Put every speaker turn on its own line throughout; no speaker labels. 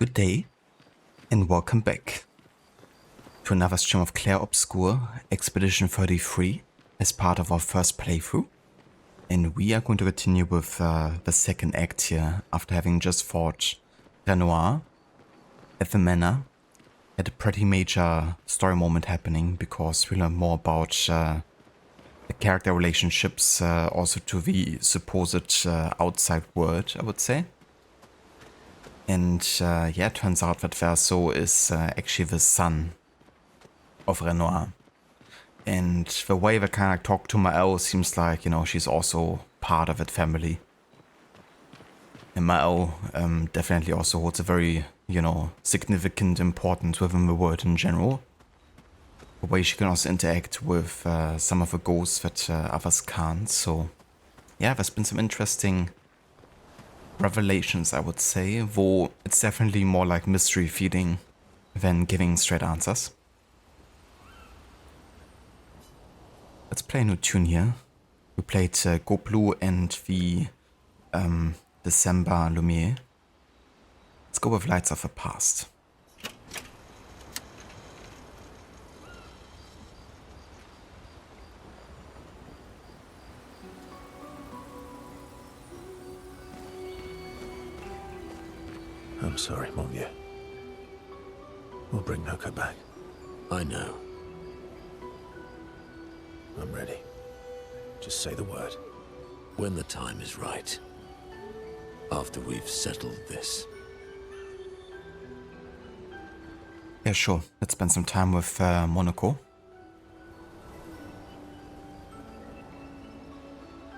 Good day, and welcome back to another stream of Clair Obscur Expedition 33 as part of our first playthrough. And we are going to continue with the second act here after having just fought Renoir at the manor. Had a pretty major story moment happening because we learned more about the character relationships also to the supposed outside world, I would say. And yeah, it turns out that Verso is actually the son of Renoir. And the way they kind of talk to Mael seems like, you know, she's also part of that family. And Mael definitely also holds a very, you know, significant importance within the world in general. The way she can also interact with some of the ghosts that others can't. So yeah, there's been some interesting revelations, I would say, though it's definitely more like mystery feeding than giving straight answers. Let's play a new tune here. We played Go Blue and the December Lumiere. Let's go with Lights of the Past.
I'm sorry, mon vieux. We'll bring Noko back.
I know.
I'm ready. Just say the word.
When the time is right. After we've settled this.
Yeah, sure. Let's spend some time with Monaco.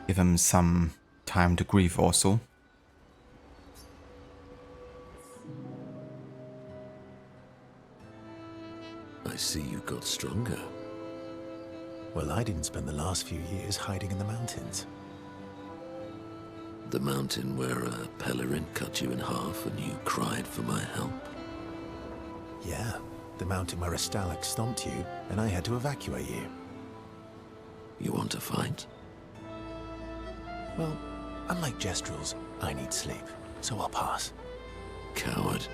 Give him some time to grieve also.
I see you got stronger.
Well, I didn't spend the last few years hiding in the mountains.
The mountain where a pelerin cut you in half and you cried for my help.
Yeah, the mountain where a Stalak stomped you and I had to evacuate you.
You want to fight?
Well, unlike Gestrels, I need sleep, so I'll pass.
Coward.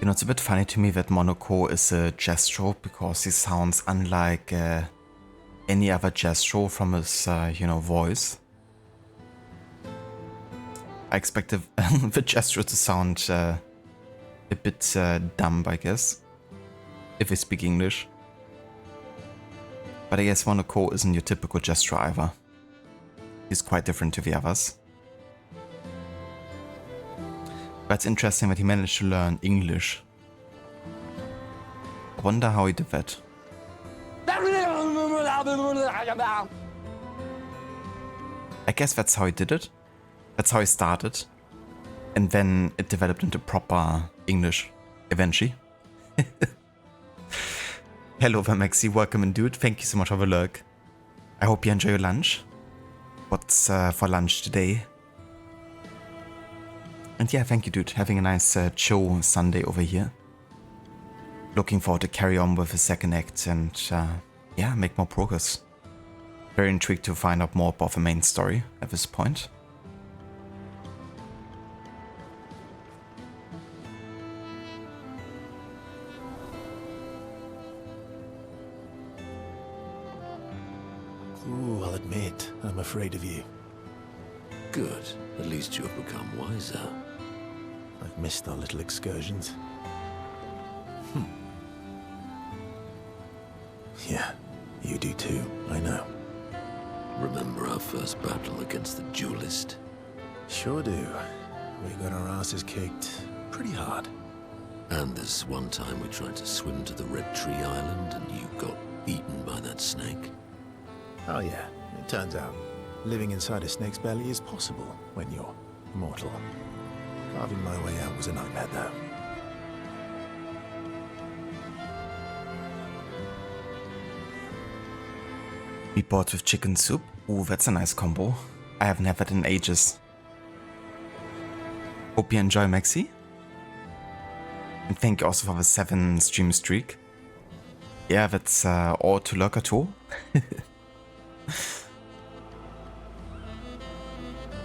You know, it's a bit funny to me that Monaco is a Gestrel because he sounds unlike any other Gestrel from his, voice. I expected the Gestrel to sound a bit dumb, I guess, if we speak English. But I guess Monaco isn't your typical Gestrel either. He's quite different to the others. But it's interesting that he managed to learn English. I wonder how he did that. I guess that's how he did it. That's how he started. And then it developed into proper English eventually. Hello there, Maxi. Welcome in, dude. Thank you so much for the lurk. I hope you enjoy your lunch. What's for lunch today? And yeah, thank you, dude. Having a nice chill Sunday over here. Looking forward to carry on with the second act and yeah, make more progress. Very intrigued to find out more about the main story at this point.
Ooh, I'll admit, I'm afraid of you.
Good. At least you have become wiser.
I've missed our little excursions. Yeah, you do too, I know.
Remember our first battle against the duelist?
Sure do. We got our asses kicked pretty hard.
And this one time we tried to swim to the Red Tree Island and you got eaten by that snake?
Oh yeah, it turns out living inside a snake's belly is possible when you're mortal. Carving my way out was a nightmare though.
Meatballs with chicken soup. Ooh, that's a nice combo. I haven't had that in ages. Hope you enjoy, Maxi. And thank you also for the 7 stream streak. Yeah, that's all to look at all.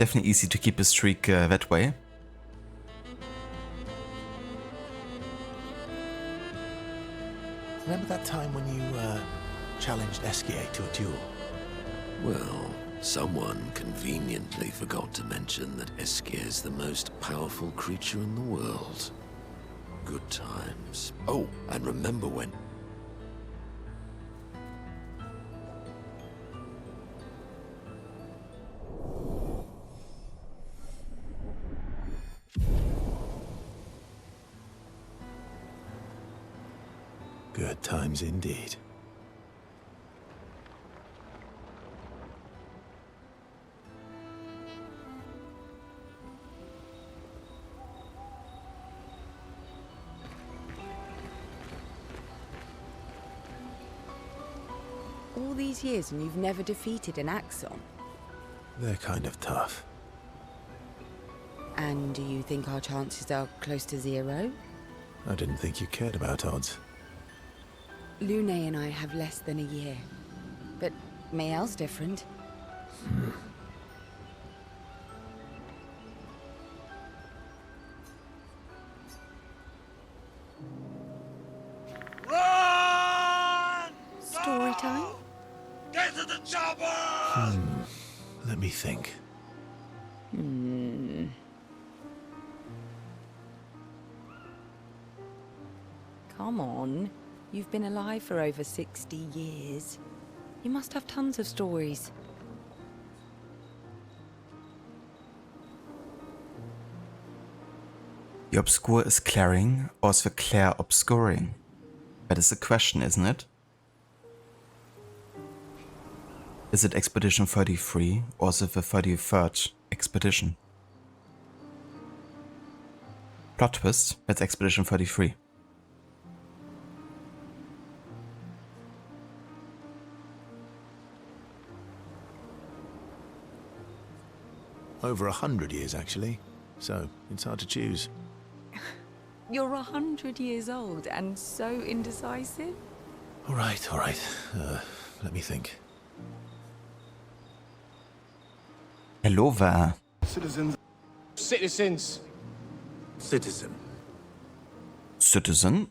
Definitely easy to keep a streak that way.
Remember that time when you challenged Eskier to a duel?
Well, someone conveniently forgot to mention that Eskier is the most powerful creature in the world. Good times. Oh, and remember when...
Good times indeed.
All these years and you've never defeated an Axon?
They're kind of tough.
And do you think our chances are close to 0?
I didn't think you cared about odds.
Lune and I have less than a year. But Mael's different. Story time?
Get to the chopper!
me think.
Come on. You've been alive for over 60 years. You must have tons of stories.
The Obscur is clearing, or is the Clair obscuring? That is the question, isn't it? Is it Expedition 33, or is it the 33rd expedition? Plot twist, that's Expedition 33.
Over 100 years, actually. So, it's hard to choose.
You're 100 years old and so indecisive?
All right. Let me think.
Hello there.
Citizens. Citizens.
Citizen.
Citizen.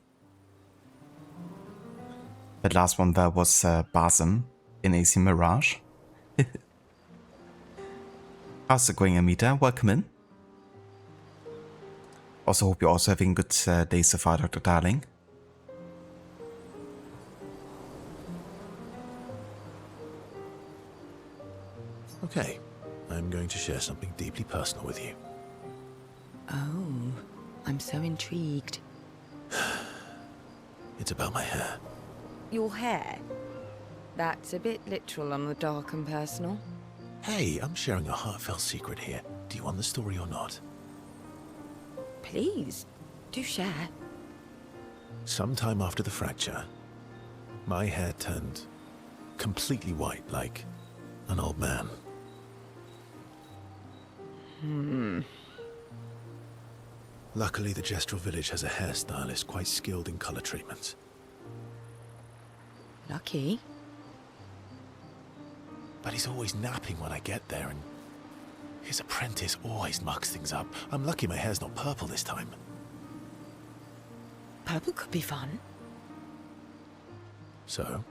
That last one there was Basim in AC Mirage. How's it going, Amita? Welcome in. Also hope you're also having good day so far, Dr. Darling.
Okay, I'm going to share something deeply personal with you.
Oh, I'm so intrigued.
It's about my hair.
Your hair? That's a bit literal on the dark and personal.
Hey, I'm sharing a heartfelt secret here. Do you want the story or not?
Please, do share.
Sometime after the fracture, my hair turned completely white, like an old man. Luckily, the Gestural village has a hairstylist quite skilled in color treatments.
Lucky.
But he's always napping when I get there, and his apprentice always mucks things up. I'm lucky my hair's not purple this time.
Purple could be fun.
So,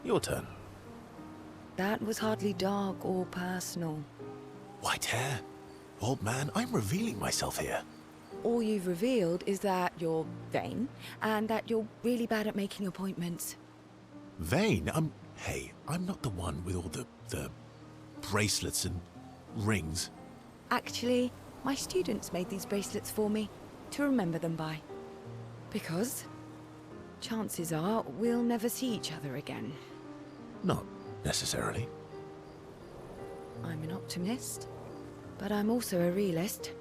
your turn.
That was hardly dark or personal.
White hair? Old man, I'm revealing myself here.
All you've revealed is that you're vain, and that you're really bad at making appointments.
Vain? Hey, I'm not the one with all the bracelets and rings.
Actually, my students made these bracelets for me, to remember them by. Because chances are we'll never see each other again.
Not necessarily.
I'm an optimist, but I'm also a realist.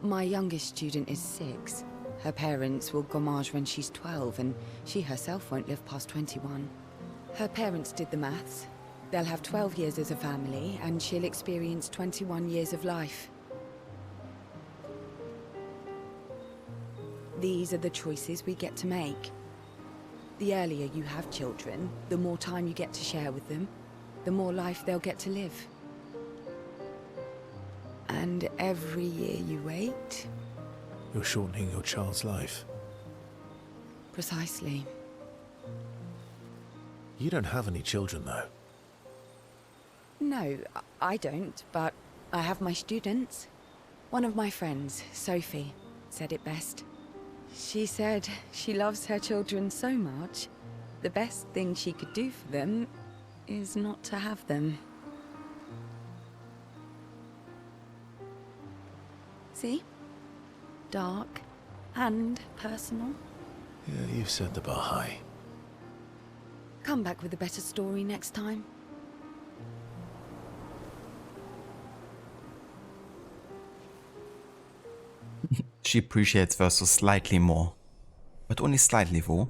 My youngest student is 6. Her parents will gommage when she's 12, and she herself won't live past 21. Her parents did the maths. They'll have 12 years as a family, and she'll experience 21 years of life. These are the choices we get to make. The earlier you have children, the more time you get to share with them, the more life they'll get to live. And every year you wait...
You're shortening your child's life.
Precisely.
You don't have any children, though.
No, I don't, but I have my students. One of my friends, Sophie, said it best. She said she loves her children so much, the best thing she could do for them is not to have them. See? Dark and personal.
Yeah, you've set the bar high.
Come back with a better story next time.
She appreciates Versus slightly more. But only slightly though.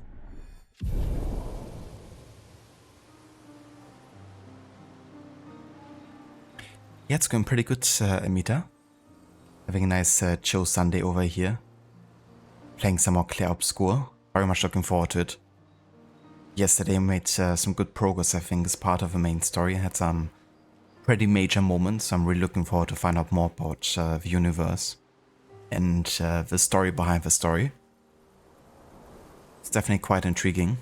Yeah, it's going pretty good, Amita. Having a nice chill Sunday over here. Playing some more Clair Obscur. Very much looking forward to it. Yesterday I made some good progress, I think, as part of the main story. I had some pretty major moments. I'm really looking forward to find out more about the universe. And the story behind the story. It's definitely quite intriguing.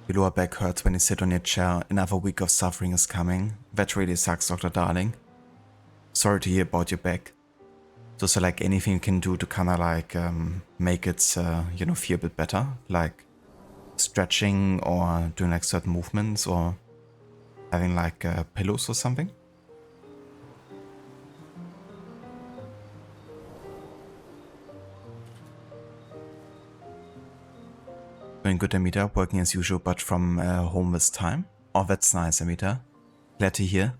Your lower back hurts when you sit on your chair. Another week of suffering is coming. That really sucks, Dr. Darling. Sorry to hear about your back. So like anything you can do to kind of like make it, feel a bit better, like stretching or doing like certain movements or having like pillows or something. Doing good, Amita. Working as usual, but from home this time. Oh, that's nice, Amita. Glad to hear.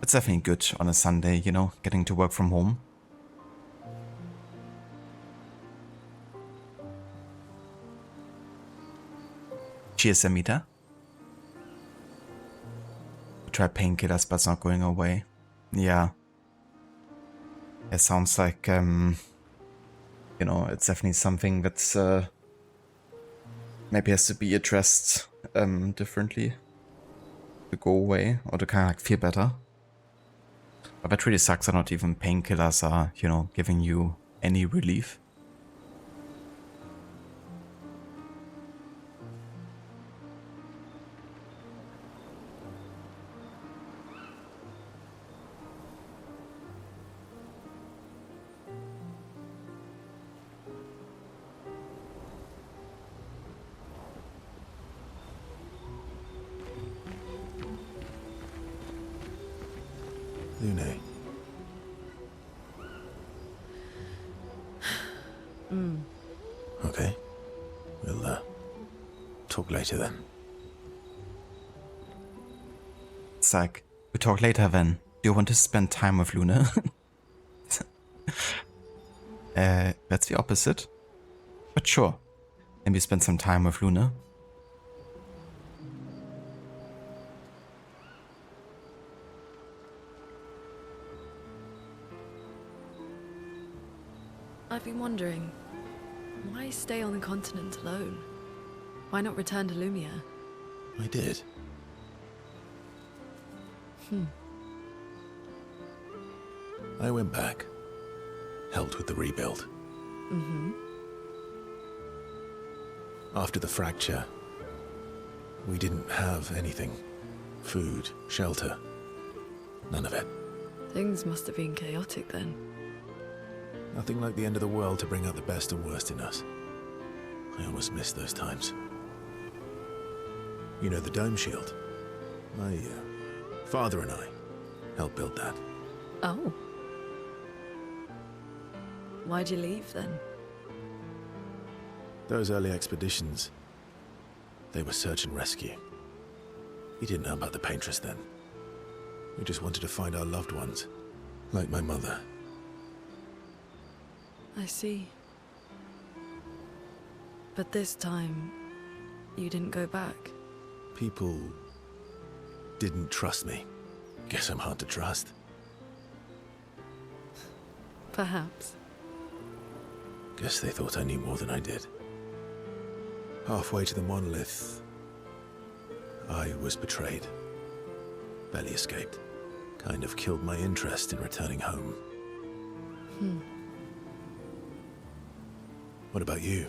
It's definitely good on a Sunday, getting to work from home. Cheers, Amita. We try painkillers, but it's not going away. Yeah. It sounds like, it's definitely something that's maybe has to be addressed differently to go away or to kind of like feel better. But that really sucks that not even painkillers are, giving you any relief.
Lune. Okay. We'll talk later then.
It's like, we talk later then. Do you want to spend time with Luna? That's the opposite. But sure. Maybe spend some time with Luna.
I've been wondering, why stay on the continent alone? Why not return to Lumia?
I did. I went back. Helped with the rebuild. After the fracture, we didn't have anything. Food, shelter. None of it.
Things must have been chaotic then.
Nothing like the end of the world to bring out the best and worst in us. I almost miss those times. You know the dome shield? My father and I helped build that.
Oh. Why'd you leave then?
Those early expeditions, they were search and rescue. We didn't know about the Paintress then. We just wanted to find our loved ones, like my mother.
I see. But this time, you didn't go back.
People didn't trust me. Guess I'm hard to trust.
Perhaps.
Guess they thought I knew more than I did. Halfway to the monolith, I was betrayed. Barely escaped. Kind of killed my interest in returning home. What about you?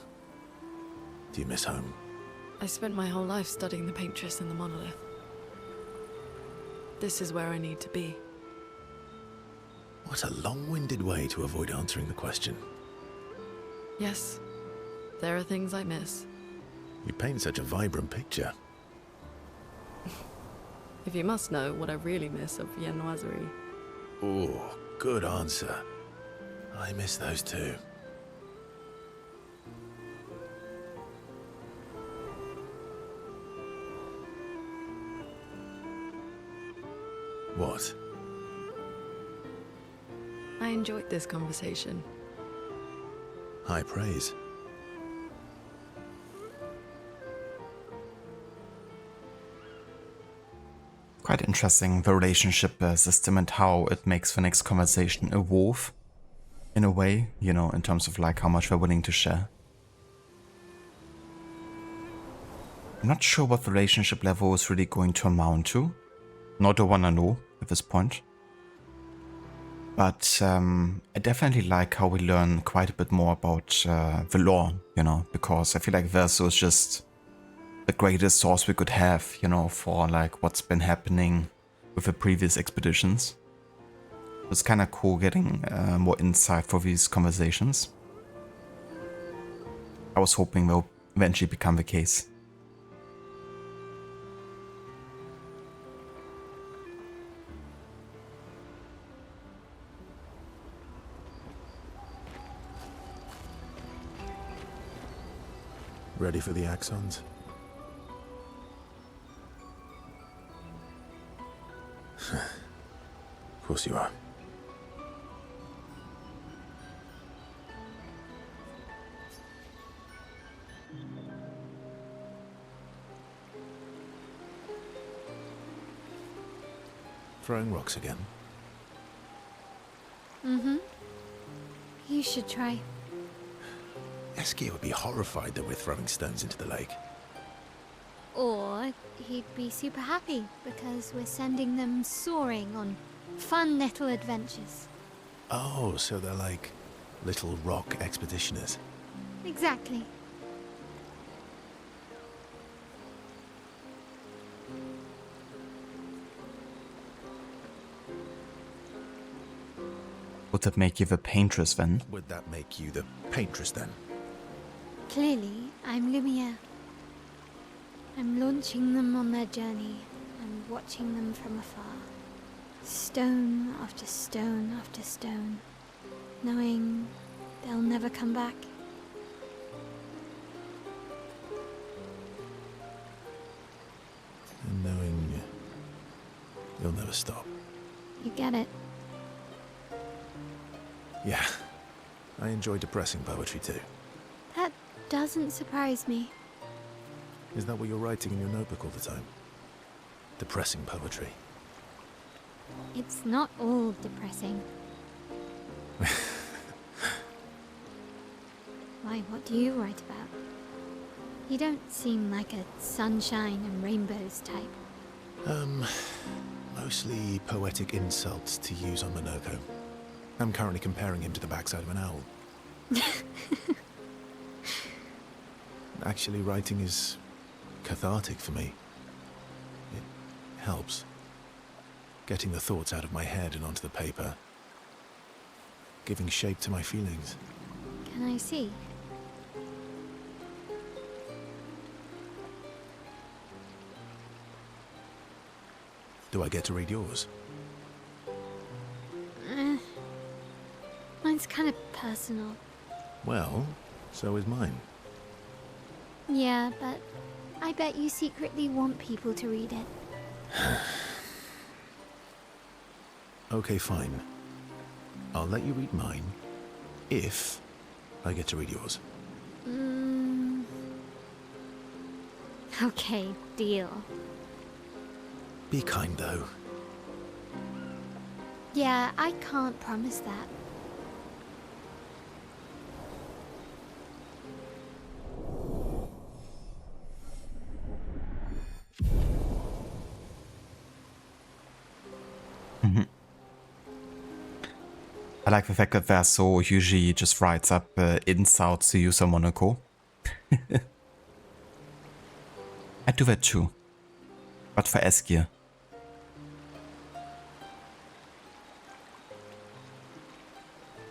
Do you miss home?
I spent my whole life studying the Paintress and the monolith. This is where I need to be.
What a long-winded way to avoid answering the question.
Yes, there are things I miss.
You paint such a vibrant picture.
If you must know what I really miss of Viennoiserie.
Oh, good answer. I miss those too. What?
I enjoyed this conversation.
High praise.
Quite interesting, the relationship system and how it makes the next conversation evolve in a way, in terms of like how much we're willing to share. I'm not sure what the relationship level is really going to amount to. Nor do I wanna know at this point. But I definitely like how we learn quite a bit more about the lore, because I feel like Verso is just the greatest source we could have, you know, for like what's been happening with the previous expeditions. It's kind of cool getting more insight for these conversations. I was hoping they'll eventually become the case.
Ready for the axons? Of course you are. Throwing rocks again?
Mm-hmm. You should try.
Eskia would be horrified that we're throwing stones into the lake.
Or he'd be super happy because we're sending them soaring on fun little adventures.
Oh, so they're like little rock expeditioners.
Exactly.
Would that make you the paintress then?
Would that make you the paintress then?
Clearly, I'm Lumiere. I'm launching them on their journey and watching them from afar. Stone after stone after stone, knowing they'll never come back.
And knowing you'll never stop.
You get it?
Yeah, I enjoy depressing poetry too.
That doesn't surprise me.
Is that what you're writing in your notebook all the time? Depressing poetry.
It's not all depressing. Why, what do you write about? You don't seem like a sunshine and rainbows type.
Mostly poetic insults to use on Monoko. I'm currently comparing him to the backside of an owl. Actually, writing is cathartic for me. It helps. Getting the thoughts out of my head and onto the paper. Giving shape to my feelings.
Can I see?
Do I get to read yours?
Mine's kind of personal.
Well, so is mine.
Yeah, but I bet you secretly want people to read it.
Okay, fine. I'll let you read mine, if I get to read yours.
Okay, deal.
Be kind, though.
Yeah, I can't promise that.
I like the fact that Verso usually just writes up insults to use on Monaco. I do that too. But for Eskia.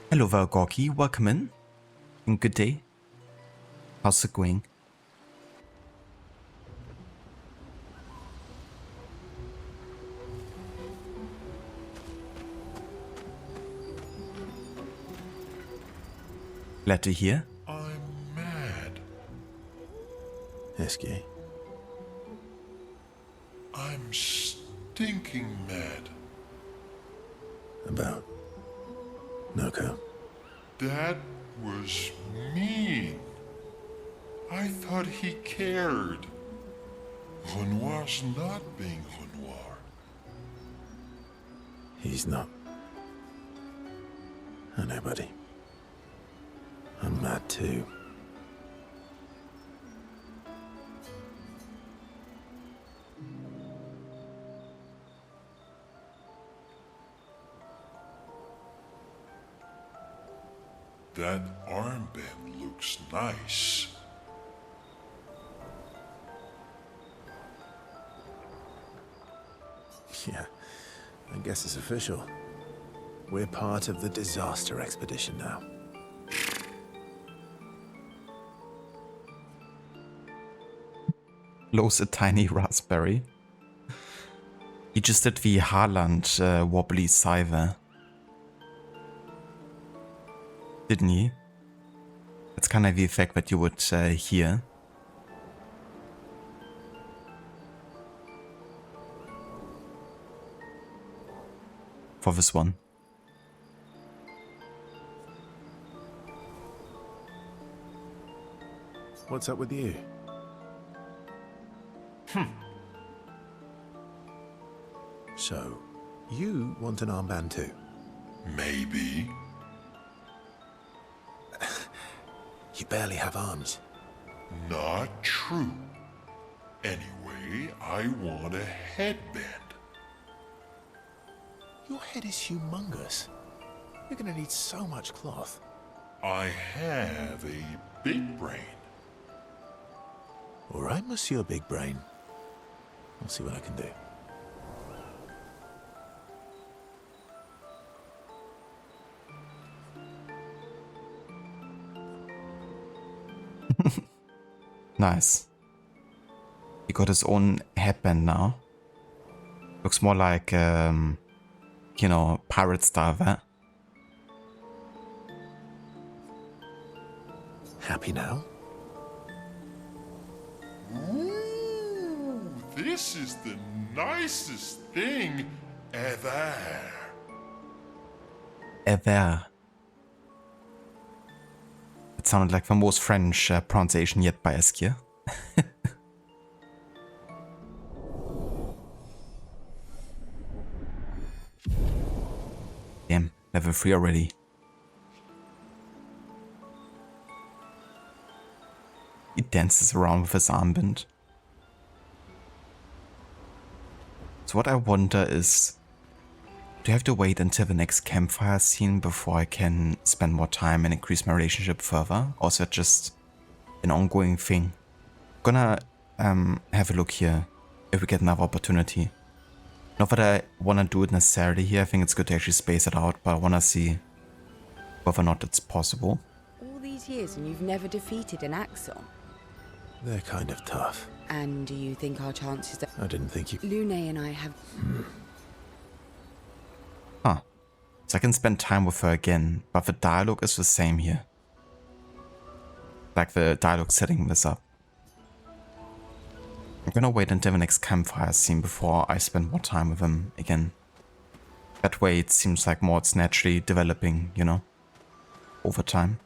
Hello Valgorki, welcome in. And good day. How's it going? Glad to hear.
I'm mad.
Eskie.
I'm stinking mad.
About Noko.
That was mean. I thought he cared. Renoir's not being Renoir.
He's not. I know, buddy. I'm mad too.
That armband looks nice.
Yeah, I guess it's official. We're part of the disaster expedition now.
Blows a tiny raspberry. He just did the Haaland wobbly scythe. Didn't he? That's kind of the effect that you would hear. For this one.
What's up with you? So, you want an armband too?
Maybe.
You barely have arms.
Not true. Anyway, I want a headband.
Your head is humongous. You're gonna need so much cloth.
I have a big brain.
All right, Monsieur Big Brain. I'll see what I can do.
Nice. He got his own headband now. Looks more like, you know, pirate style, that.
Happy now?
Ooh, this is the nicest thing ever.
Ever. It sounded like the most French pronunciation yet by Eskia. Damn, level 3 already. He dances around with his armband. So what I wonder is, do I have to wait until the next campfire scene before I can spend more time and increase my relationship further? Or is that just an ongoing thing? Gonna have a look here if we get another opportunity. Not that I want to do it necessarily here, I think it's good to actually space it out, but I want to see whether or not it's possible.
All these years and you've never defeated an Axon?
They're kind of tough.
And do you think our chances are...
I didn't think you...
Lune and I have...
Huh. So I can spend time with her again, but the dialogue is the same here. Like the dialogue setting this up. I'm gonna wait until the next campfire scene before I spend more time with him again. That way it seems like more it's naturally developing, you know, over time.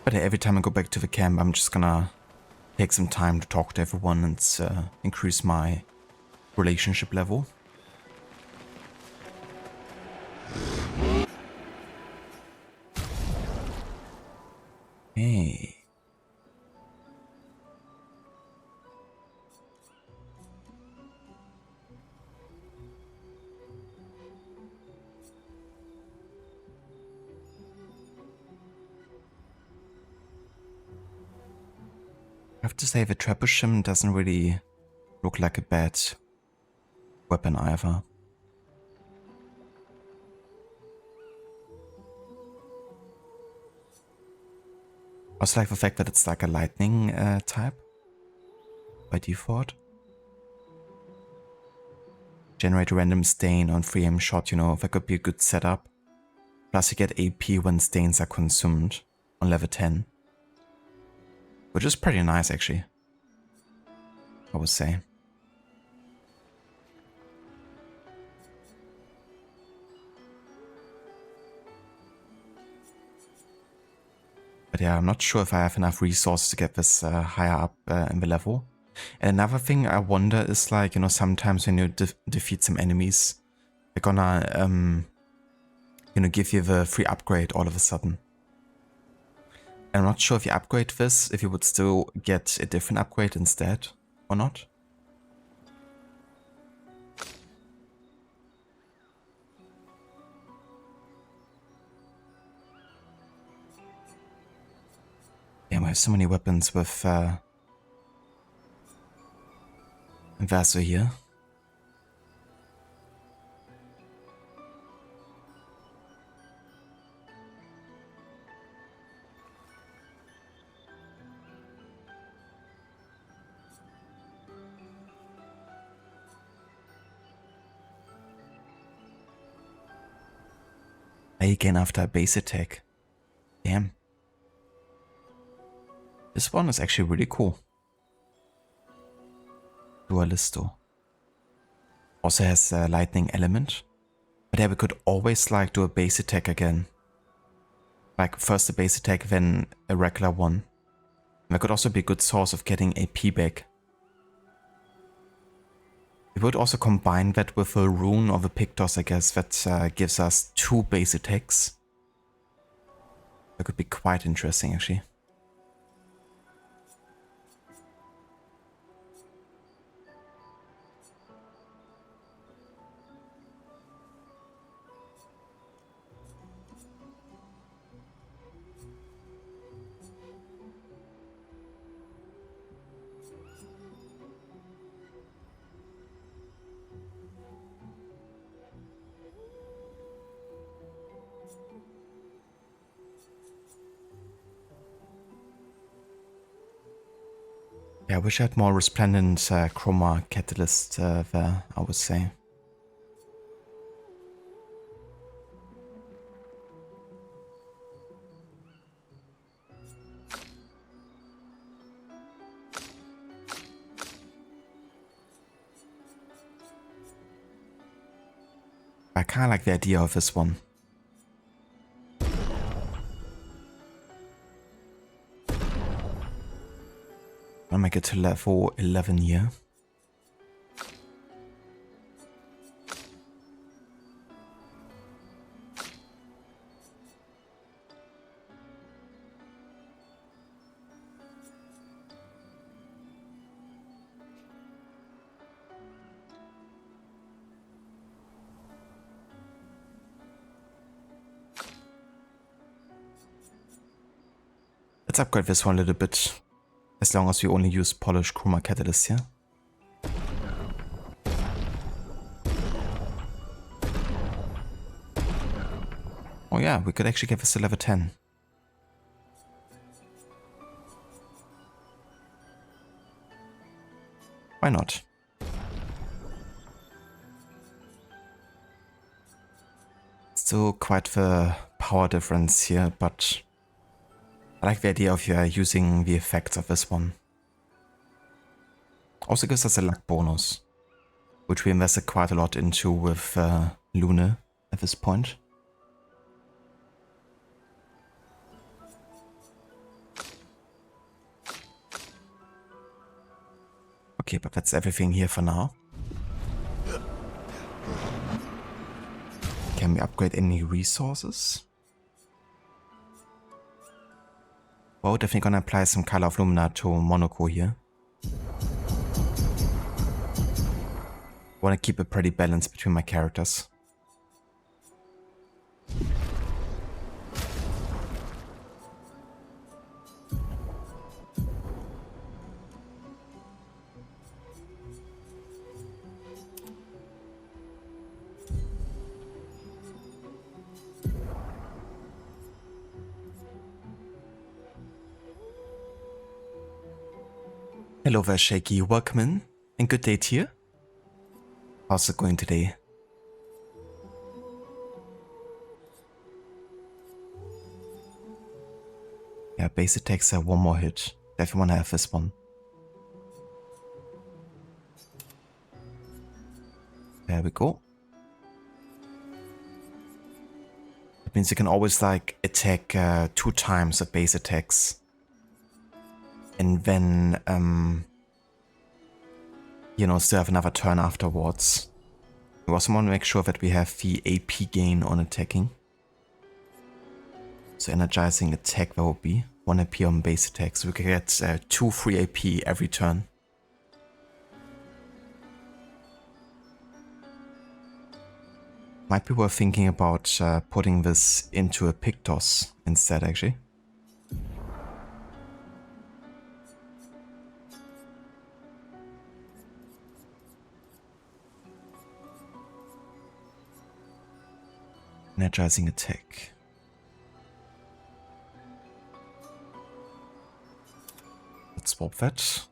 But every time I go back to the camp, I'm just gonna take some time to talk to everyone and increase my relationship level. Hey. I have to say the trebuchet doesn't really look like a bad weapon either. I also like the fact that it's like a lightning type by default. Generate a random stain on 3 aim shot, you know, that could be a good setup. Plus you get AP when stains are consumed on level 10. Which is pretty nice actually, I would say. But yeah, I'm not sure if I have enough resources to get this higher up in the level. And another thing I wonder is like, you know, sometimes when you defeat some enemies, they're gonna, you know, give you the free upgrade all of a sudden. I'm not sure if you upgrade this, if you would still get a different upgrade instead, or not. Damn, I have so many weapons with Vaso here. again after a base attack. Damn. This one is actually really cool. Dualisto. Also has a lightning element. But yeah, we could always like do a base attack again. Like first a base attack, then a regular one. And that could also be a good source of getting AP back. We would also combine that with a rune or the Pictos, I guess, that gives us 2 base attacks. That could be quite interesting, actually. Yeah, I wish I had more resplendent chroma catalyst there, I would say. I kinda like the idea of this one. I'll make it to level 11 here. Let's upgrade this one a little bit, as long as we only use polished chroma catalyst here. Oh yeah, we could actually get this to level 10. Why not? Still quite the power difference here, but I like the idea of using the effects of this one. Also gives us a luck bonus, which we invested quite a lot into with Lune at this point. Okay, but that's everything here for now. Can we upgrade any resources? Well, definitely gonna apply some color of Lumina to Monaco here. Wanna keep a pretty balance between my characters. Hello there, Shaky. Welcome in, and good day to you. How's it going today? Yeah, base attacks have one more hit. Definitely wanna have this one. There we go. That means you can always like attack 2 times with base attacks. And then, you know, still have another turn afterwards. We also want to make sure that we have the AP gain on attacking. So energizing attack, that would be 1 AP on base attack. So we can get 2 free AP every turn. Might be worth thinking about putting this into a Pictos instead, actually. Energizing attack. Let's swap that.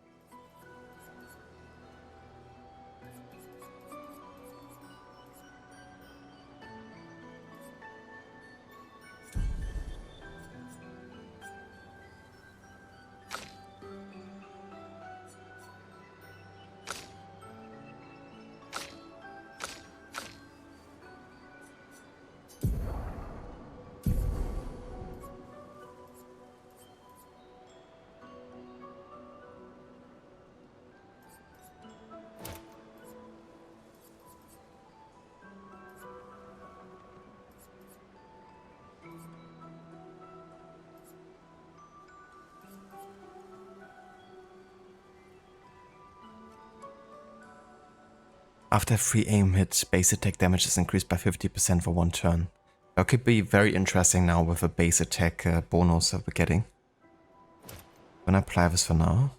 After free aim hit, base attack damage is increased by 50% for 1 turn. That could be very interesting now with a base attack bonus that we're getting. I'm gonna apply this for now.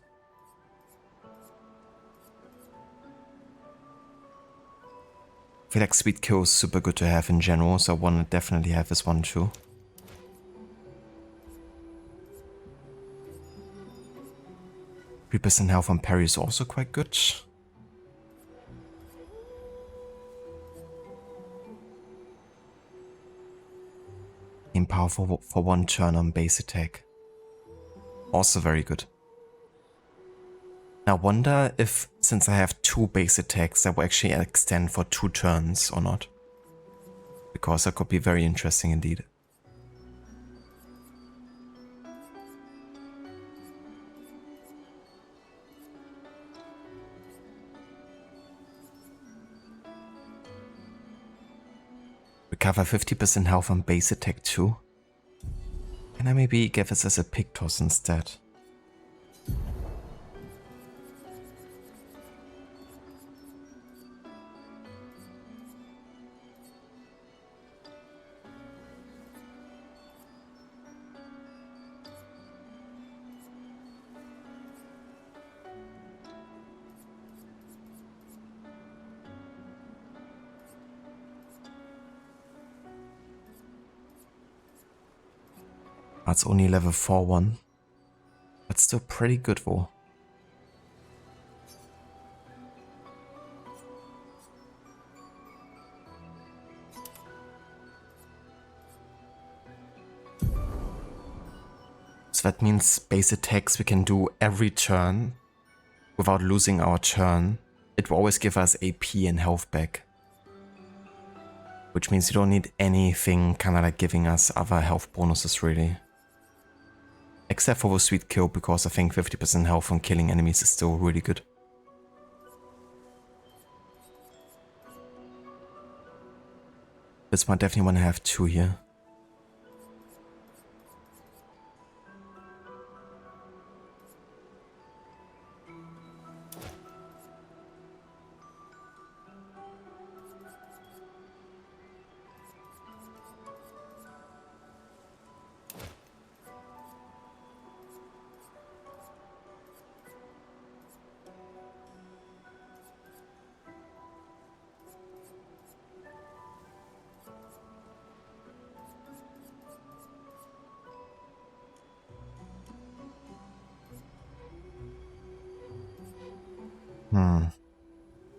I feel like Sweet Kill is super good to have in general, so I wanna definitely have this one too. %3% health on parry is also quite good. Gain power for 1 turn on base attack. Also very good. Now I wonder if, since I have 2 base attacks, that will actually extend for 2 turns or not. Because that could be very interesting indeed. Recover 50% health on base attack too. Can I maybe get this as a pick toss instead? That's only level 4 one. That's still pretty good though. So that means base attacks we can do every turn without losing our turn. It will always give us AP and health back. Which means you don't need anything kinda like giving us other health bonuses really. Except for the Sweet Kill, because I think 50% health on killing enemies is still really good. This one definitely want to have 2 here.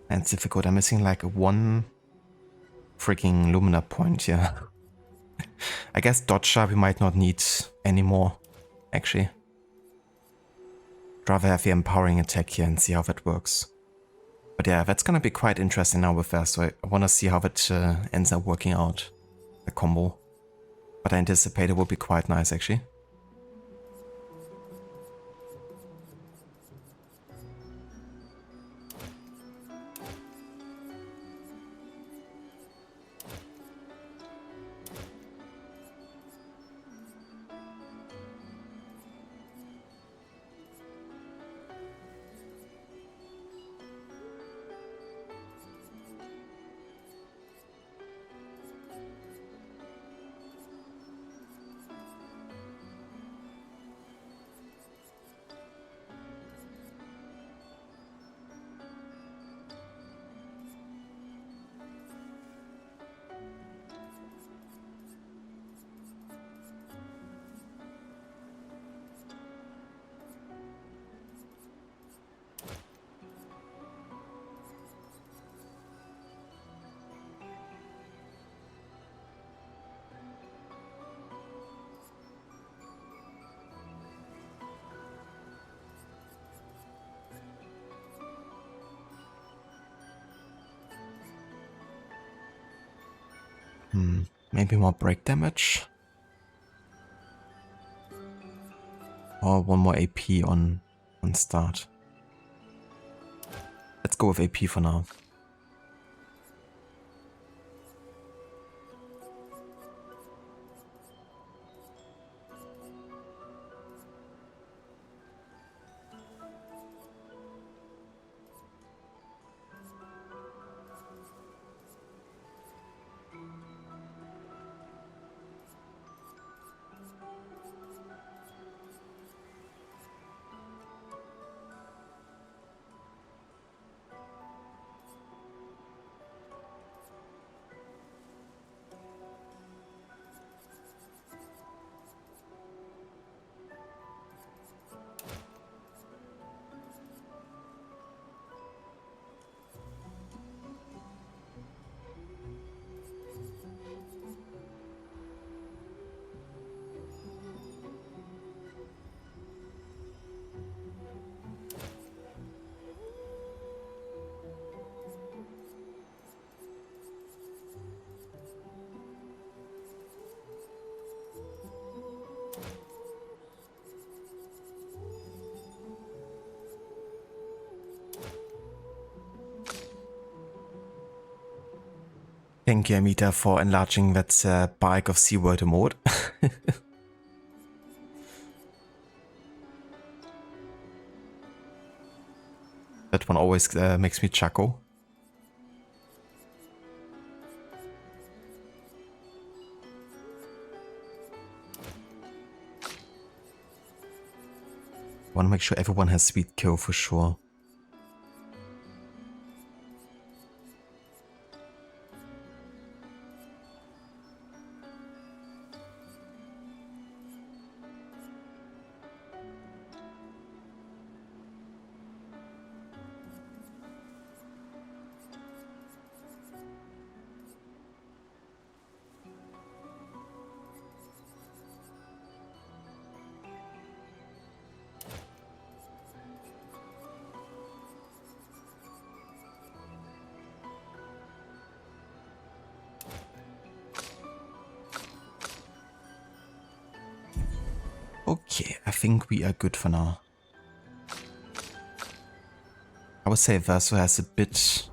And it's difficult. I'm missing like 1 freaking Lumina point here. I guess Dodger we might not need anymore, actually. Rather have the empowering attack here and see how that works. But yeah, that's gonna be quite interesting now with that, so I wanna see how that ends up working out, the combo. But I anticipate it will be quite nice actually. Maybe more break damage? Or 1 more AP on start. Let's go with AP for now. Thank you, Amita, for enlarging that bike of SeaWorld emote. That one always makes me chuckle. Want to make sure everyone has sweet kill for sure. Okay, I think we are good for now. I would say Verso has a bit...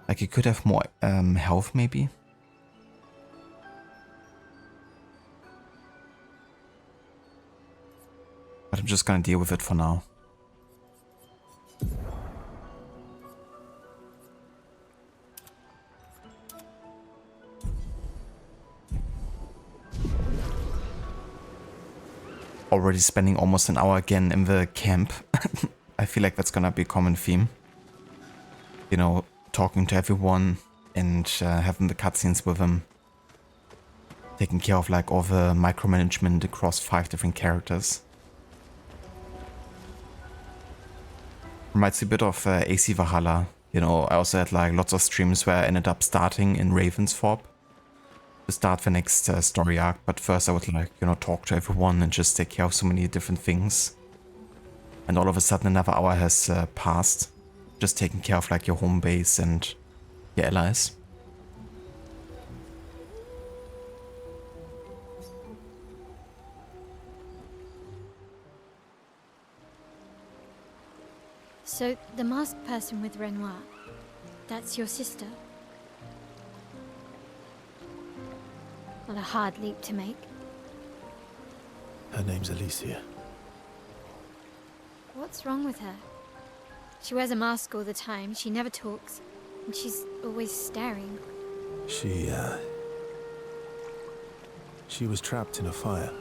Like, he could have more health, maybe? But I'm just gonna deal with it for now. Already spending almost an hour again in the camp. I feel like that's gonna be a common theme. You know, talking to everyone and having the cutscenes with them. Taking care of like all the micromanagement across 5 different characters. Reminds me a bit of AC Valhalla. You know, I also had like lots of streams where I ended up starting in Ravensthorpe to start the next story arc, but first I would like, you know, talk to everyone and just take care of so many different things. And all of a sudden another hour has passed, just taking care of like your home base and your allies.
So, the masked person with Renoir, that's your sister? What a hard leap to make.
Her name's Alicia.
What's wrong with her? She wears a mask all the time, she never talks, and she's always staring.
She was trapped in a fire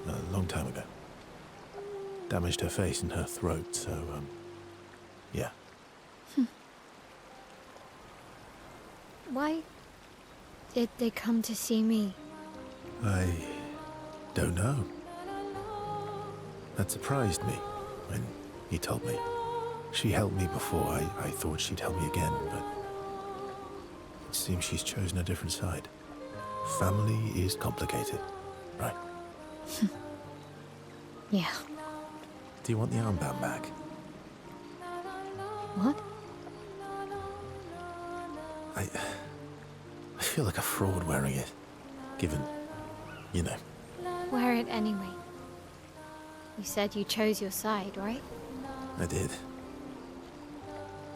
a long time ago. Damaged her face and her throat, so, yeah.
Why did they come to see me?
I don't know. That surprised me when he told me. She helped me before. I thought she'd help me again, but it seems she's chosen a different side. Family is complicated, right?
Yeah.
Do you want the armband back?
What?
I feel like a fraud wearing it, given, you know.
Wear it anyway. You said you chose your side, right?
I did.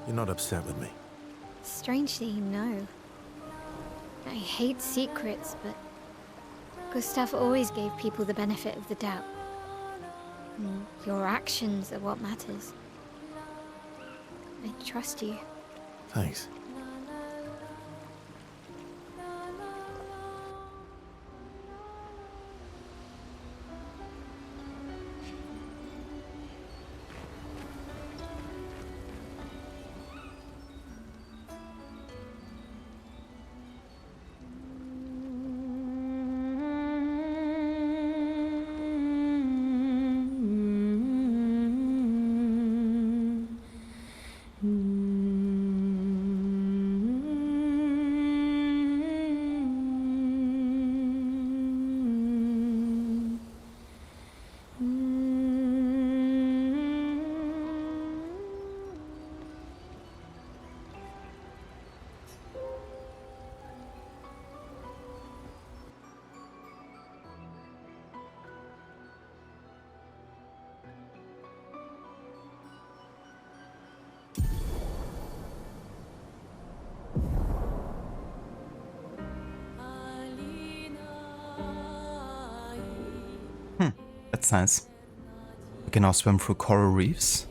You're not upset with me.
Strangely, no. I hate secrets, but Gustav always gave people the benefit of the doubt. And your actions are what matters. I trust you.
Thanks.
That's nice. We can now swim through coral reefs.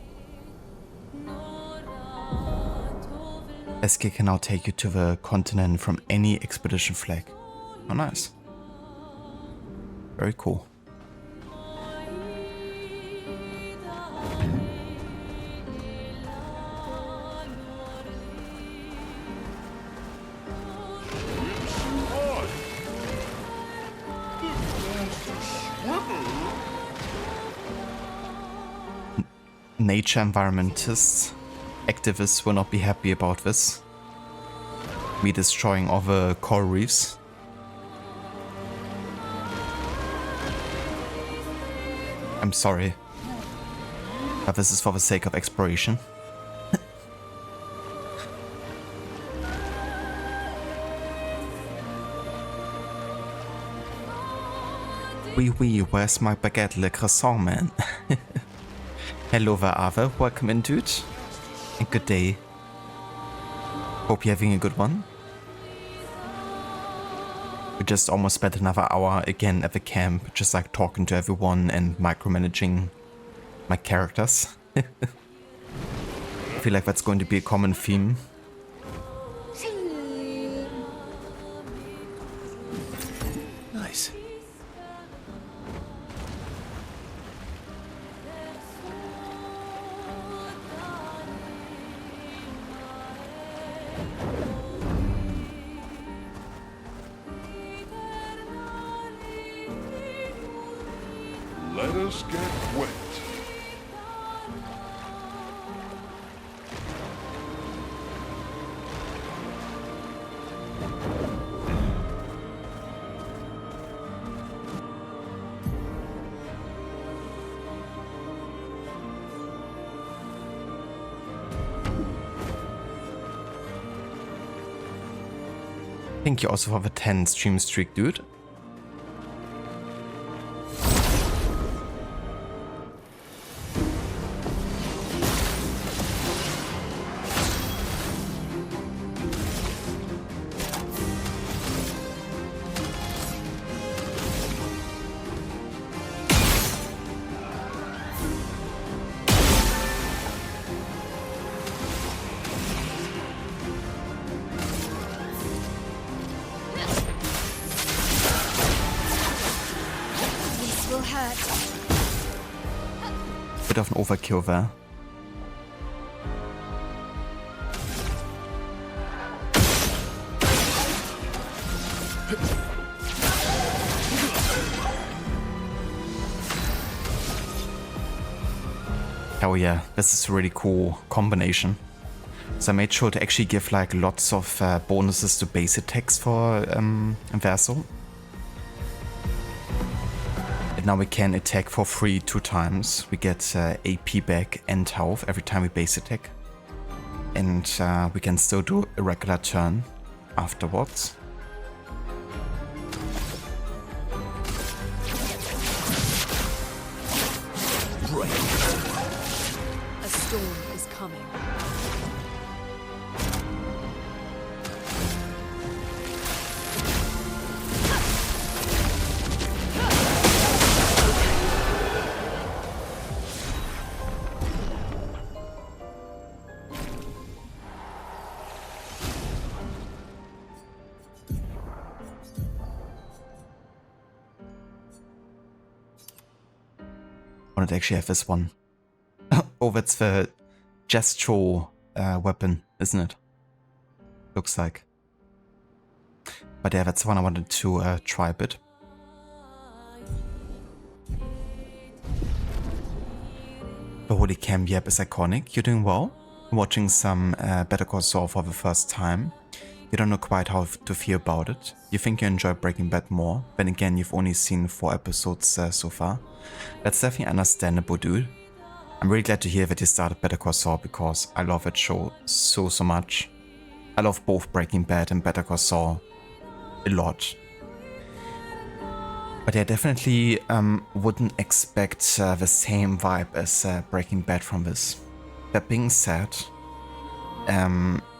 SK can now take you to the continent from any expedition flag. Oh, nice. Very cool. Nature environmentists, activists will not be happy about this. Me destroying all the coral reefs. I'm sorry, but this is for the sake of exploration. Oui, where's my baguette le croissant, man? Hello there, Ava. Welcome in, dude. And good day. Hope you're having a good one. We just almost spent another hour again at the camp, just like talking to everyone and micromanaging my characters. I feel like that's going to be a common theme.
Nice.
Let us get wet.
Thank you also for the 10 stream streak, dude. Bit of an overkill there. Hell yeah, this is a really cool combination. So I made sure to actually give like lots of bonuses to base attacks for Verso. And now we can attack for free 2 times. We get AP back and health every time we base attack. And we can still do a regular turn afterwards.
A storm is coming.
I wanted to actually have this one. Oh, that's the gestural weapon, isn't it? Looks like. But yeah, that's the one I wanted to try a bit. The Holy Cam Yep is iconic. You're doing well. Watching some Better Call Saul for the first time. You don't know quite how to feel about it. You think you enjoy Breaking Bad more. Then again, you've only seen 4 episodes so far. That's definitely understandable, dude. I'm really glad to hear that you started Better Call Saul because I love that show so much. I love both Breaking Bad and Better Call Saul a lot. But I definitely wouldn't expect the same vibe as Breaking Bad from this. That being said,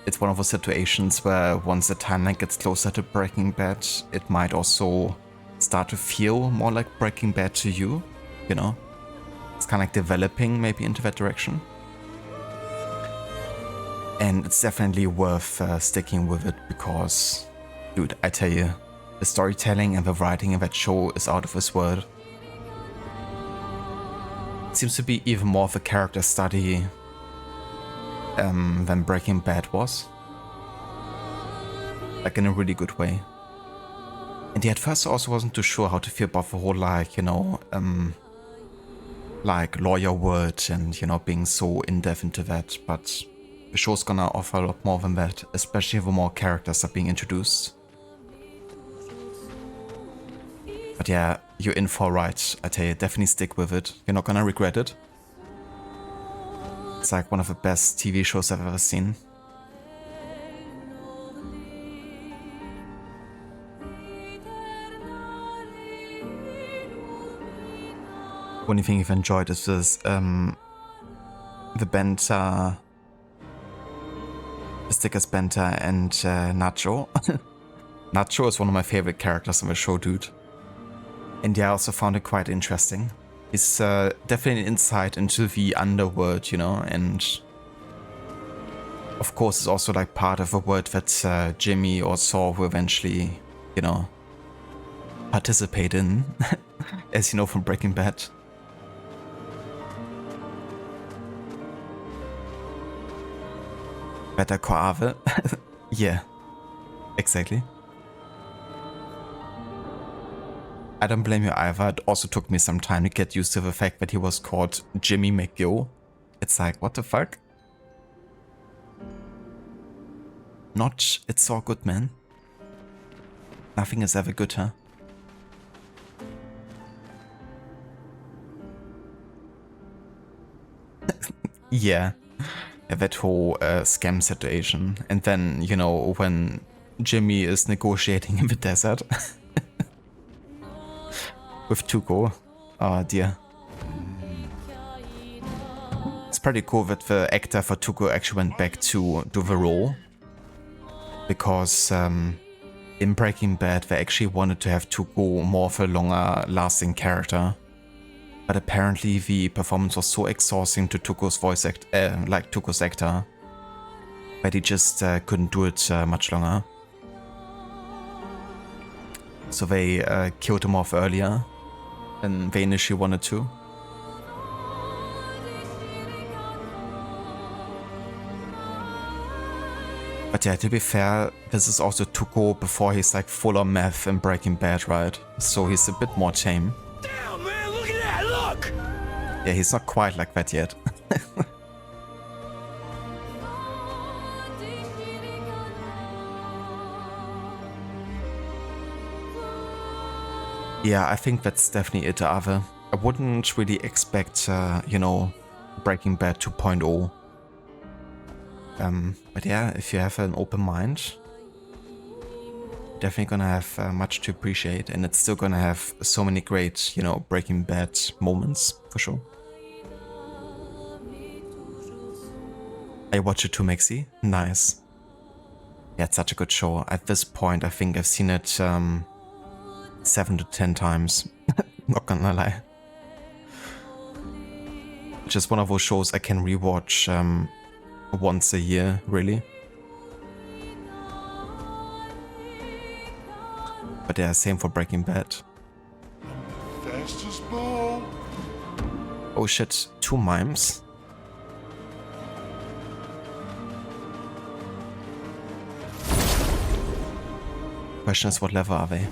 it's one of those situations where once the timeline gets closer to Breaking Bad, it might also start to feel more like Breaking Bad to you. you know? It's kind of like developing maybe into that direction. And it's definitely worth sticking with it because, dude, I tell you, the storytelling and the writing in that show is out of this world. It seems to be even more of a character study than Breaking Bad was. Like in a really good way. And yeah, at first I also wasn't too sure how to feel about the whole, like, you know, like lawyer world and, you know, being so in-depth into that, but the show's gonna offer a lot more than that, especially the more characters are being introduced. But yeah, you're in for a ride, I tell you, definitely stick with it. You're not gonna regret it. It's like one of the best TV shows I've ever seen. One thing I've enjoyed is this, the Benta, the Stickers Benta and Nacho. Nacho is one of my favorite characters in the show, dude. And yeah, I also found it quite interesting. It's definitely an insight into the underworld, you know, and of course it's also like part of a world that Jimmy or Saul will eventually, you know, participate in, as you know from Breaking Bad. Better Coave. Yeah, exactly. I don't blame you either. It also took me some time to get used to the fact that he was called Jimmy McGill. It's like, what the fuck? Not, it's all good, man. Nothing is ever good, huh? Yeah. That whole scam situation. And then, you know, when Jimmy is negotiating in the desert with Tuco. Oh dear. It's pretty cool that the actor for Tuco actually went back to do the role. Because in Breaking Bad they actually wanted to have Tuco more of a longer lasting character. But apparently the performance was so exhausting to Tuco's voice Tuco's actor, that he just couldn't do it much longer. So they killed him off earlier than they initially wanted to. But yeah, to be fair, this is also Tuco before he's like full on meth in Breaking Bad, right? So he's a bit more tame.
Damn, man, look at that, look!
Yeah, he's not quite like that yet. Yeah, I think that's definitely it, Ave. I wouldn't really expect, you know, Breaking Bad 2.0. But yeah, if you have an open mind, definitely gonna have much to appreciate, and it's still gonna have so many great, you know, Breaking Bad moments, for sure. I watch it too, Maxi. Nice. Yeah, it's such a good show. At this point, I think I've seen it 7 to 10 times. Not gonna lie. Just one of those shows I can rewatch once a year, really. But yeah, same for Breaking Bad.
Fastest ball.
Oh shit, 2 mimes. Question is, what level are they?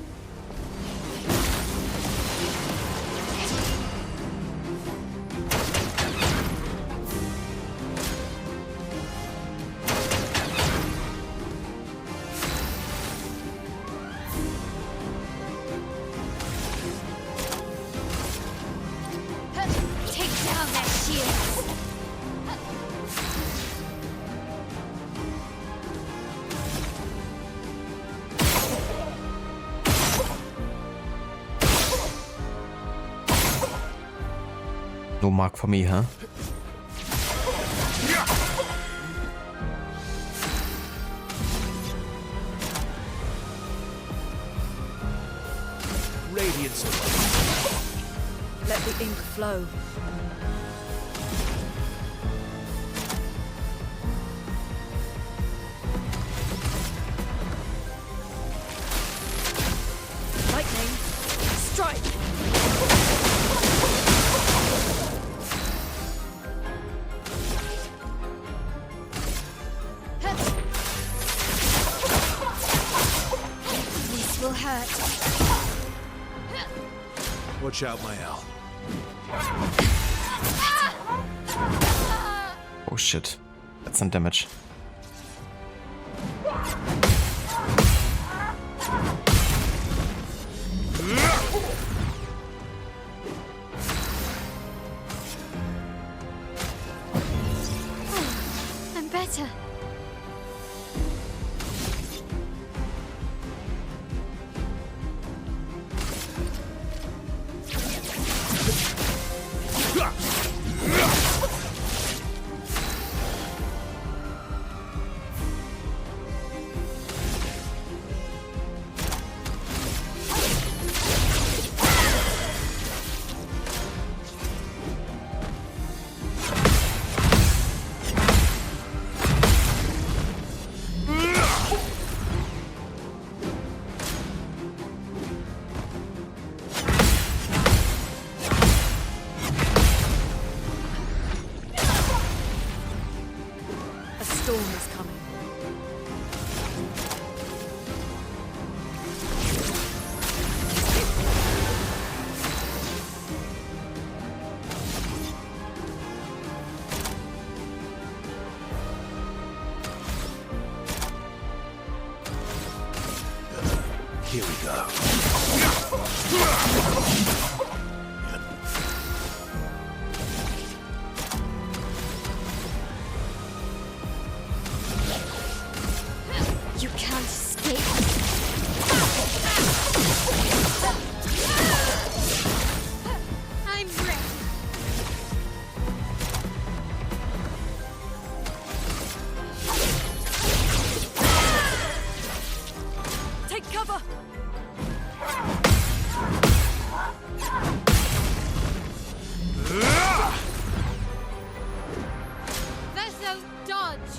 Take down that shield.
No mark for me, huh?
Let the ink flow. Lightning, strike!
This will hurt.
Watch out, Mael.
Oh shit. That's some damage.
I'm better.
A storm is coming.
Here we go.
You can't escape. I'm ready.
Take cover!
Vessel, dodge.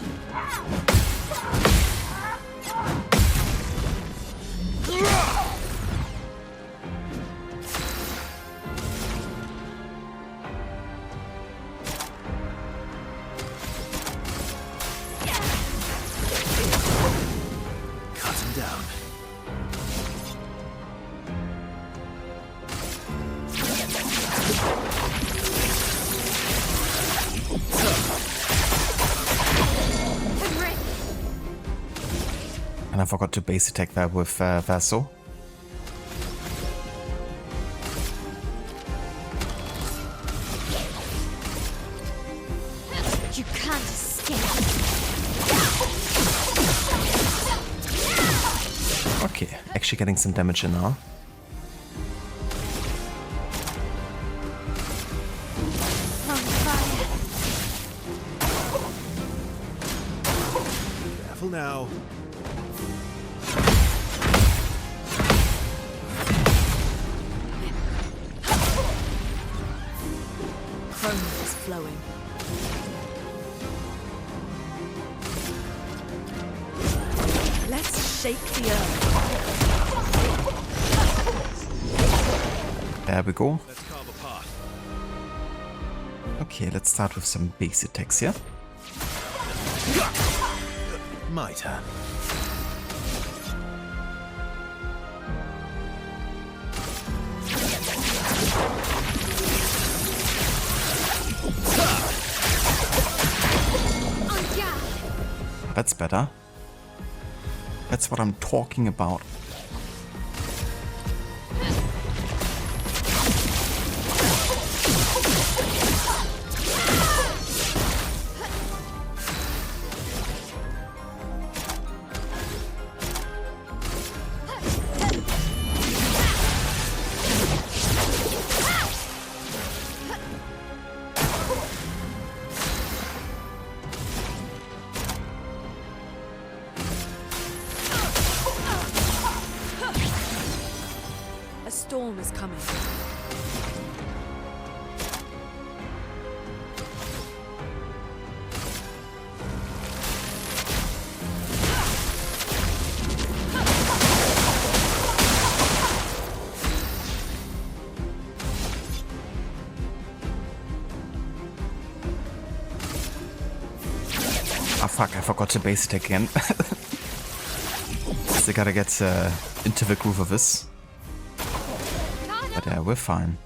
Cut him down.
I'm ready.
And I forgot to base attack that with Vassal.
You can't escape.
Okay, actually getting some damage in now.
On fire.
Careful now.
Chrome is flowing. Let's shake the earth.
There we go.
Let's carve a path.
Okay, let's start with some base attacks here.
My turn.
On guard.
That's better. That's what I'm talking about.
A storm is coming.
Fuck, I forgot to base attack again. Still gotta get into the groove of this. But yeah, we're fine.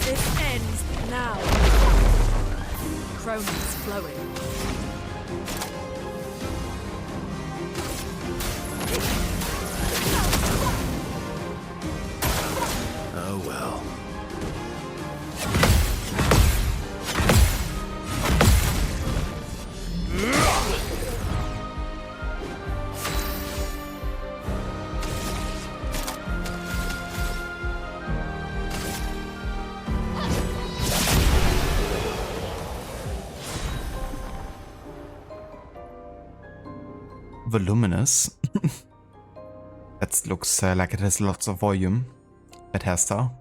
This ends now. Chrome is flowing.
Oh well.
Voluminous. That looks like it has lots of volume. That hairstyle.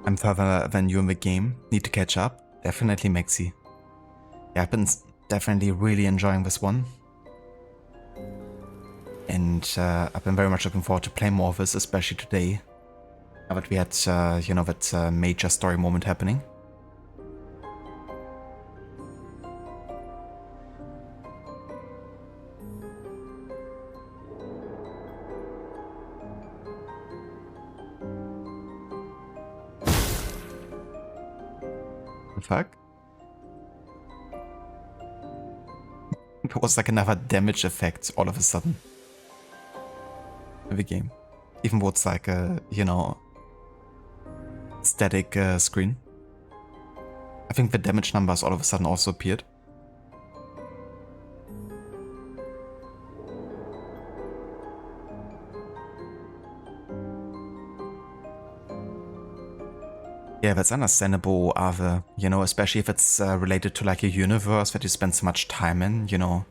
I'm further than you in the game. Need to catch up. Definitely Maxi. Yeah, I've been definitely really enjoying this one. And I've been very much looking forward to playing more of this, especially today. Now that we had, you know, that major story moment happening. The fuck? It was like another damage effect all of a sudden. In the game. Even though it's like a, you know, static screen. I think the damage numbers all of a sudden also appeared. Yeah, that's understandable, Ave, you know, especially if it's related to like a universe that you spend so much time in, you know.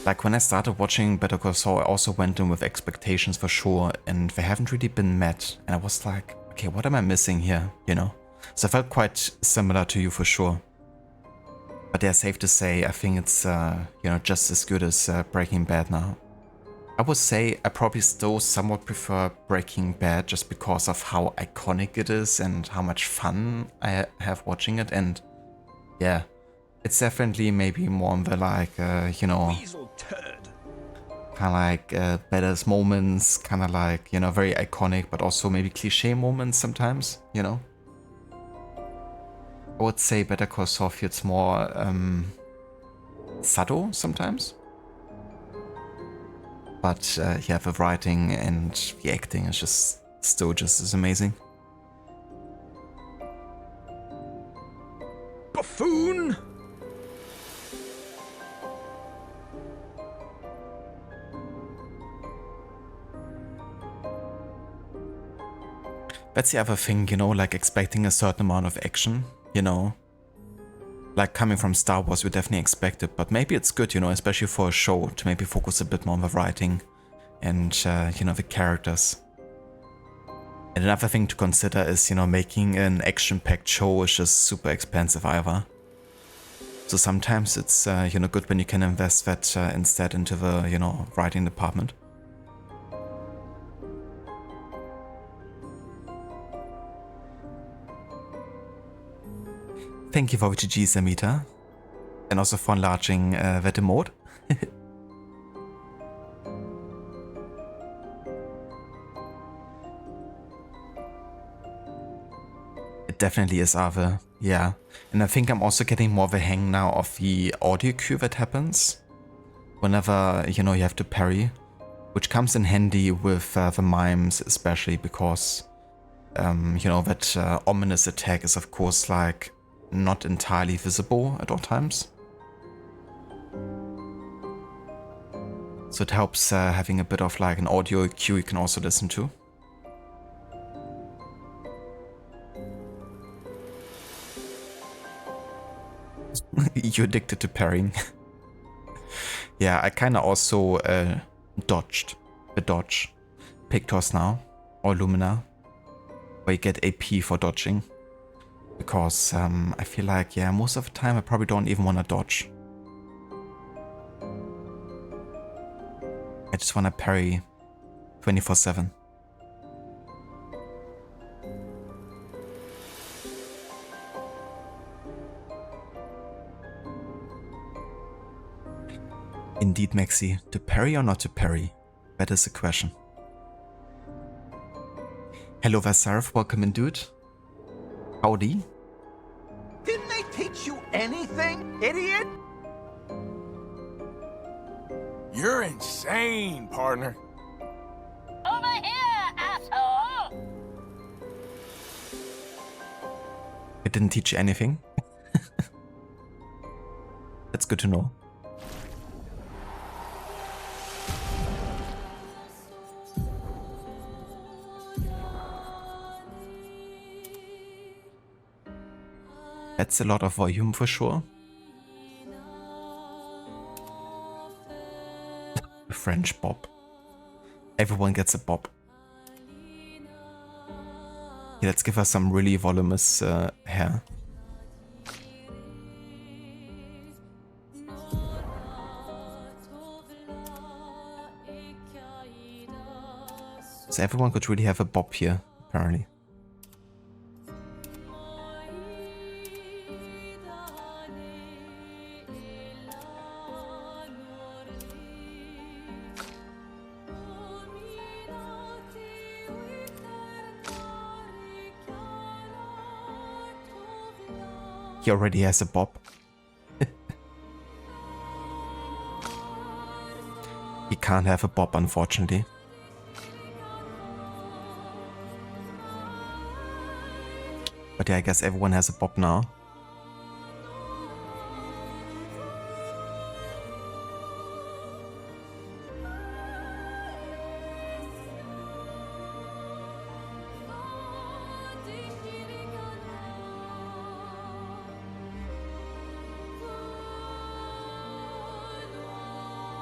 Like when I started watching Better Call Saul, I also went in with expectations for sure, and they haven't really been met. And I was like, okay, what am I missing here, you know? So I felt quite similar to you for sure. But yeah, safe to say, I think it's, you know, just as good as Breaking Bad now. I would say I probably still somewhat prefer Breaking Bad just because of how iconic it is and how much fun I have watching it. And yeah, it's definitely maybe more on the like, you know, kind of like badass moments, kind of like, you know, very iconic, but also maybe cliche moments sometimes, you know. I would say Better Call Saul feels more subtle sometimes. But yeah, the writing and the acting is just still just as amazing.
Buffoon!
That's the other thing, you know, like expecting a certain amount of action, you know. Like coming from Star Wars, we definitely expect it, but maybe it's good, you know, especially for a show, to maybe focus a bit more on the writing and, you know, the characters. And another thing to consider is, you know, making an action-packed show is just super expensive either. So sometimes it's, you know, good when you can invest that instead into the, you know, writing department. Thank you for VTG, Samita. And also for enlarging that emote. It definitely is, Ave. Yeah. And I think I'm also getting more of a hang now of the audio cue that happens whenever, you know, you have to parry. Which comes in handy with the mimes, especially because, you know, that ominous attack is of course like not entirely visible at all times. So it helps having a bit of like an audio cue you can also listen to. You're addicted to parrying. Yeah, I kinda also dodged the dodge. Pictors now, or Lumina, where you get AP for dodging. Because I feel like, yeah, most of the time I probably don't even want to dodge. I just want to parry 24/7. Indeed, Maxi. To parry or not to parry? That is the question. Hello, Vasarf. Welcome in, dude. Howdy.
Didn't they teach you anything, idiot?
You're insane, partner.
Over here, asshole!
It didn't teach you anything. That's good to know. That's a lot of volume for sure. The French bob. Everyone gets a bob. Yeah, let's give her some really voluminous hair. So everyone could really have a bob here, apparently. He already has a bob. He can't have a bob, unfortunately. But yeah, I guess everyone has a bob now.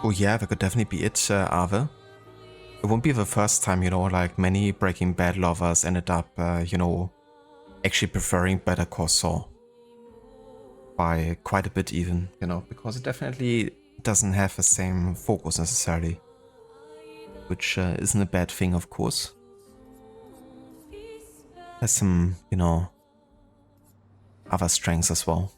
Oh yeah, that could definitely be it, Ave. It won't be the first time, you know, like many Breaking Bad lovers ended up, you know, actually preferring Better Call Saul. By quite a bit even, you know, because it definitely doesn't have the same focus necessarily. Which isn't a bad thing, of course. Has some, you know, other strengths as well.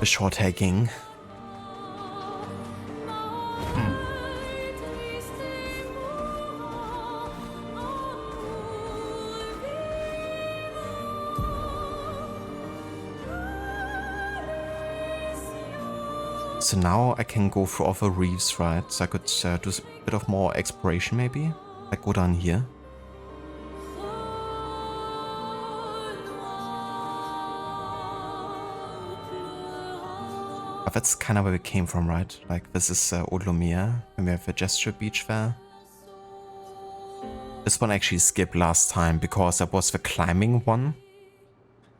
The short hair gang. So now I can go through all the reefs, right? So I could do a bit of more exploration maybe. Like go down here. But that's kind of where we came from, right? Like this is Odlomir, and we have a gesture beach there. This one actually skipped last time because that was the climbing one.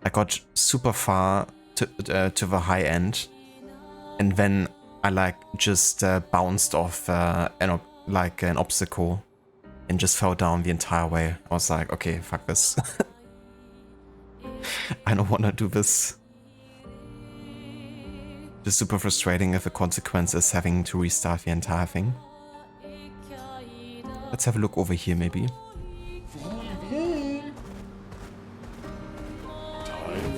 I got super far to the high end, and then I like just bounced off an obstacle and just fell down the entire way. I was like, okay, fuck this. I don't want to do this. Just super frustrating if the consequence is having to restart the entire thing. Let's have a look over here maybe.
Time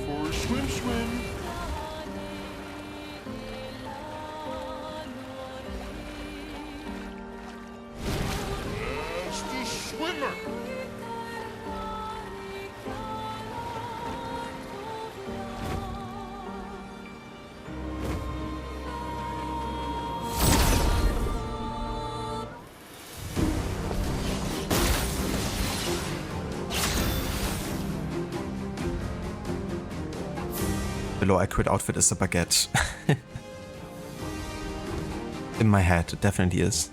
for a swim swim. That's the swimmer.
below accurate outfit is a baguette. In my head, it definitely is.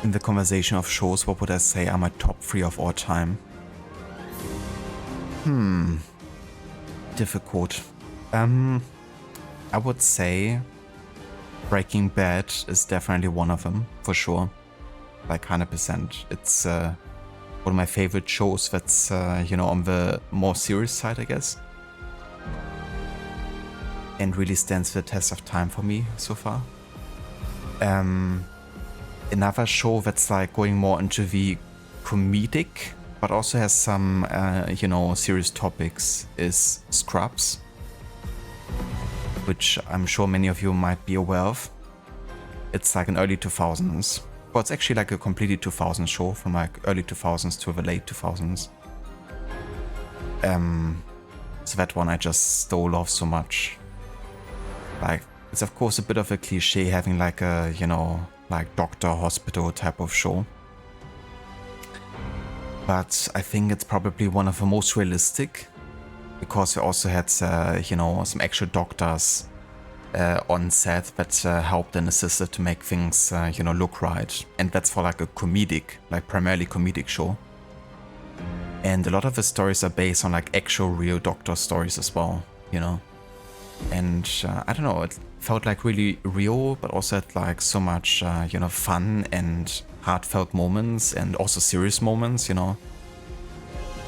In the conversation of shows, what would I say are my top 3 of all time? Difficult. I would say Breaking Bad is definitely one of them, for sure. Like 100%. It's one of my favorite shows that's, you know, on the more serious side, I guess. And really stands the test of time for me so far. Another show that's like going more into the comedic, but also has some, you know, serious topics is Scrubs, which I'm sure many of you might be aware of. It's like an early 2000s. Well, it's actually like a completely 2000s show from like early 2000s to the late 2000s. So that one I just still love so much. Like, it's of course a bit of a cliche having like a, you know, like doctor hospital type of show. But I think it's probably one of the most realistic, because we also had, you know, some actual doctors on set that helped and assisted to make things, you know, look right. And that's for like a comedic, like primarily comedic show. And a lot of the stories are based on like actual real doctor stories as well, you know. And I don't know, it felt like really real, but also had like so much, you know, fun and heartfelt moments and also serious moments, you know.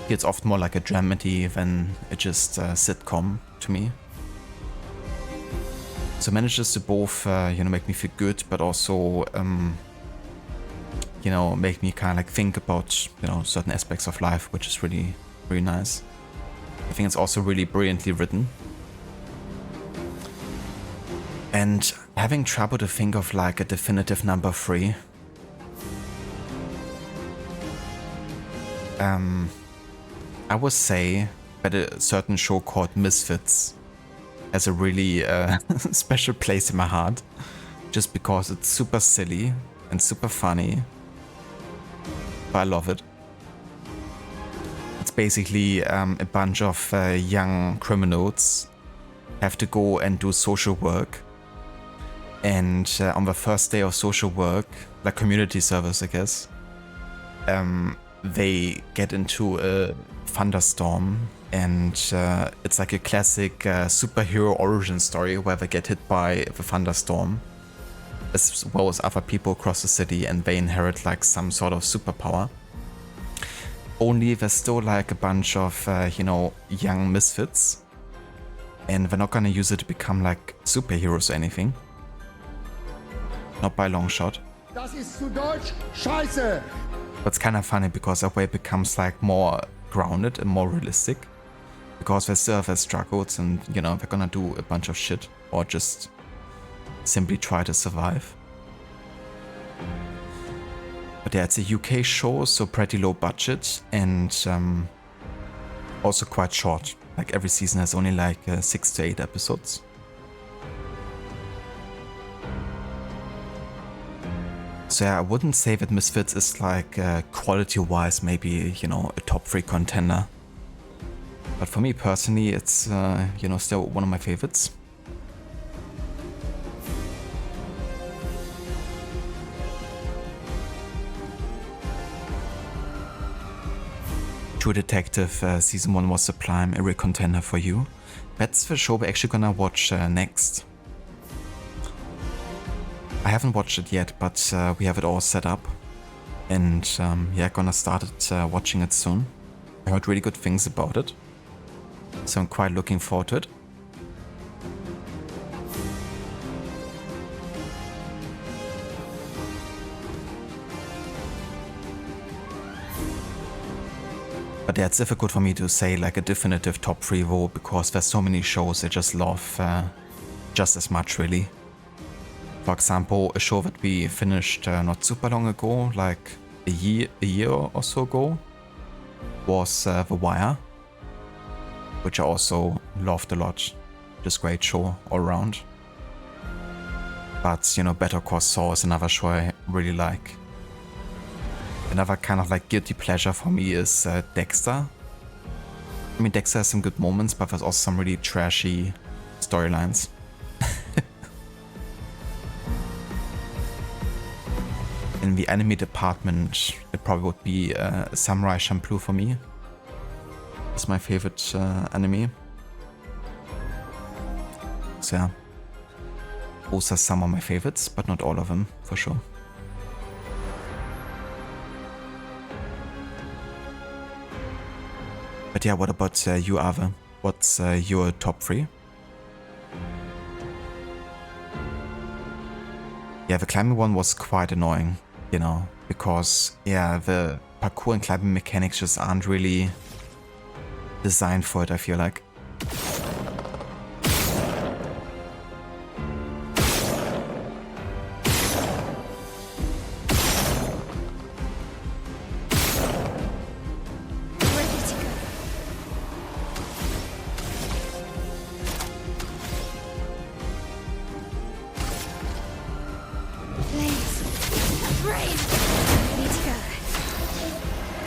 It's often more like a dramedy than a just sitcom to me. So it manages to both, you know, make me feel good, but also, you know, make me kind of like think about, you know, certain aspects of life, which is really, really nice. I think it's also really brilliantly written. And having trouble to think of like a definitive number 3. I would say that a certain show called Misfits has a really special place in my heart, just because it's super silly and super funny, but I love it. It's basically a bunch of young criminals have to go and do social work, and on the first day of social work, like community service I guess, they get into a thunderstorm, and it's like a classic superhero origin story where they get hit by the thunderstorm as well as other people across the city, and they inherit like some sort of superpower. Only there's still like a bunch of you know, young misfits, and they're not gonna use it to become like superheroes or anything, not by a long shot.
Das ist zu Deutsch Scheiße.
But it's kind of funny because that way it becomes like more grounded and more realistic, because they still have their struggles, and you know, they're gonna do a bunch of shit or just simply try to survive. But yeah, it's a UK show, so pretty low budget, and also quite short. Like every season has only like 6 to 8 episodes. So yeah, I wouldn't say that Misfits is like quality-wise maybe, you know, a top 3 contender. But for me personally, it's, you know, still one of my favorites. True Detective Season 1 was sublime, a real contender for you. That's the show we're actually gonna watch next. I haven't watched it yet, but we have it all set up. And yeah, gonna start it, watching it soon. I heard really good things about it, so I'm quite looking forward to it. But yeah, it's difficult for me to say like a definitive top 3 though, because there's so many shows I just love just as much really. For example, a show that we finished not super long ago, like a year or so ago, was The Wire, which I also loved a lot. Just great show all around. But you know, Better Call Saul is another show I really like. Another kind of like guilty pleasure for me is Dexter. I mean, Dexter has some good moments, but there's also some really trashy storylines. In the anime department, it probably would be Samurai Champloo for me. It's my favorite anime. So yeah, those are some of my favorites, but not all of them, for sure. But yeah, what about you, Ave? What's your top 3? Yeah, the climbing one was quite annoying, you know, because, yeah, the parkour and climbing mechanics just aren't really designed for it, I feel like.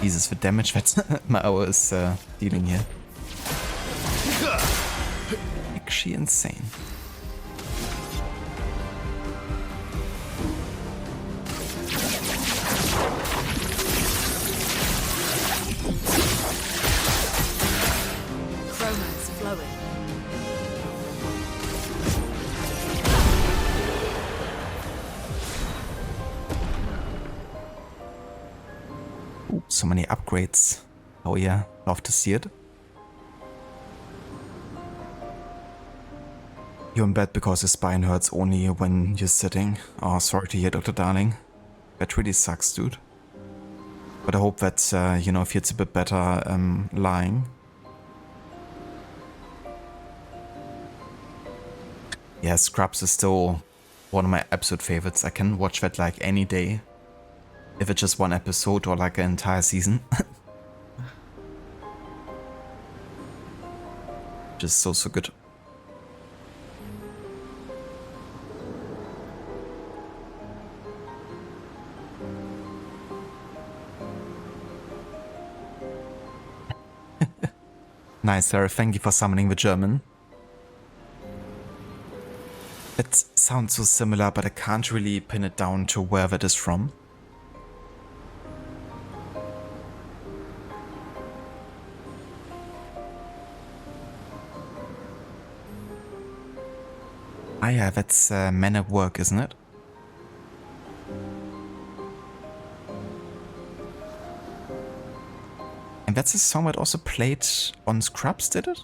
Jesus, the damage that my arrow is dealing here. Actually insane.
Romance flowing.
Ooh, so many upgrades. Oh yeah, love to see it. You're in bed because the spine hurts only when you're sitting. Oh, sorry to hear, Dr. Darling. That really sucks, dude. But I hope that, you know, feels a bit better lying. Yeah, Scrubs is still one of my absolute favorites. I can watch that like any day. If it's just one episode or like an entire season. Just so good. Nice, Sarah. Thank you for summoning the German. It sounds so similar, but I can't really pin it down to where that is from. Ah yeah, that's Men at Work, isn't it? And that's a song that also played on Scrubs, did it?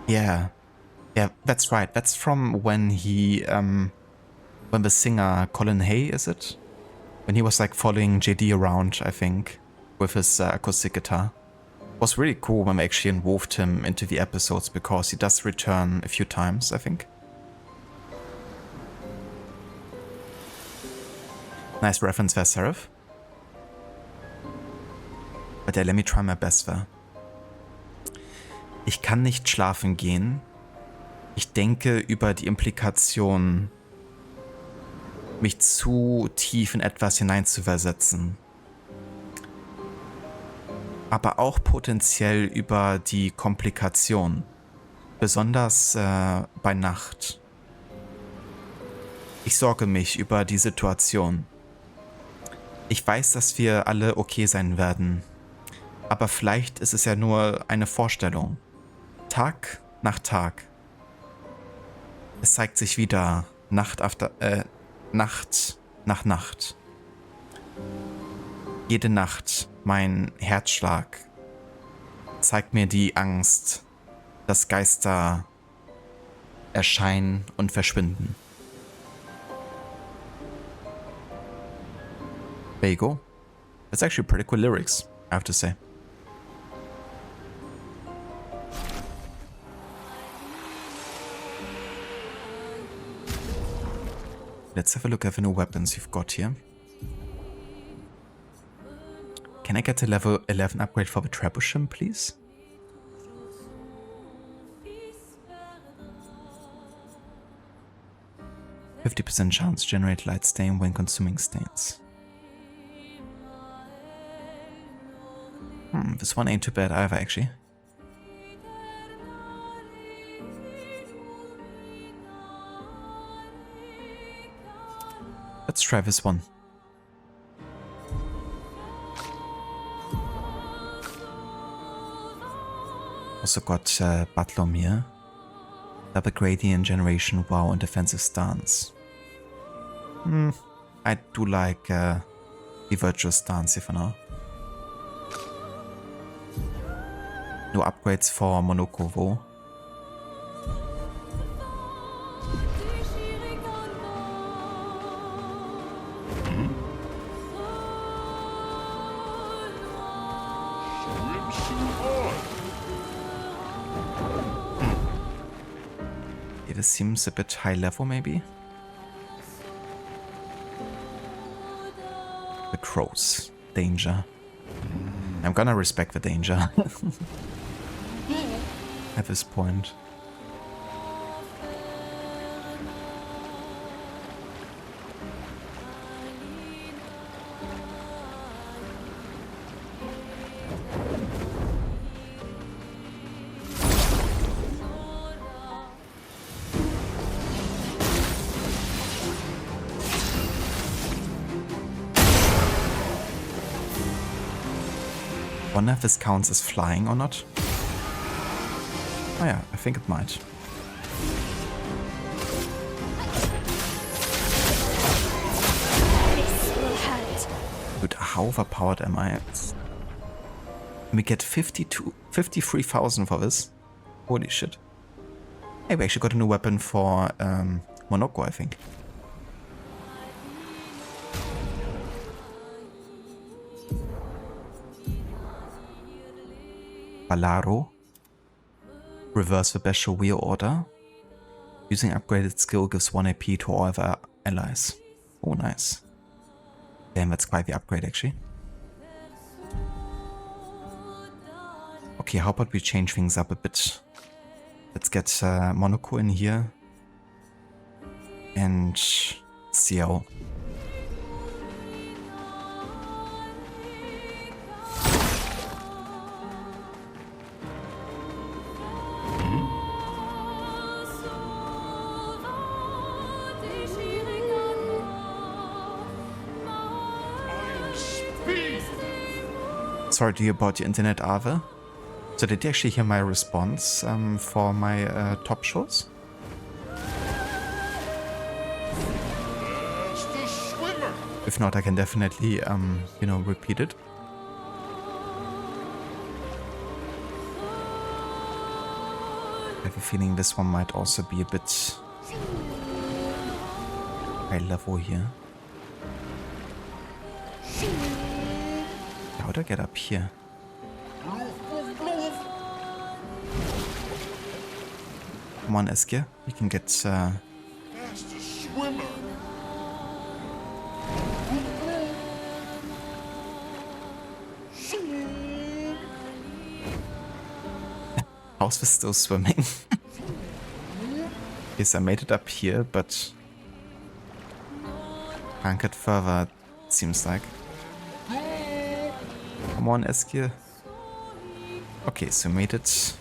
Yeah. Yeah, that's right. That's from when he, when the singer Colin Hay, is it? When he was like following JD around, I think, with his acoustic guitar. It was really cool when we actually involved him into the episodes because he does return a few times, I think. Nice reference there, Seraph. But yeah, let me try my best there. Ich kann nicht schlafen gehen. Ich denke über die Implikation, mich zu tief in etwas hineinzuversetzen. Aber auch potenziell über die Komplikation, besonders bei Nacht. Ich sorge mich über die Situation. Ich weiß, dass wir alle okay sein werden, aber vielleicht ist es ja nur eine Vorstellung. Tag nach Tag. Es zeigt sich wieder Nacht nach Nacht. Jede Nacht mein Herzschlag zeigt mir die Angst, dass Geister erscheinen und verschwinden. There you go. That's actually pretty cool lyrics, I have to say. Let's have a look at the new weapons you've got here. Can I get a level 11 upgrade for the trebuchet, please? 50% chance to generate light stain when consuming stains. This one ain't too bad either, actually. Let's try this one. Also got Battlom here. Double gradient generation, wow, and defensive stance. I do like the virtual stance here for now. No upgrades for Monoko though. Yeah, this seems a bit high level maybe. The crows. Danger. I'm gonna respect the danger. At this point. Wonder if this counts as flying or not. Oh yeah, I think it might. Dude, how overpowered am I? We get 53,000 for this. Holy shit. Hey, we actually got a new weapon for Monoko, I think. Balaro. Reverse the special wheel order. Using upgraded skill gives 1 AP to all other allies. Oh, nice. Damn, that's quite the upgrade actually. Okay, how about we change things up a bit? Let's get Monoko in here. And CL. Sorry to hear about your internet, Ave. So did you actually hear my response for my top shows? If not, I can definitely, you know, repeat it. I have a feeling this one might also be a bit high level here. How do I get up here? Come on, Eske. We can get How's this still swimming? Yes, I made it up here, but can't get further, it seems like. Come on, Eske. Okay, so we made it.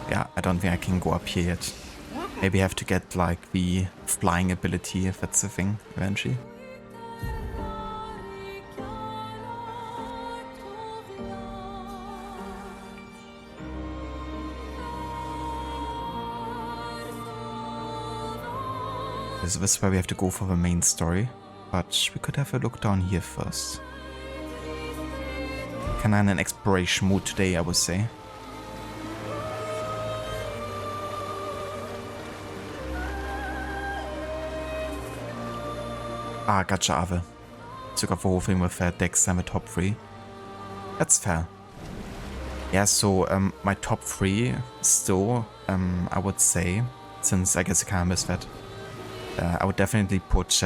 Yeah, I don't think I can go up here yet. Maybe I have to get like the flying ability if that's the thing eventually. So this is where we have to go for the main story, but we could have a look down here first. Kinda in an exploration mood today, I would say. Ah, gotcha, Ave. Took off the whole thing with Dex and the top 3. That's fair. Yeah, so my top 3 still, I would say, since I guess I kinda missed that. I would definitely put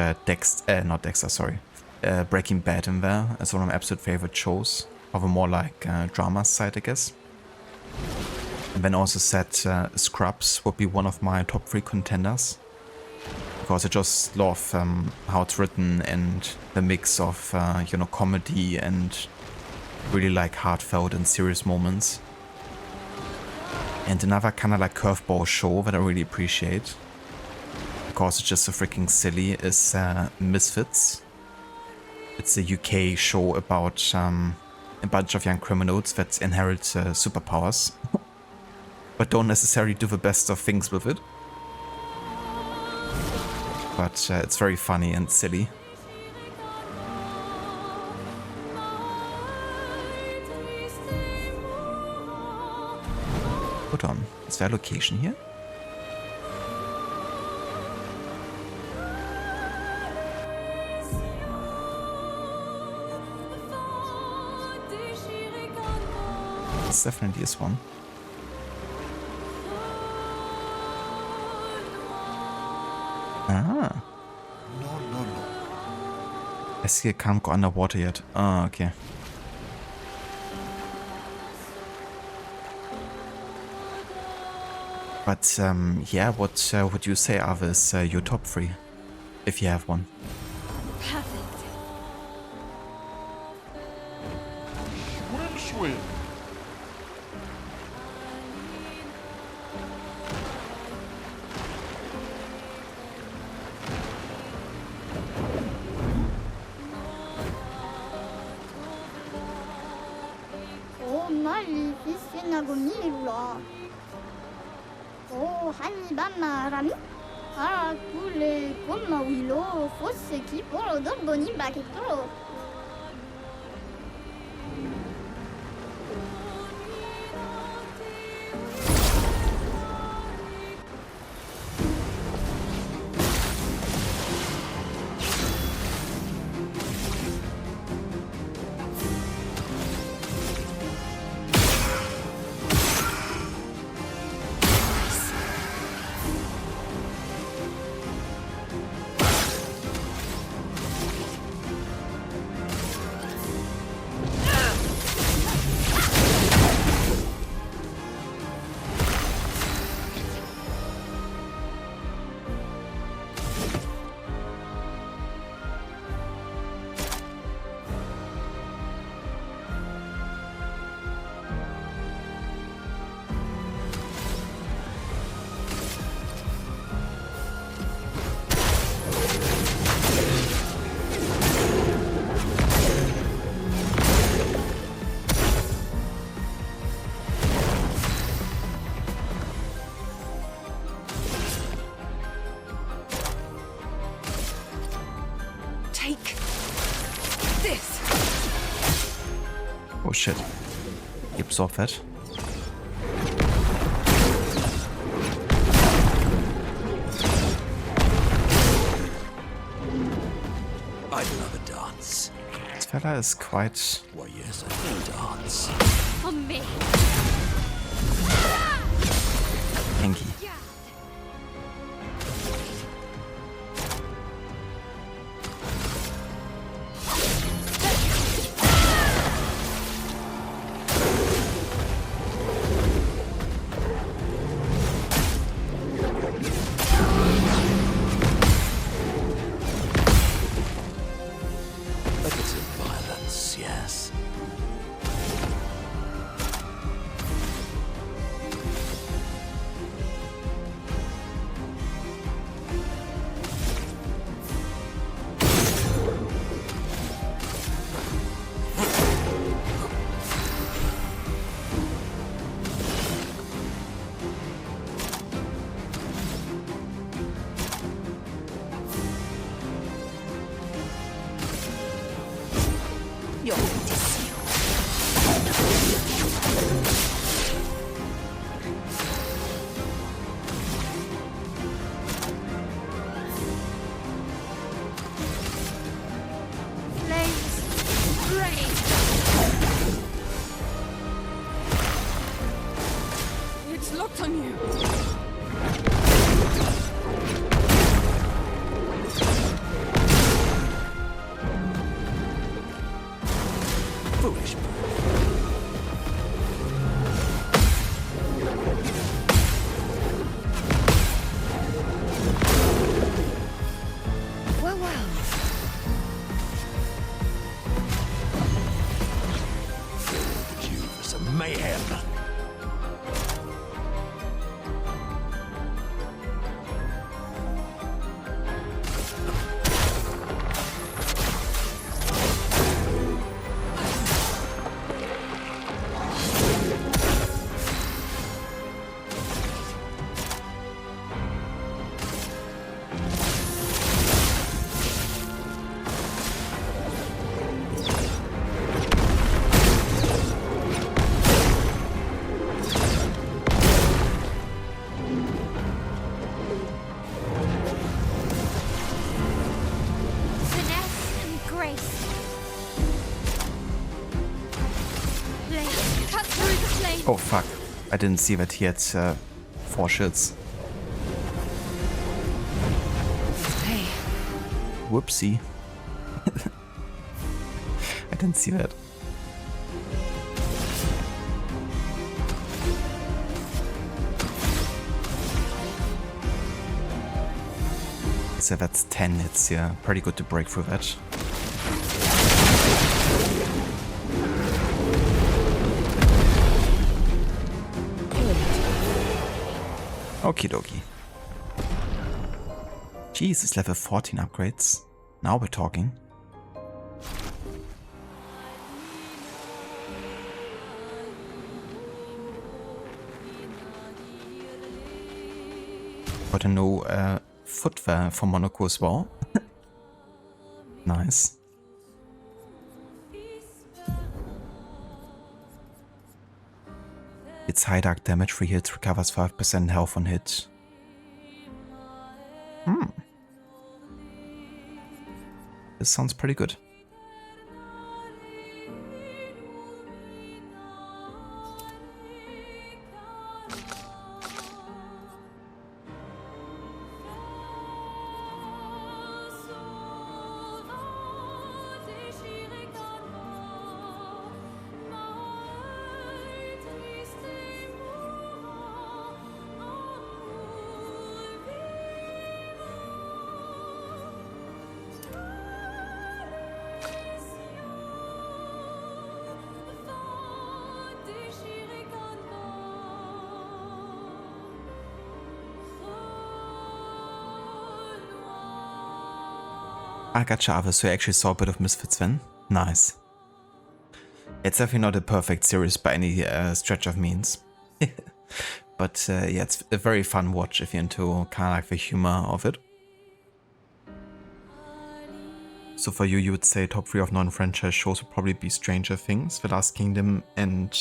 Breaking Bad in there as one of my absolute favorite shows. Of a more like drama side, I guess. And then also said Scrubs would be one of my top 3 contenders. Because I just love how it's written and the mix of, you know, comedy and really like heartfelt and serious moments. And another kind of like curveball show that I really appreciate, because it's just so freaking silly, is Misfits. It's a UK show about a bunch of young criminals that inherit superpowers, but don't necessarily do the best of things with it. But it's very funny and silly. Hold on, is there a location here? It's definitely this one. Ah.
No.
I see I can't go underwater yet. Ah, okay. But yeah, what would you say are this your top 3, if you have one?
Perfect.
Swim.
Oh, Hanibama Rami. Ah, kule kuma wilo fosse ki poro don boni baketoro.
Oh shit. You absorb that.
I'd love a dance.
This fella is quite...
Why, yes, I can dance.
For me.
hanky.
It's locked on you.
Foolish.
mayhem.
Finesse and grace. Blade, cut through the flame.
Oh fuck, I didn't see that he had 4 shields.
Hey,
Whoopsie. I didn't see that. So that's 10 hits, yeah. Pretty good to break through that. Okie dokie. Jesus, level 14 upgrades. Now we're talking. Got a new footwear for Monaco as well. Nice. It's high dark damage, 3 hits, recovers 5% health on hit. This sounds pretty good. I gotcha, Ava, so you actually saw a bit of Misfits then? Nice. It's definitely not a perfect series by any stretch of means. But yeah, it's a very fun watch if you're into kind of like the humor of it. So for you, you would say top 3 of non-franchise shows would probably be Stranger Things, The Last Kingdom, and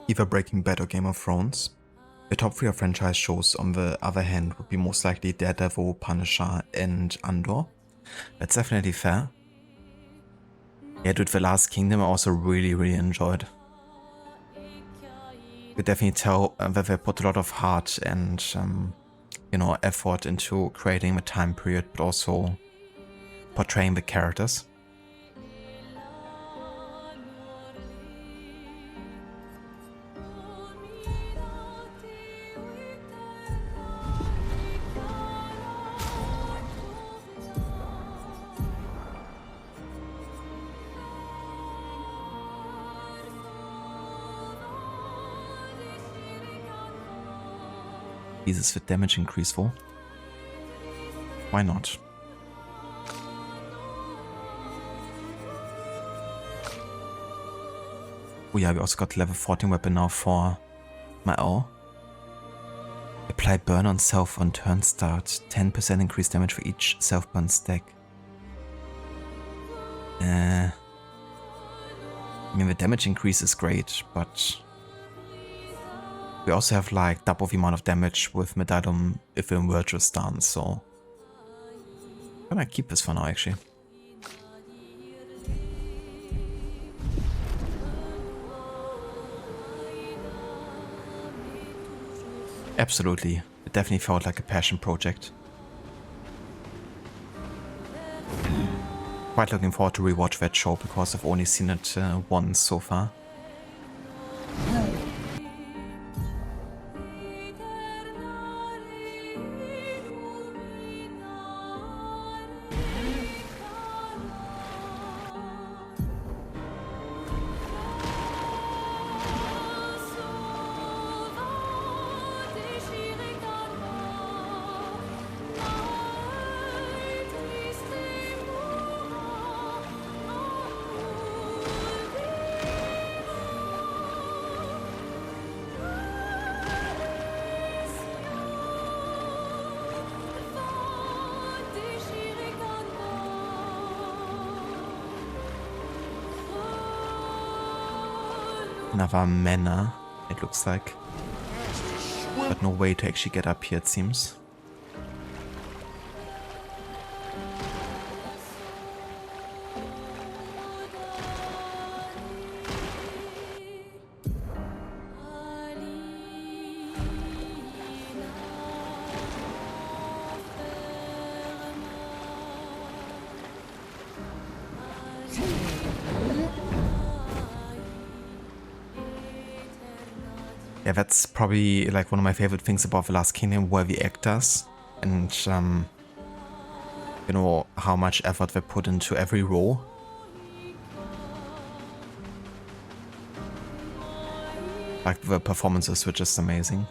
either Breaking Bad or Game of Thrones. The top 3 of franchise shows, on the other hand, would be most likely Daredevil, Punisher, and Andor. That's definitely fair. Yeah, dude, The Last Kingdom I also really enjoyed. You could definitely tell that they put a lot of heart and, you know, effort into creating the time period, but also portraying the characters. Jesus, with damage increase for? Why not? Oh yeah, we also got level 14 weapon now for my O. Apply burn on self on turn start. 10% increased damage for each self-burn stack. I mean, the damage increase is great, but we also have like double the amount of damage with Medallum if in virtual stance, so I'm gonna keep this for now actually. Absolutely, it definitely felt like a passion project. Quite looking forward to rewatch that show because I've only seen it once so far. Another manor, it looks like. But no way to actually get up here, it seems. Yeah, that's probably like one of my favorite things about The Last Kingdom, where the actors and you know how much effort they put into every role. Like the performances were just amazing.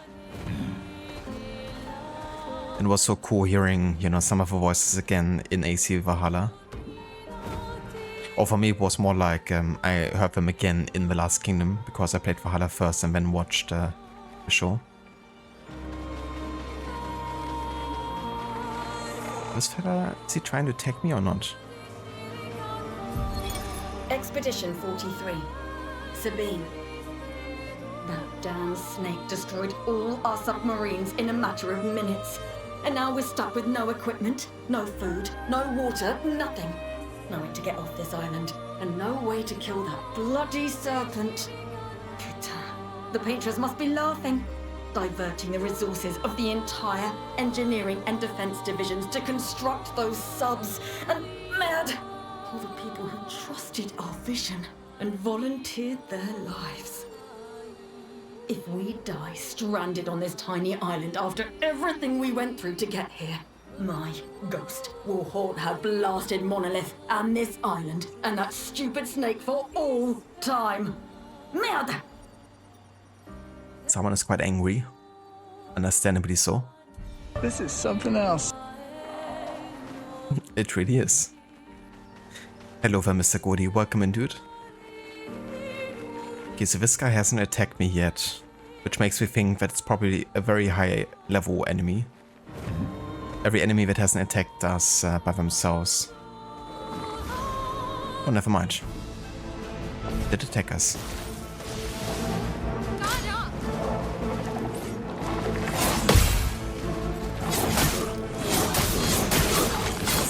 It was so cool hearing, you know, some of the voices again in AC Valhalla. Or for me, it was more like I heard them again in The Last Kingdom because I played Valhalla first and then watched the show. This fella, is he trying to attack me or not?
Expedition 43. Sabine. That damn snake destroyed all our submarines in a matter of minutes. And now we're stuck with no equipment, no food, no water, nothing. No way to get off this island, and no way to kill that bloody serpent. Putain, the painters must be laughing. Diverting the resources of the entire engineering and defense divisions to construct those subs. And mad, all the people who trusted our vision and volunteered their lives. If we die stranded on this tiny island after everything we went through to get here, my ghost will haunt her blasted monolith and this island and that stupid snake for all time. Merde!
Someone is quite angry. Understandably so.
This is something else.
It really is. Hello there, Mr. Godi. Welcome in, dude. Okay, so this guy hasn't attacked me yet, which makes me think that it's probably a very high level enemy. Every enemy that hasn't attacked us by themselves. Oh, never mind. Did attack us.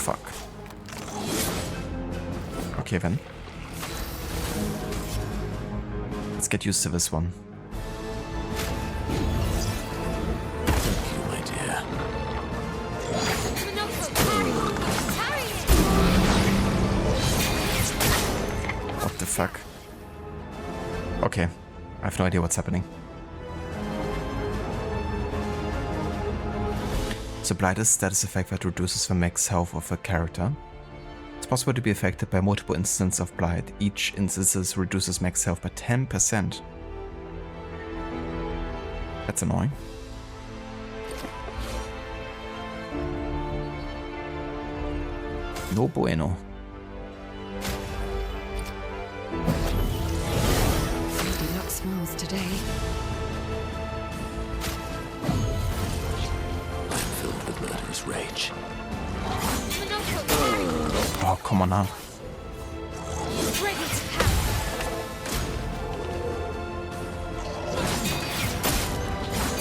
Fuck. Okay then. Let's get used to this one. What the fuck? Okay, I have no idea what's happening. So Blight is a status effect that reduces the max health of a character. It's possible to be affected by multiple instances of Blight. Each instance reduces max health by 10%. That's annoying. No bueno.
Deluxe smiles today.
I'm filled with murderous rage.
Oh, come on now.
Ready to pound.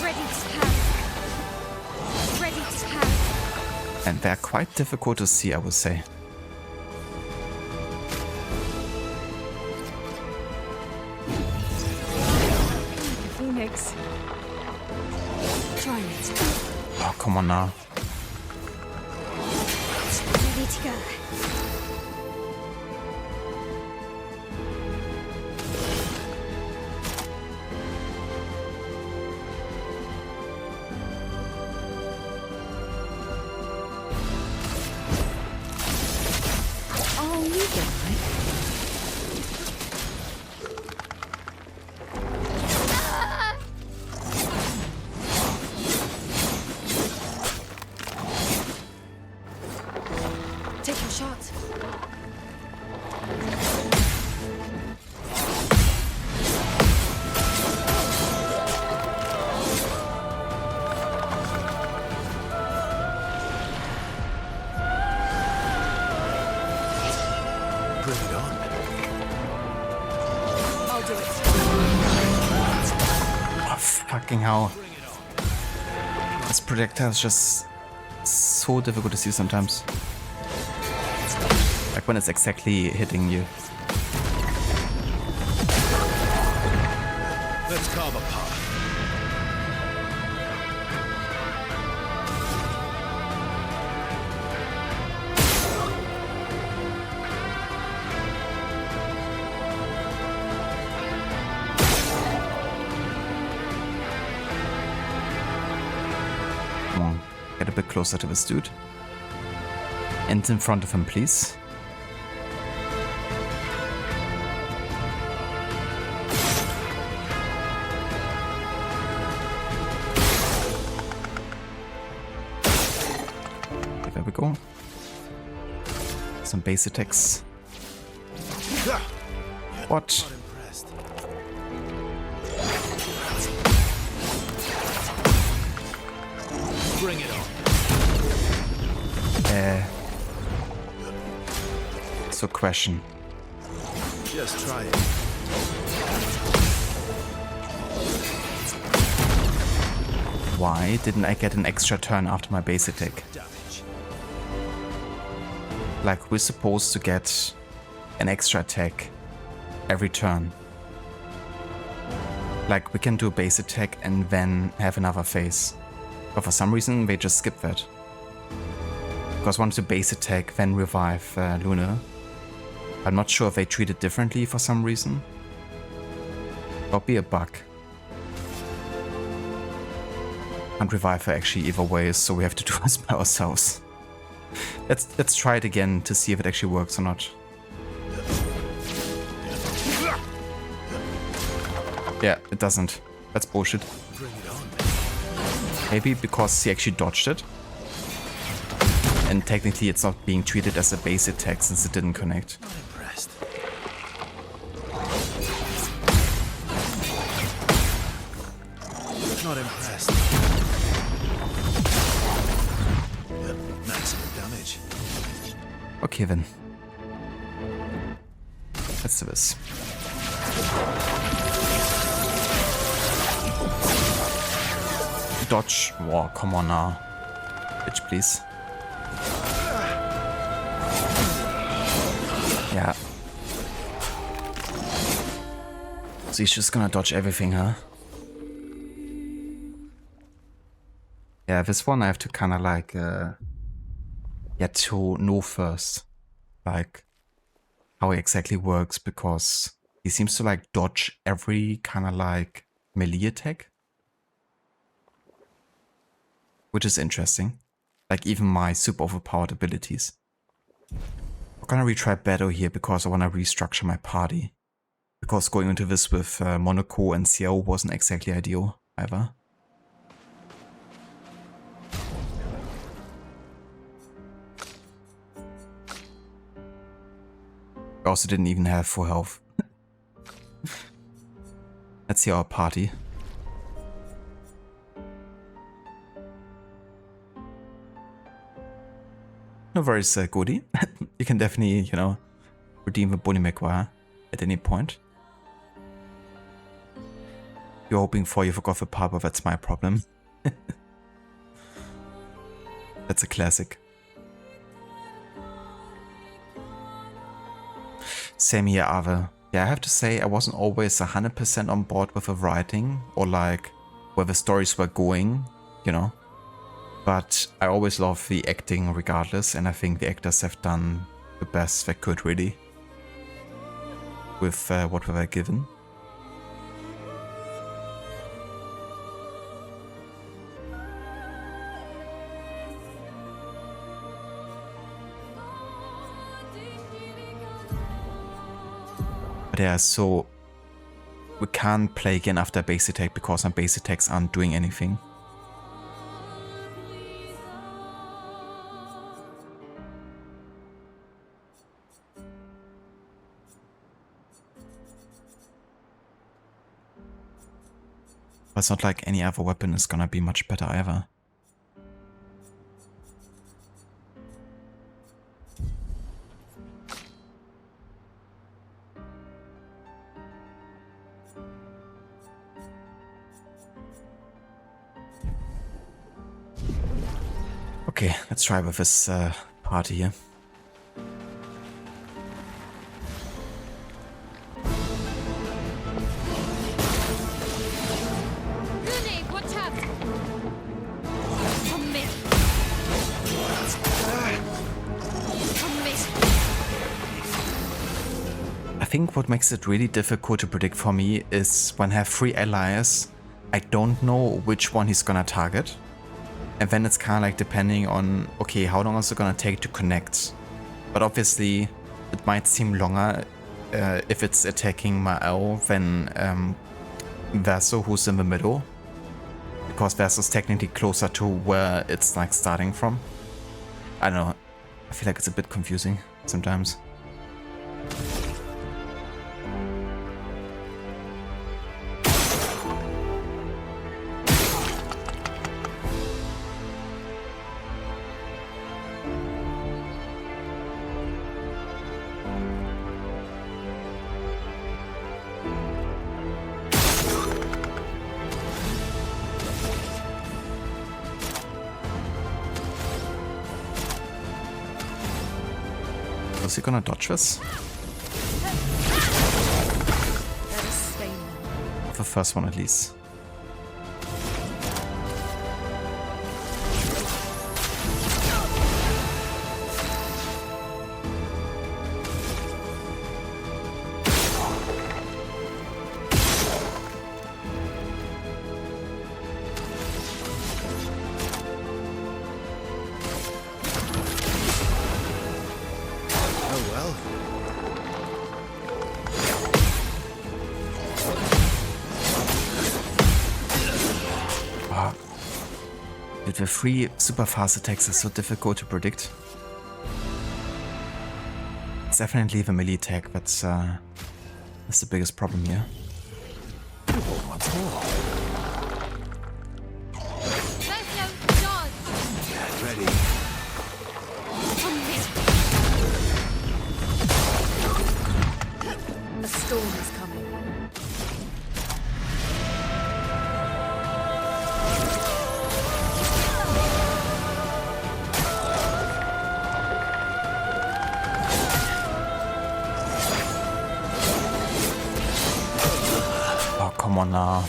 Ready to pound. Ready to pound.
And they're quite difficult to see, I would say.
Phoenix. Try it.
Oh, come on now.
Ready to go.
Oh, you die. Take your shot.
fucking hell. This projectile is just so difficult to see sometimes. Like when it's exactly hitting you.
Let's carve a path.
Come on, get a bit closer to this dude. And in front of him, please. There we go. Some base attacks. What?
Bring it on.
So question.
Just try it.
Why didn't I get an extra turn after my base attack? Like, we're supposed to get an extra attack every turn. Like, we can do a base attack and then have another phase. But for some reason, they just skip that. Because once you base attack, then revive Luna. I'm not sure if they treat it differently for some reason. That'll be a bug. Can't revive her actually either way, so we have to do this by ourselves. Let's try it again to see if it actually works or not. Yeah, it doesn't. That's bullshit. Maybe because he actually dodged it. And technically it's not being treated as a base attack since it didn't connect.
Not impressed. Not impressed. Maximum damage.
Okay then. Let's do this. Dodge. Whoa, come on now. Bitch, please. Yeah. So he's just gonna dodge everything, huh? Yeah, this one I have to kinda like, get to know first. Like, how he exactly works, because he seems to like dodge every kinda like melee attack. Which is interesting. Like even my super overpowered abilities. I'm gonna retry battle here because I wanna restructure my party. Because going into this with Monaco and Xiao wasn't exactly ideal either. I also didn't even have full health. Let's see our party. No worries, Goody. You can definitely, you know, redeem the Bonnie McGuire at any point. You're hoping for you forgot the part, but that's my problem. That's a classic. Same here, Ave. Yeah, I have to say I wasn't always 100% on board with the writing or like where the stories were going, you know. But I always love the acting regardless, and I think the actors have done the best they could really with what they were given. But yeah, so we can't play again after base attack because our base attacks aren't doing anything. But it's not like any other weapon is gonna be much better either. Okay, let's try with this party here. I think what makes it really difficult to predict for me is when I have 3 allies, I don't know which one he's gonna target. And then it's kind of like depending on, okay, how long is it gonna take to connect? But obviously, it might seem longer if it's attacking Mael than Verso, who's in the middle. Because Verso's technically closer to where it's like starting from. I don't know, I feel like it's a bit confusing sometimes. Is he gonna dodge this? The first one at least. The 3 super fast attacks are so difficult to predict. It's definitely the melee attack that's the biggest problem here.
Once more. Get ready.
A storm is coming.
Come on now.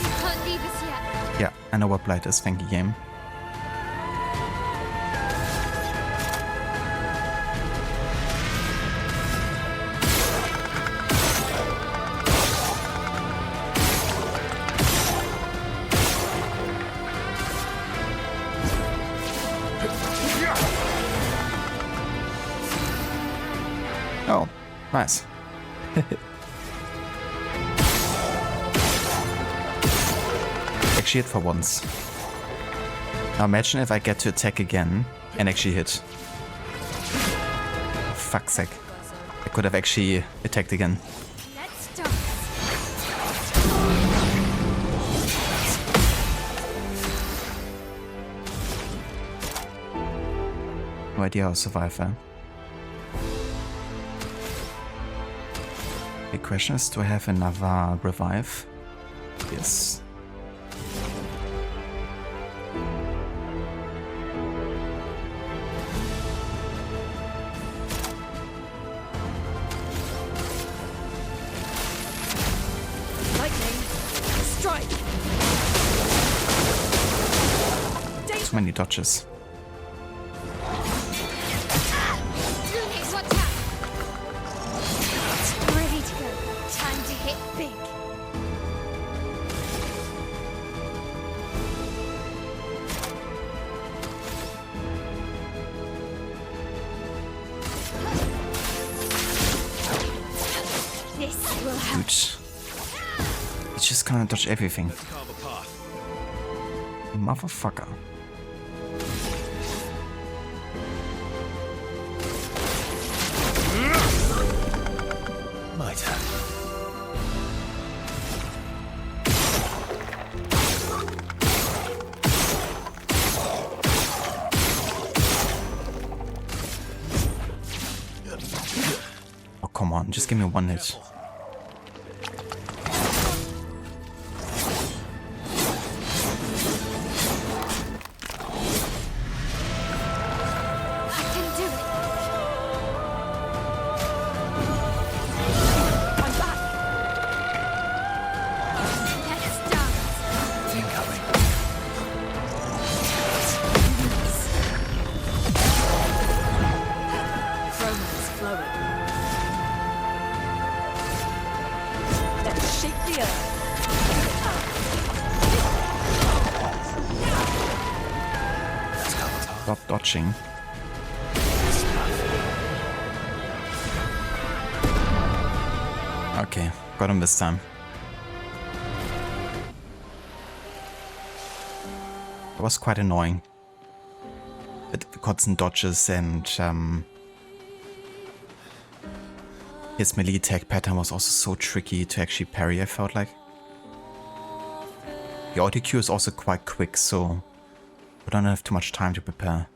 You can't leave us yet.
Yeah, I know what Blight is, thank you, game. Oh, nice. Actually hit for once. Now imagine if I get to attack again and actually hit. Fuck's sake. I could have actually attacked again.
Let's start.
No idea how to survive that. The question is, do I have another revive? Yes.
Lightning, strike.
Too many dodges.
Units, watch out. Ready to go. Time to hit big. This will help.
Dude. It's just gonna dodge everything. Motherfucker.
My turn.
Oh, come on, just give me one hit. dodging. Okay, got him this time. It was quite annoying. The constant dodges and his melee attack pattern was also so tricky to actually parry, I felt like. The auto Q is also quite quick, so we don't have too much time to prepare.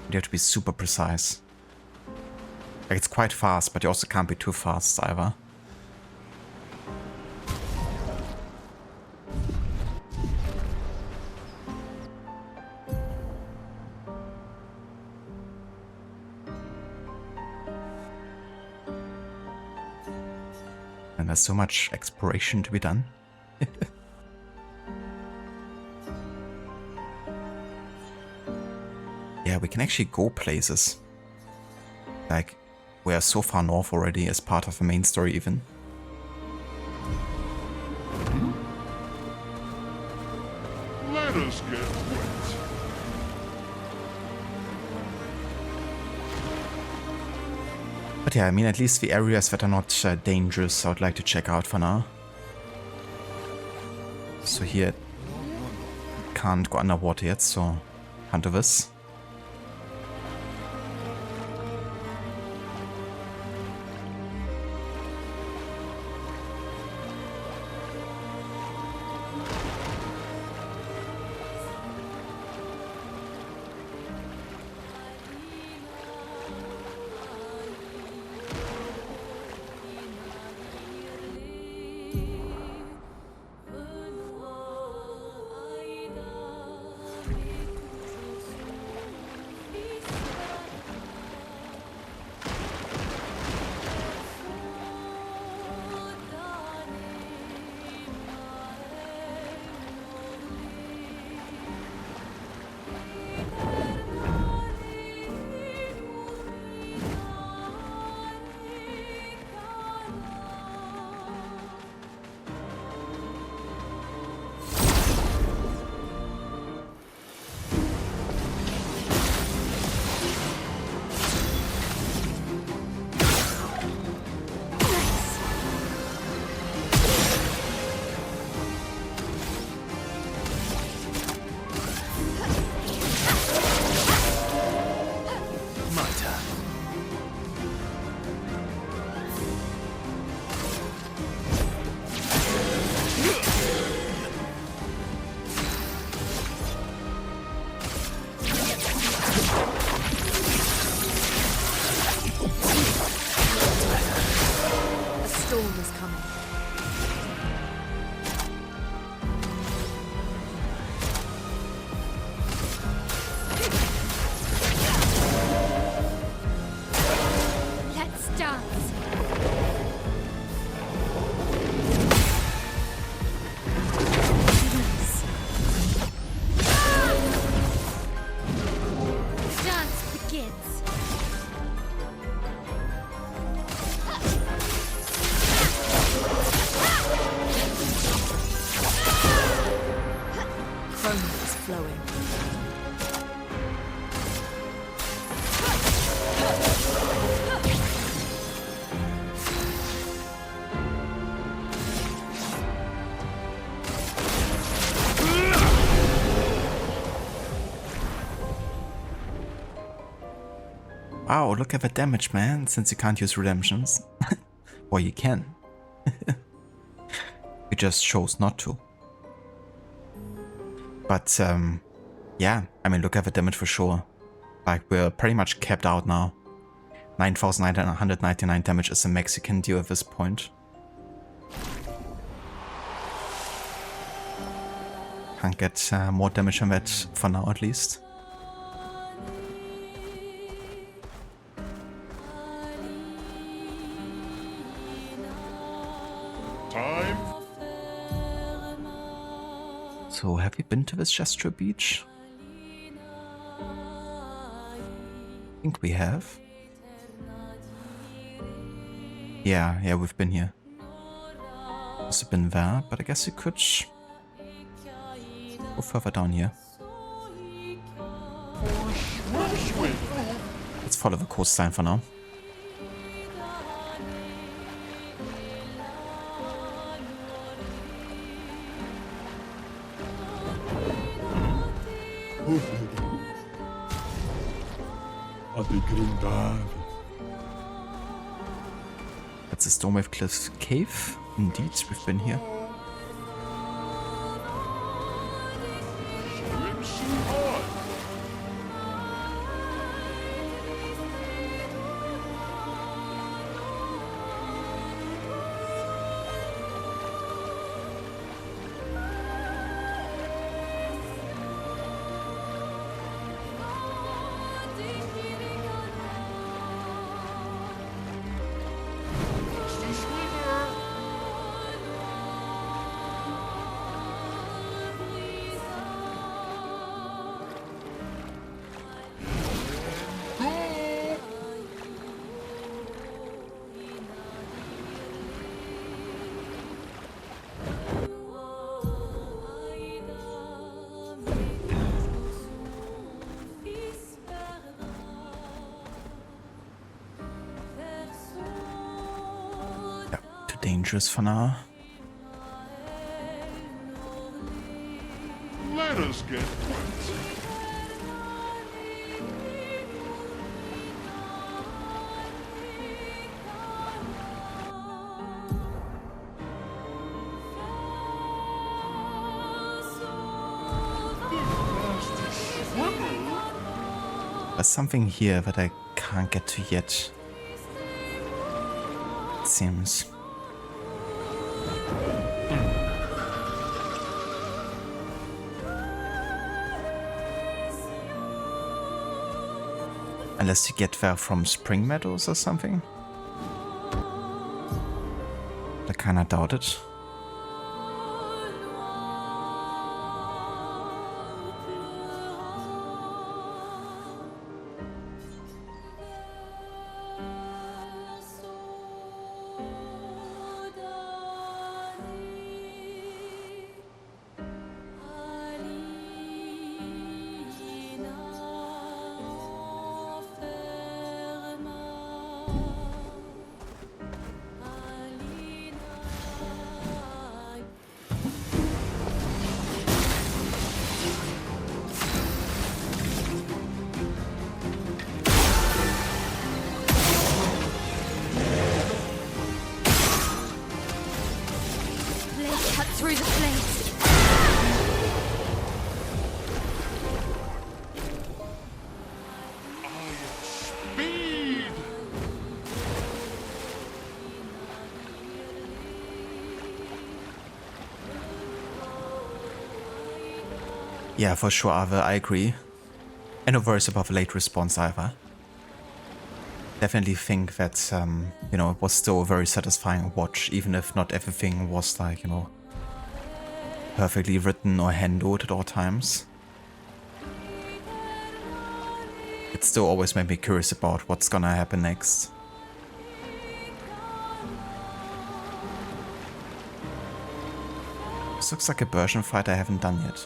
You have to be super precise. Like, it's quite fast, but you also can't be too fast either. And there's so much exploration to be done. Yeah, we can actually go places. Like, we are so far north already as part of the main story even.
Let us get wet.
But yeah, I mean, at least the areas that are not dangerous, I would like to check out for now. So here, can't go underwater yet, so can't do this. Wow, look at the damage, man, since you can't use redemptions. Or you can. You just chose not to. But, yeah, I mean, look at the damage for sure. Like, we're pretty much capped out now. 9,999 damage is the max you can deal at this point. Can't get more damage than that for now, at least.
Time.
So, have you been to this Gesture Beach? I think we have. Yeah, we've been here. Must have been there, but I guess you could go further down here. follow the coastline for now. That's the Stormwave Cliff Cave. Indeed, we've been here. Dangerous for now.
Let us get
There's something here that I can't get to yet. It seems. Unless you get there from Spring Meadows or something. I kinda doubt it.
Through the flames.
speed.
Yeah, for sure, Ave, I agree. And no worries about the late response either. Definitely think that, you know, it was still a very satisfying watch, even if not everything was like, you know, perfectly written or handled at all times. It still always made me curious about what's gonna happen next. This looks like a version fight I haven't done yet.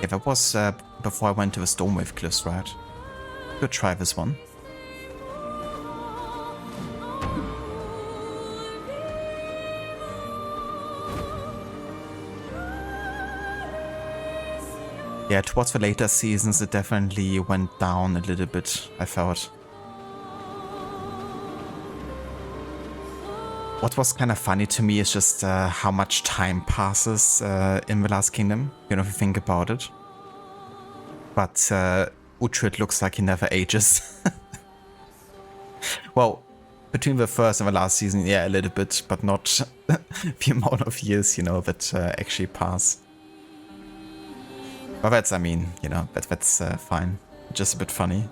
Yeah, that was before I went to the Stormwave Cliffs, right? Could try this one. Yeah, towards the later seasons it definitely went down a little bit, I felt. What was kind of funny to me is just how much time passes in the Last Kingdom, you know, if you think about it. But Uhtred looks like he never ages. Well, between the first and the last season, yeah, a little bit, but not the amount of years, you know, that actually pass. But that's, I mean, you know, that's fine. Just a bit funny.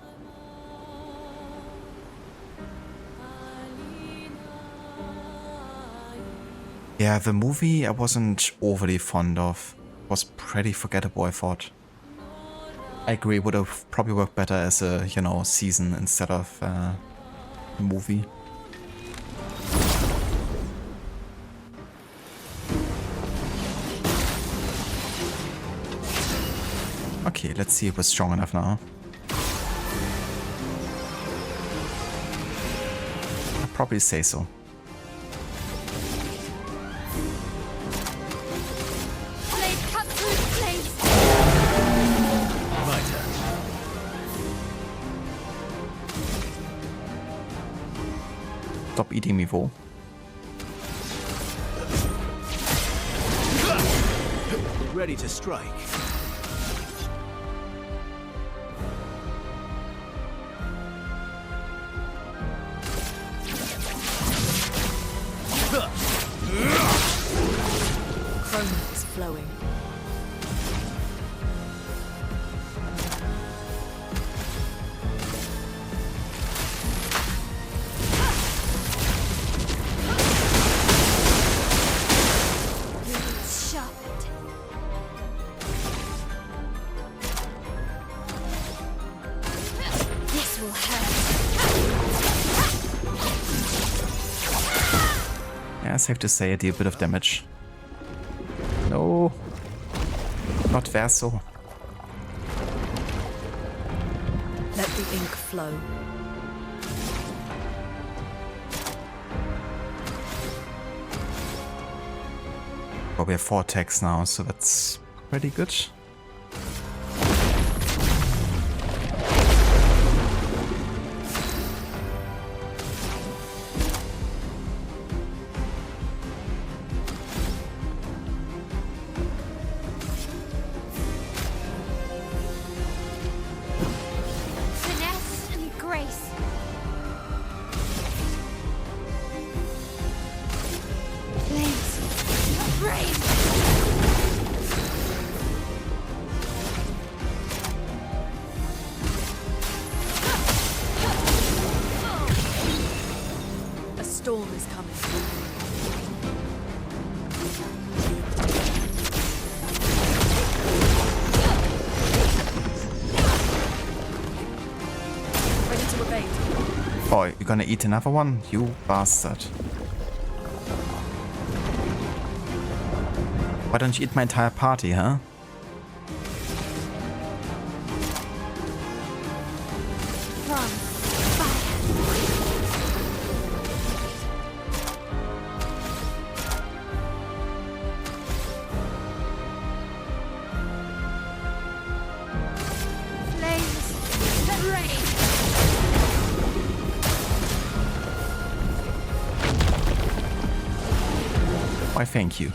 Yeah, the movie I wasn't overly fond of. It was pretty forgettable, I thought. I agree, would have probably worked better as a, you know, season instead of a movie. Okay, let's see if we're strong enough now. probably say so.
Blade cut through the blades.
My turn.
Stop eating me, Vo.
Ready to strike.
Chroma is flowing.
Sharpened. This will hurt.
Yeah, safe to say I deal a bit of damage. No. Not Verso.
Let the ink flow.
But we have 4 attacks now, so that's pretty good.
Finesse and grace. Flames. Brave.
A storm is coming. Ready to evade.
Boy, you gonna eat another one? You bastard. Why don't you eat my entire party, huh?
From flames that rain.
Why, thank you.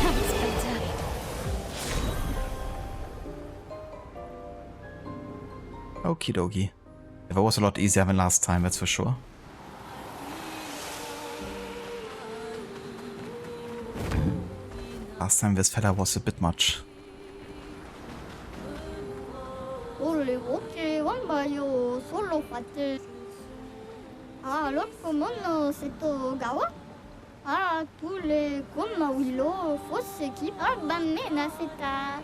That's better.
Okie dokie. It was a lot easier than last time, that's for sure. Last time this fella was a bit much.
Ole voce wambayo solo fatte. Alors comment c'est au gawa? Ah, tous les comme willow, fausse équipe, ah, banana c'est à.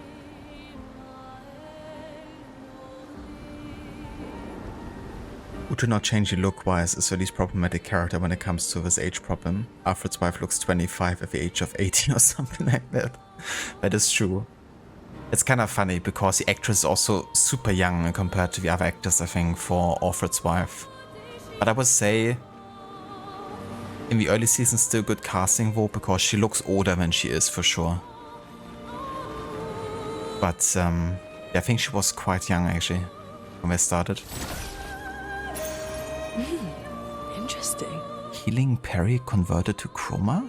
Who do not change look-wise is the least problematic character when it comes to this age problem. Alfred's wife looks 25 at the age of 18 or something like that. That is true. It's kind of funny because the actress is also super young compared to the other actors, I think, for Alfred's wife. But I would say in the early seasons still good casting though, because she looks older than she is for sure. But yeah, I think she was quite young actually when they started.
Interesting.
Healing parry converted to chroma?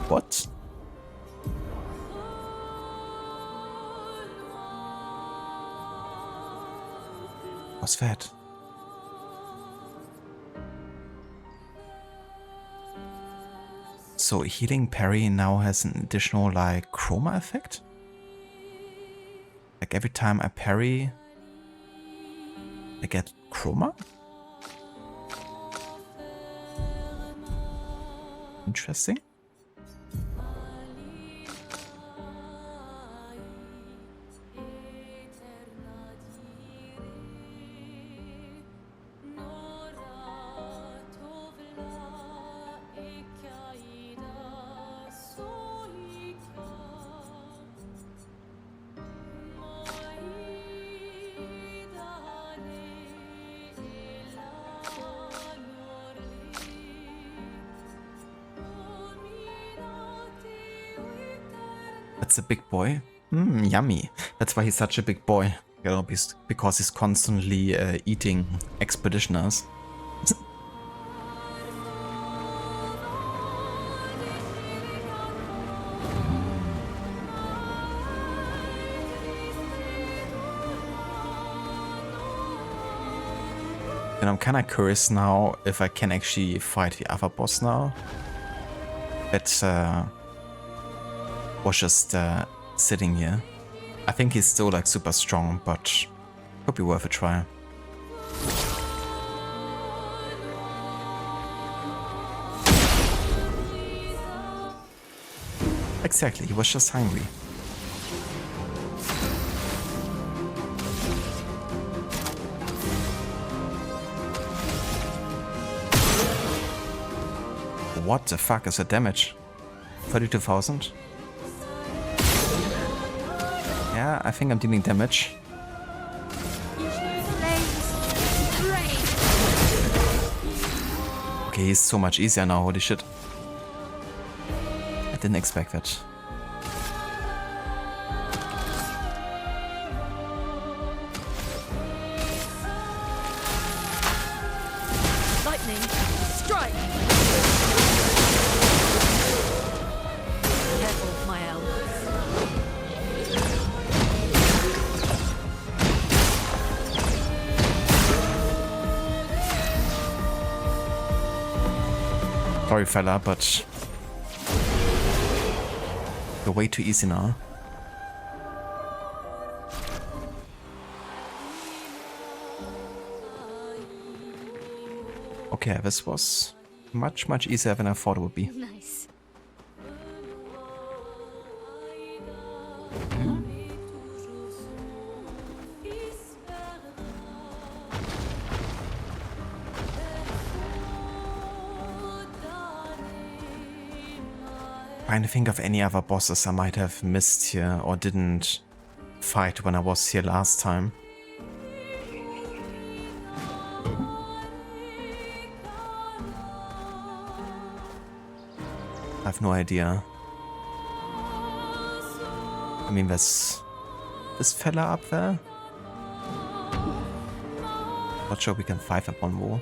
What? What's that? So healing parry now has an additional like chroma effect? Like every time I parry, I get chroma? Interesting. That's a big boy. Yummy. That's why he's such a big boy. You know, because he's constantly eating expeditioners. And I'm kinda curious now if I can actually fight the other boss now. That was just sitting here. I think he's still like super strong, but could be worth a try. Exactly, he was just hungry. What the fuck is the damage? 32,000? Yeah, I think I'm dealing damage. Okay, he's so much easier now, holy shit. I didn't expect that.
Lightning, strike! Careful, my elf.
Sorry fella, but you're way too easy now. Okay, this was much easier than I thought it would be.
Nice.
Trying to think of any other bosses I might have missed here or didn't fight when I was here last time. I have no idea. I mean, there's this fella up there. Not sure we can fight up one more.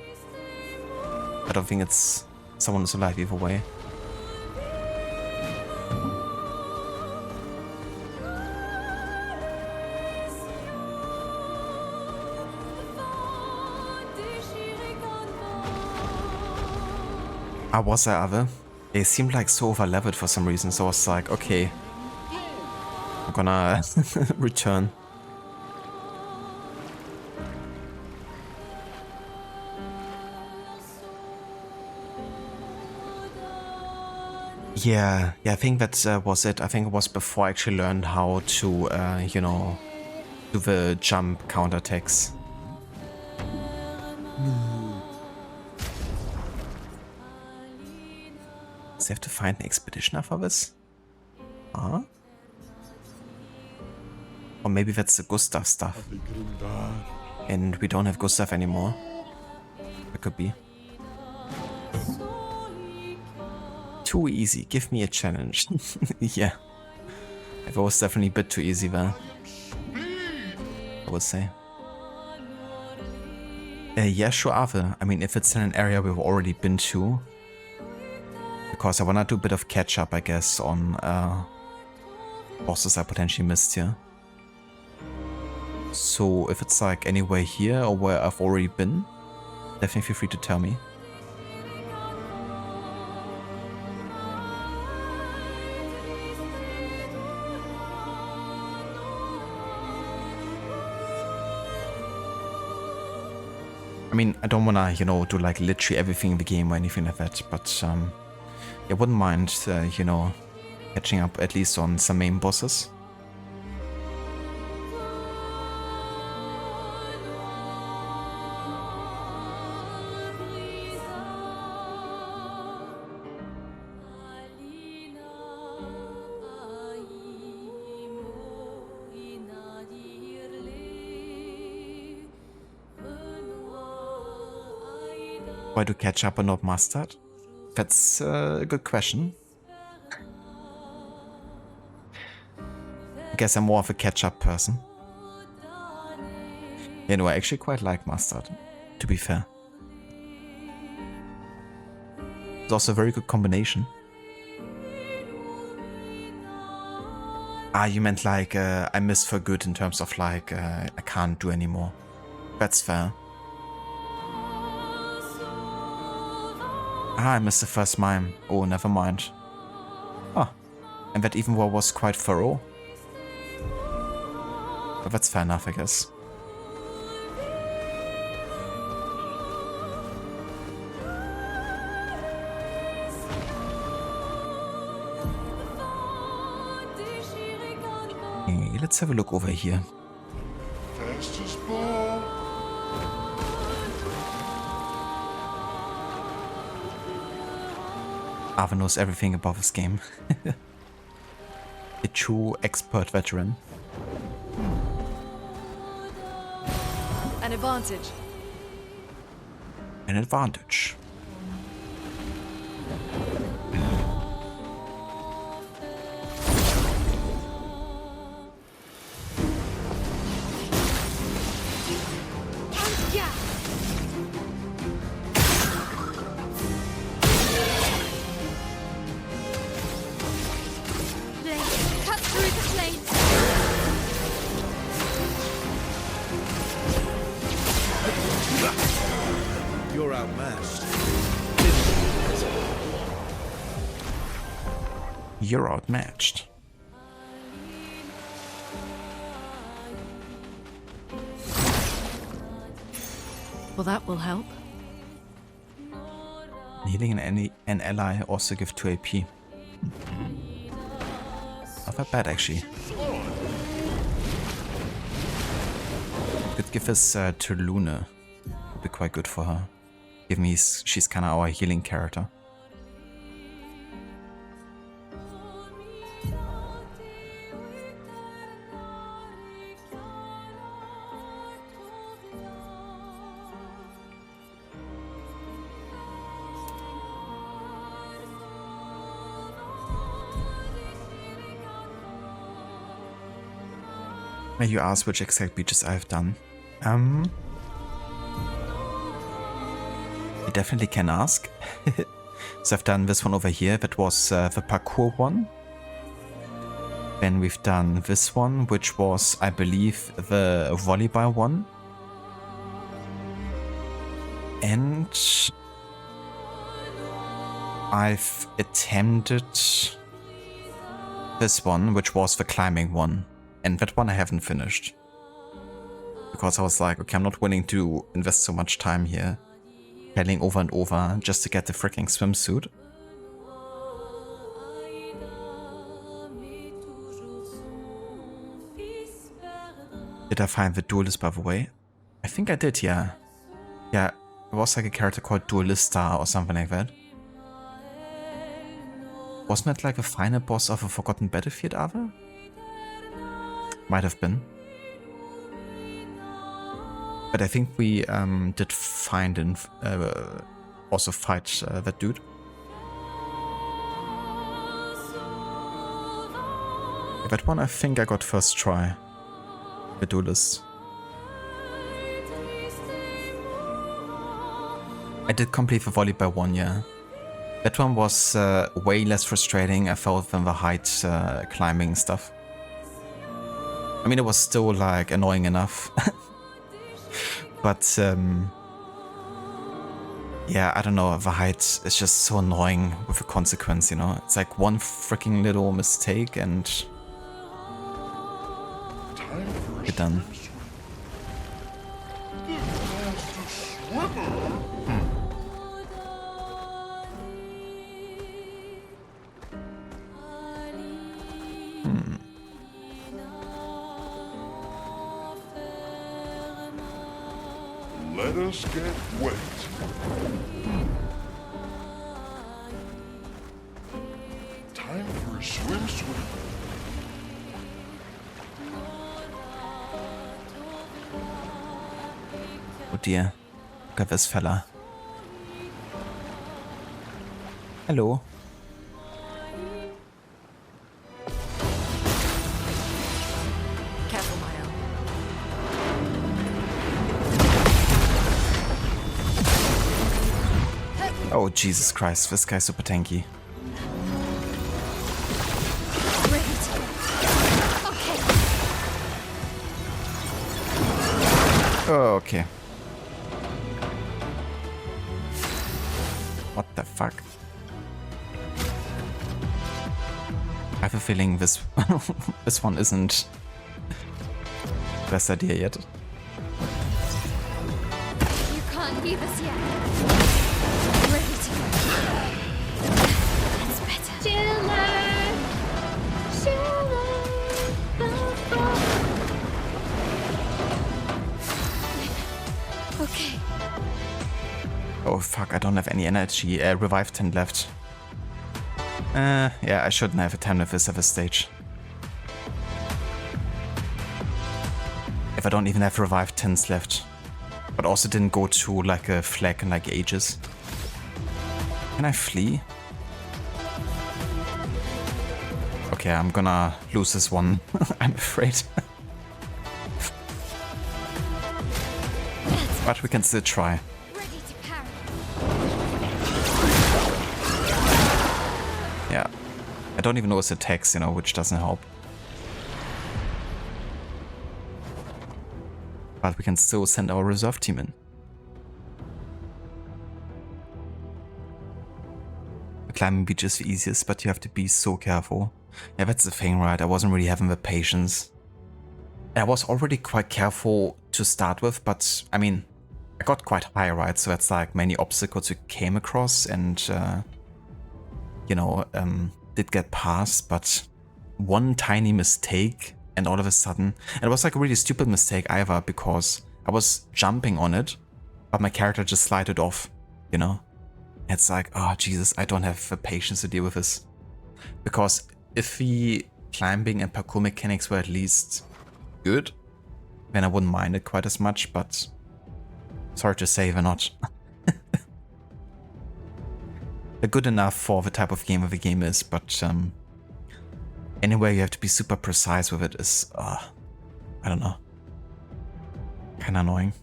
I don't think it's someone who's alive either way. Was there other? They seemed like so over-leveled for some reason, so I was like, okay, I'm gonna return. Yeah, I think that was it. I think it was before I actually learned how to, you know, do the jump counterattacks. I have to find an expeditioner for this? Huh? Or maybe that's the Gustav stuff. And we don't have Gustav anymore. It could be. Too easy. Give me a challenge. Yeah. It was definitely a bit too easy there. I would say. Yeah, sure, Arthur. I mean, if it's in an area we've already been to. Because I wanna do a bit of catch up, I guess, on bosses I potentially missed here. So if it's like anywhere here or where I've already been, definitely feel free to tell me. I mean, I don't wanna, you know, do like literally everything in the game or anything like that, but I wouldn't mind, you know, catching up at least on some main bosses. Why do catch up and not mustard? That's a good question. guess I'm more of a catch-up person. Yeah, no, I actually quite like mustard, to be fair. It's also a very good combination. Ah, you meant like I miss for good in terms of like I can't do anymore. That's fair. Ah, I missed the first mime. Oh, never mind. Oh, and that even was quite thorough. But that's fair enough, I guess. Okay, let's have a look over here.
Fastest ball.
Ava knows everything about this game. A true expert veteran.
An advantage.
An advantage.
Cut through the flames.
You're outmatched.
You're outmatched.
Well, that will help.
Healing an ally also give 2 AP. Not that bad, actually. Could give this to Luna. Would be quite good for her. Given she's kind of our healing character. You asked which exact beaches I've done. You definitely can ask. So I've done this one over here. That was the parkour one. Then we've done this one, which was, I believe, the volleyball one. And I've attempted this one, which was the climbing one. And that one I haven't finished. Because I was like, okay, I'm not willing to invest so much time here. Failing over and over just to get the freaking swimsuit. Did I find the duelist, by the way? I think I did, yeah. Yeah, there was like a character called Duelista or something like that. Wasn't it like a final boss of a Forgotten Battlefield, Ava? Might have been. But I think we did find and also fight that dude. That one I think I got first try. The duelist. I did complete the volleyball one, yeah. That one was way less frustrating, I felt, than the height climbing stuff. I mean, it was still like annoying enough. But yeah, I don't know, the height is just so annoying with the consequence, you know? It's like one freaking little mistake and you're done.
Let us get wet. Time for a swim.
Oh dear. Look at this fella. Hello. Oh, Jesus Christ, this guy's super tanky. Oh, okay. What the fuck? I have a feeling this this one isn't best idea yet.
You can't leave us yet. Ready to go. That's better. Okay.
Oh fuck, I don't have any energy. Revive 10 left. Yeah, I shouldn't have a 10 with this at this stage. If I don't even have revive 10s left. But also didn't go to like a flag in like ages. Can I flee? Okay, I'm gonna lose this one. I'm afraid. But we can still try. Yeah. I don't even know his attacks, you know, which doesn't help. But we can still send our reserve team in. The climbing beach is the easiest, but you have to be so careful. Yeah, that's the thing, right? I wasn't really having the patience. And I was already quite careful to start with, but I mean, I got quite high, right? So that's like many obstacles we came across and, you know, did get past, but one tiny mistake and all of a sudden, and it was like a really stupid mistake either because I was jumping on it, but my character just slided off, you know? It's like, oh Jesus, I don't have the patience to deal with this. Because if the climbing and parkour mechanics were at least good, then I wouldn't mind it quite as much, but sorry to say they're not. They're good enough for the type of game the game is, but anyway, you have to be super precise with it is, I don't know, kinda annoying.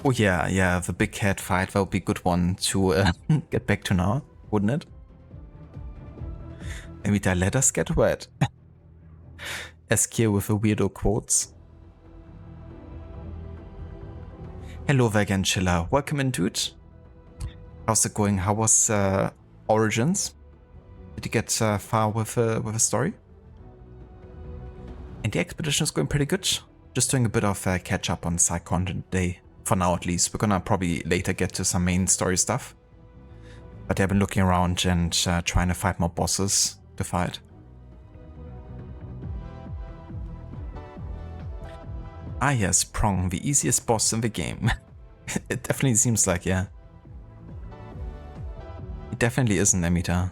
Oh yeah, the big cat fight, that would be a good one to get back to now, wouldn't it? Maybe the letters get wet. Eskia with the weirdo quotes. Hello Vegan Chiller, welcome in dude. How's it going? How was Origins? Did you get far with a story? And the expedition is going pretty good. Just doing a bit of catch up on side content today. For now at least. We're gonna probably later get to some main story stuff. But I've been looking around and trying to find more bosses to fight. Ah yes, Prong, the easiest boss in the game. It definitely seems like, yeah. It definitely isn't, Emita.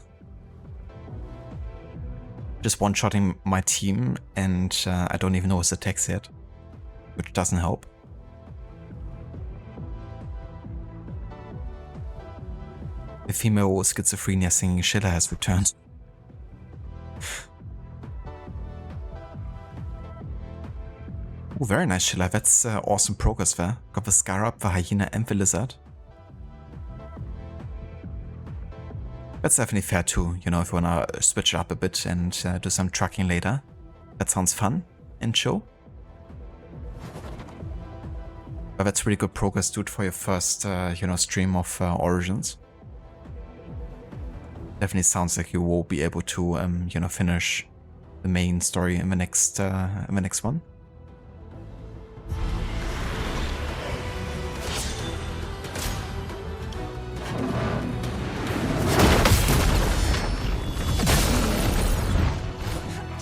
Just one-shotting my team and I don't even know his attacks yet. Which doesn't help. The female schizophrenia singing Schiller has returned. Oh, very nice, Schiller. That's awesome progress there. Got the Scarab, the Hyena, and the Lizard. That's definitely fair too, you know, if you wanna switch it up a bit and do some trucking later. That sounds fun and chill. But that's really good progress, dude, for your first, you know, stream of Origins. Definitely sounds like you will be able to, you know, finish the main story in the next one.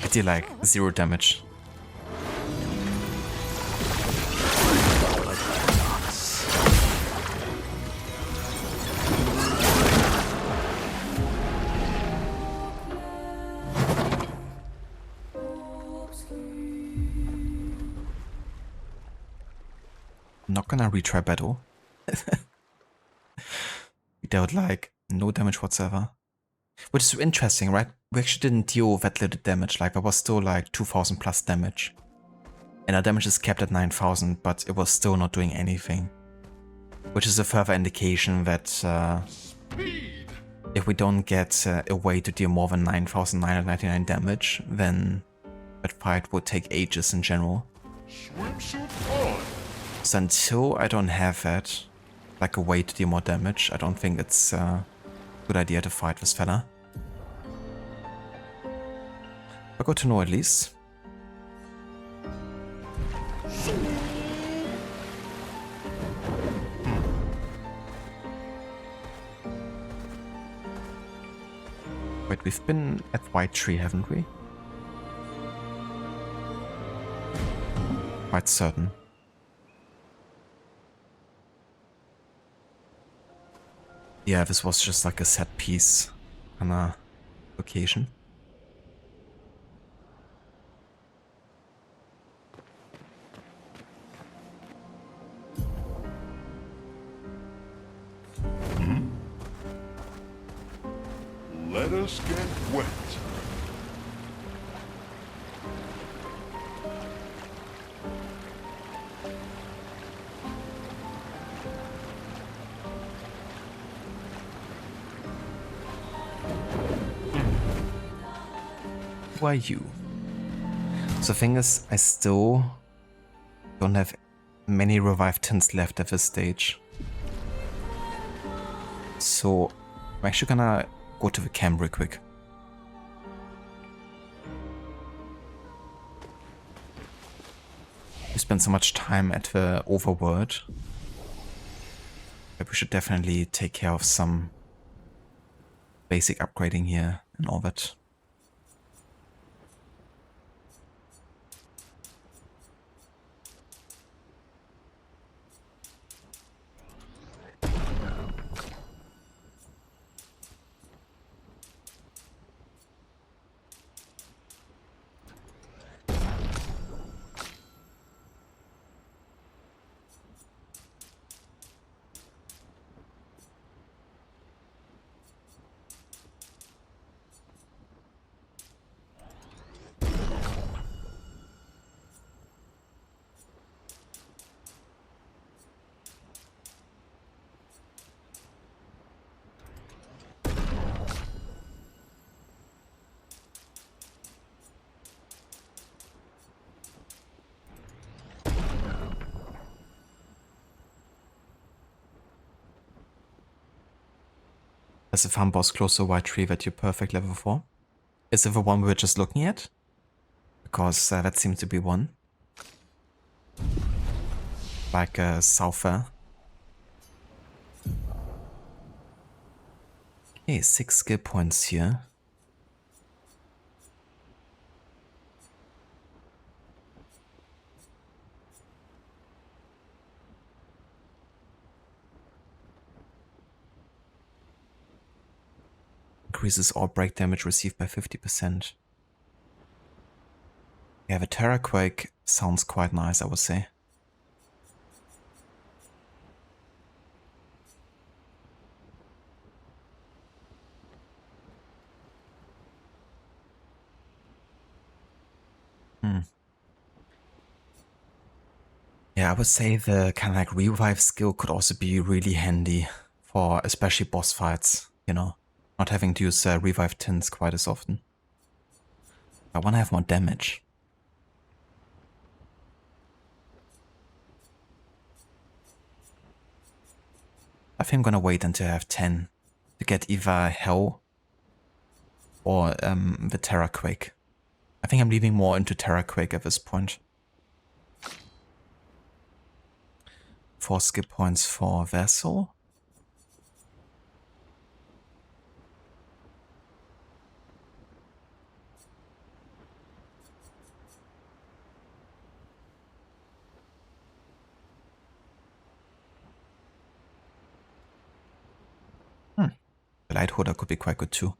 I did like 0 damage. I'm not gonna retry battle. We dealt like no damage whatsoever. Which is interesting, right? We actually didn't deal that little damage, like there was still like 2000 plus damage. And our damage is kept at 9000, but it was still not doing anything. Which is a further indication that if we don't get a way to deal more than 9,999 damage, then that fight would take ages in general. So until I don't have that, like a way to deal more damage, I don't think it's a good idea to fight this fella. But good to know at least. Wait, we've been at White Tree, haven't we? Quite certain. Yeah, this was just like a set piece on a location.
Let us get wet.
Who are you? So the thing is, I still don't have many revived tints left at this stage. So I'm actually gonna go to the camp real quick. We spend so much time at the overworld, but we should definitely take care of some basic upgrading here and all that. There's a farm boss close to a White Tree that you're perfect level for. Is it the one we were just looking at? Because that seems to be one. Like Souther. Okay, 6 skill points here. Increases all break damage received by 50%. Yeah, the Terra Quake sounds quite nice, I would say. Yeah, I would say the kind of like revive skill could also be really handy for especially boss fights, you know. Not having to use revive tints quite as often. I want to have more damage. I think I'm gonna wait until I have 10 to get either Hell or the Terra Quake. I think I'm leaving more into Terra Quake at this point. 4 skill points for Vessel. The Light Holder could be quite good too.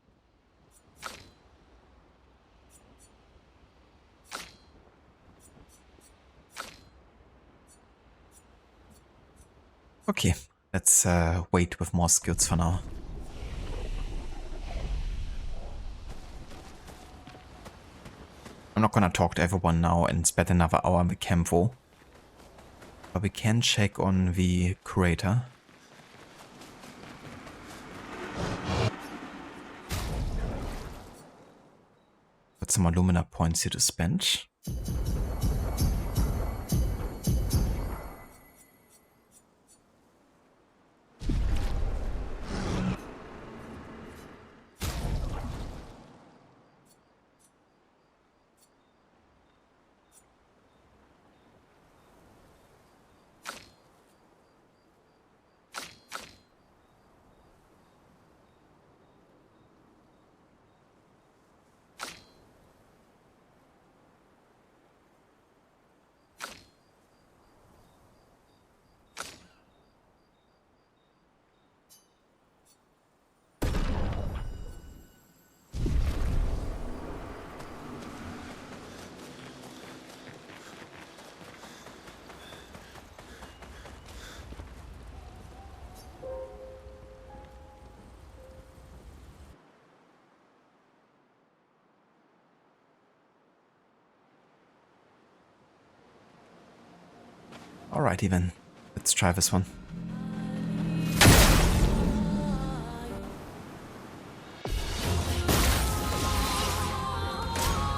Okay, let's wait with more skills for now. I'm not gonna talk to everyone now and spend another hour in the camp though. But we can check on the curator. Got some alumina points here to spend. Alrighty then, let's try this one.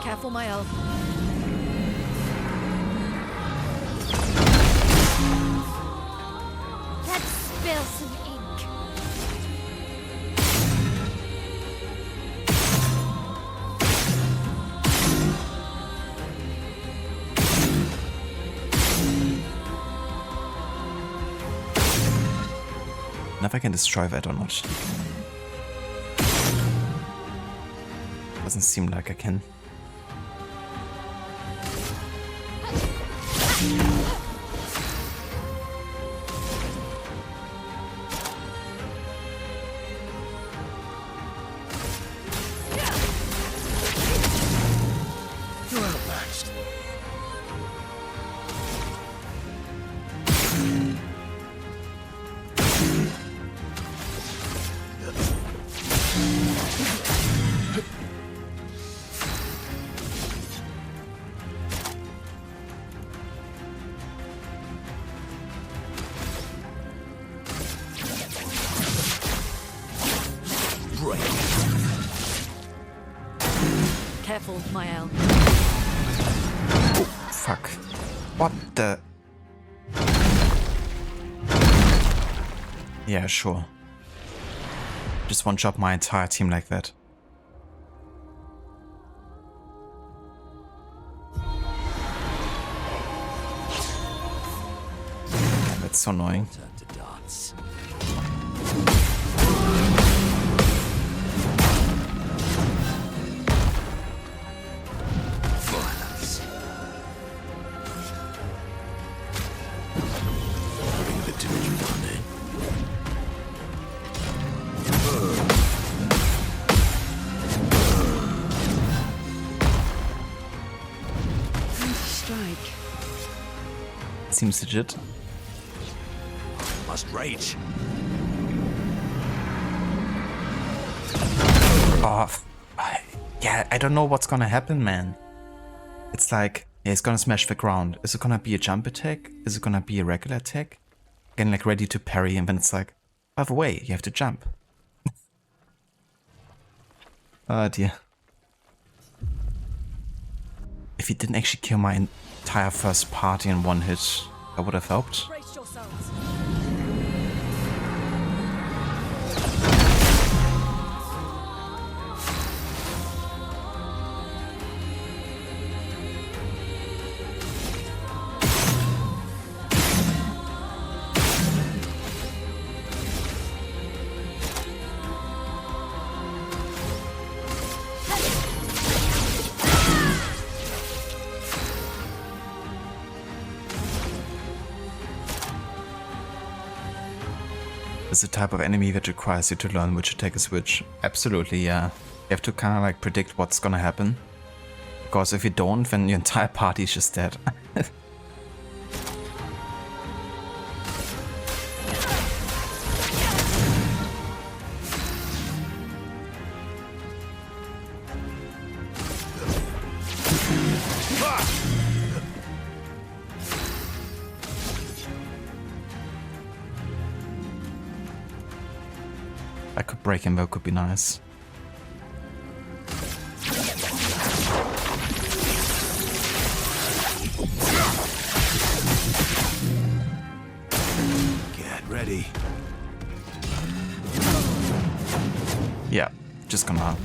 Careful, my elf.
Let's spill some ink.
Now if I can destroy that or not. Doesn't seem like I can.
You're outmatched.
Careful, my elf.
Oh, fuck. What the? Yeah, sure. Just one shot my entire team like that. That's so annoying.
Turn to darts. Violence. Having a bit too much fun, eh?
Strike.
Seems legit.
Must rage.
Oh, yeah, I don't know what's gonna happen, man. It's like, yeah, it's gonna smash the ground. Is it gonna be a jump attack? Is it gonna be a regular attack? Again, like ready to parry, and then it's like, by the way, you have to jump. Oh dear. If he didn't actually kill my entire first party in one hit, that would have helped.
Brace yourselves.
Is a type of enemy that requires you to learn which attack is which. Absolutely, yeah. You have to kind of like predict what's gonna happen. Because if you don't, then your entire party is just dead. break invoke could be nice.
Get ready.
Yeah, just gonna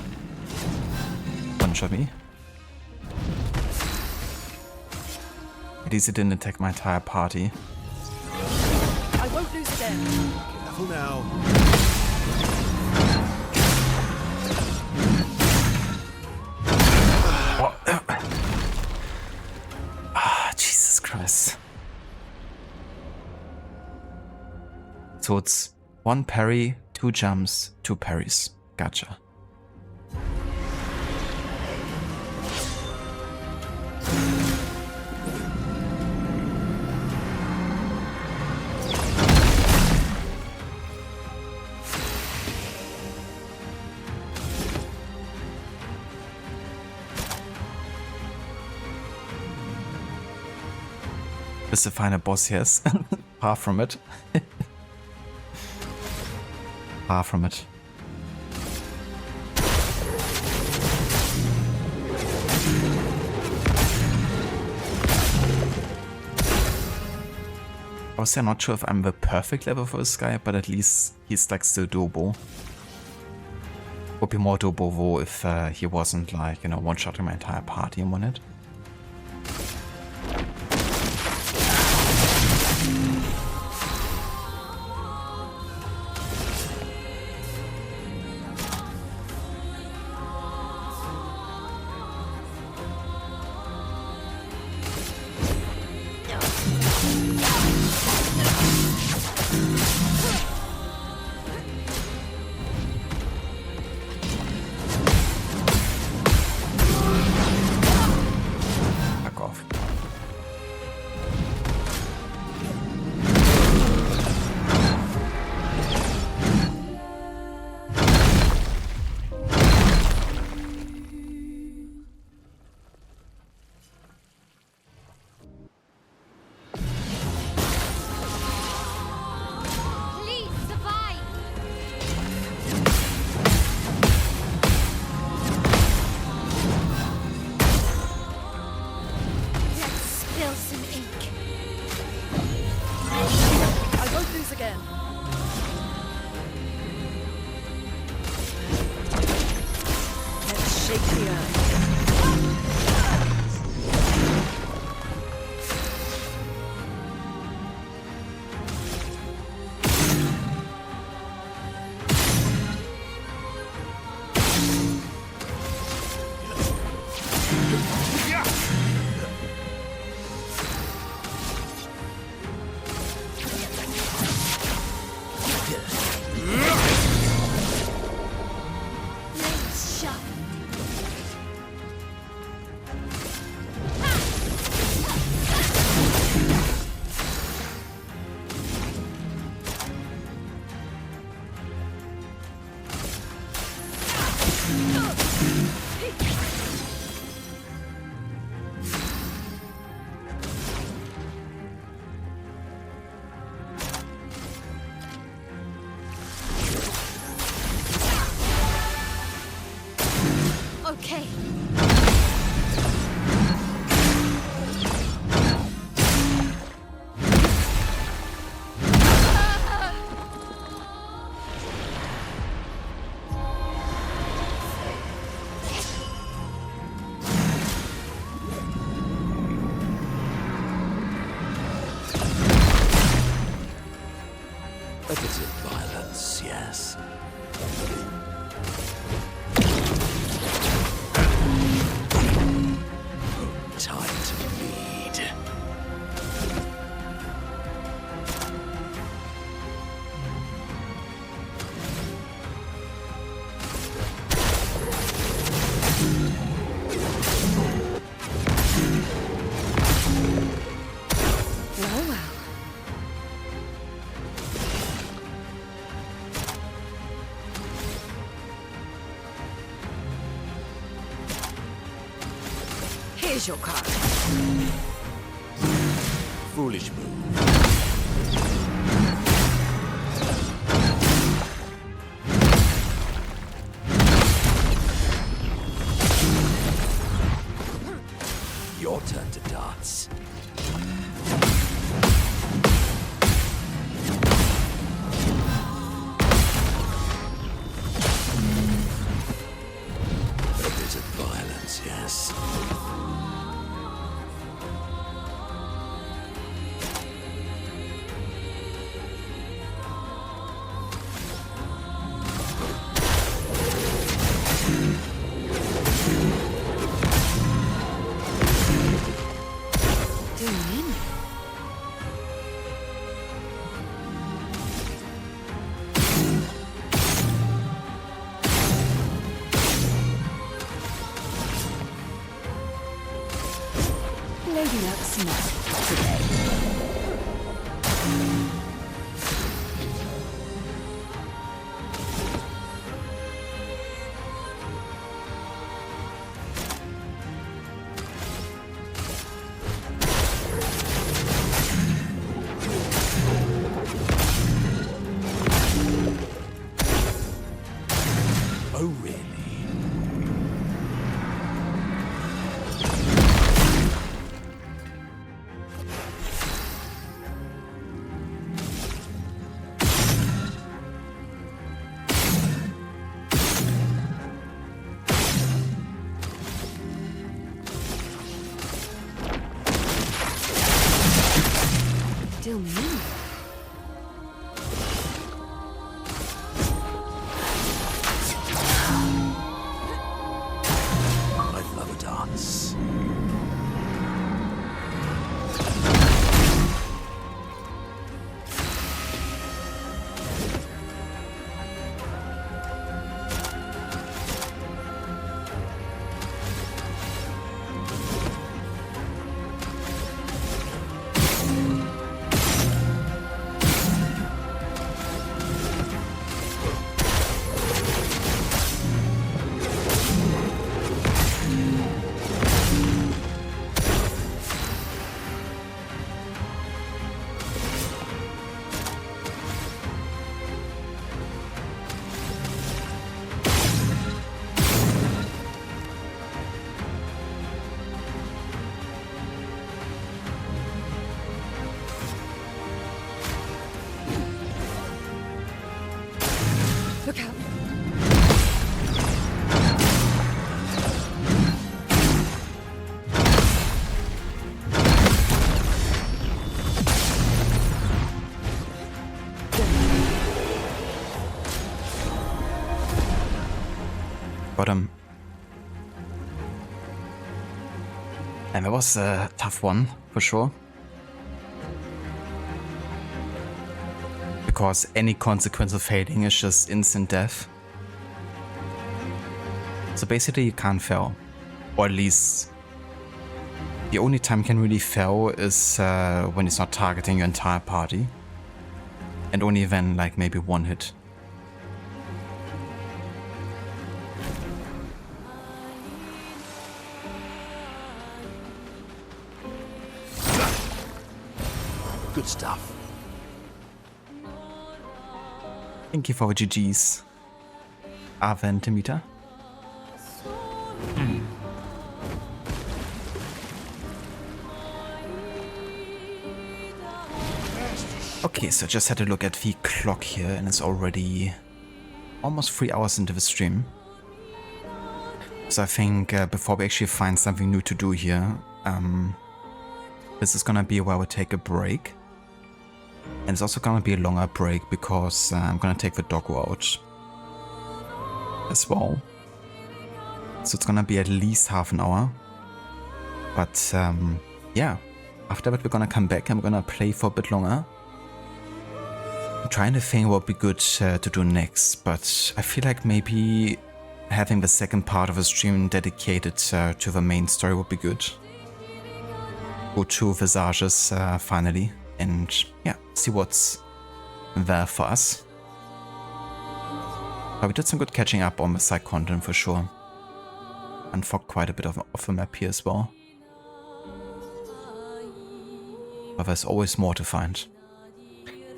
one-shot me. At least it didn't attack my entire party.
I won't lose again.
Careful now.
Jesus Christ. So it's 1 parry, 2 jumps, 2 parries. Gotcha. Is the final boss, yes. Far from it. Far from it. Obviously, I'm not sure if I'm the perfect level for this guy, but at least he's like still doable. Would be more doable though if he wasn't like, you know, one-shotting my entire party in one hit.
Okay.
A bit of violence, yes. Time to bleed.
Well, well. Here's your card.
Foolish move. minutes. A bit of violence, yes.
Lady Luck's not today.
Oh, really?
Still me.
I love a dance.
Look out.
Bottom. And that was a tough one, for sure. Because any consequence of failing is just instant death. So basically you can't fail. Or at least the only time you can really fail is when it's not targeting your entire party. And only then, like, maybe one hit.
Good stuff.
Thank you for the GGs. Aventimeter. Okay, so just had to look at the clock here and it's already almost 3 hours into the stream. So I think before we actually find something new to do here, this is gonna be where we take a break. And it's also gonna be a longer break because I'm gonna take the dog out as well. So it's gonna be at least half an hour. But yeah, after that we're gonna come back and we're gonna play for a bit longer. I'm trying to think what would be good to do next, but I feel like maybe having the second part of the stream dedicated to the main story would be good. Go to Visages finally, and yeah, see what's there for us. But we did some good catching up on the side content for sure. Unfogged quite a bit of the map here as well. But there's always more to find.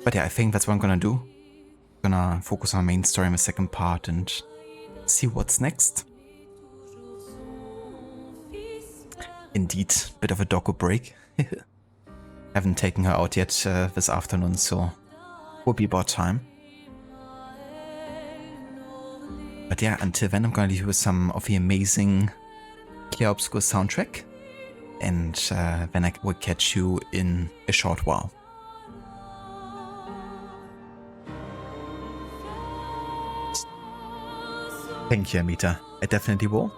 But yeah, I think that's what I'm gonna do. I'm gonna focus on the main story in the second part and see what's next. indeed, bit of a doggo break. Haven't taken her out yet this afternoon, so will be about time. But yeah, until then I'm gonna leave you with some of the amazing Clair Obscur soundtrack, and then I will catch you in a short while. Thank you, Amita. I definitely will.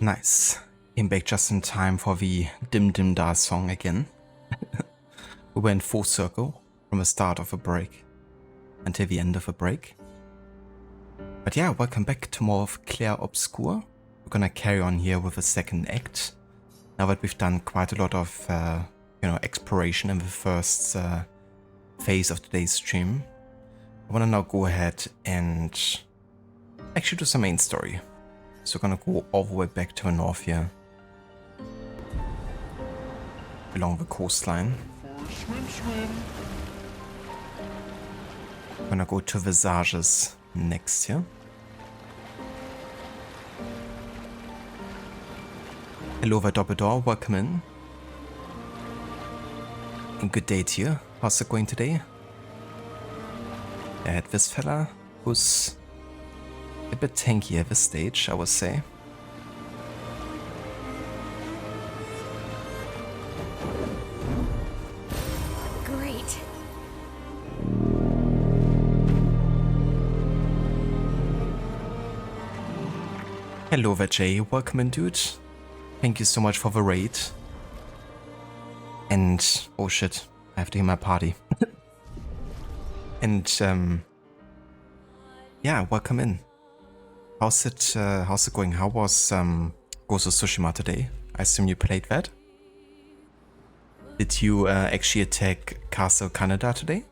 Nice. Came back just in time for the Dim Dim Da song again. We went full circle from the start of a break until the end of a break. But yeah, welcome back to more of Clair Obscur. We're gonna carry on here with the second act. Now that we've done quite a lot of, exploration in the first phase of today's stream, I wanna now go ahead and actually do some main story. So we're gonna go all the way back to the north here, along the coastline.
Swim, swim.
I'm gonna go to Visages next here. Hello there, Doppledor, welcome in. And good day to you. How's it going today? I had this fella who's a bit tanky at this stage, I would say.
Great.
Hello there, Jay. Welcome in, dude. Thank you so much for the raid. And oh shit, I have to hear my party. And yeah, welcome in. How's it going? How was Ghost of Tsushima today? I assume you played that. Did you actually attack Castle Canada today?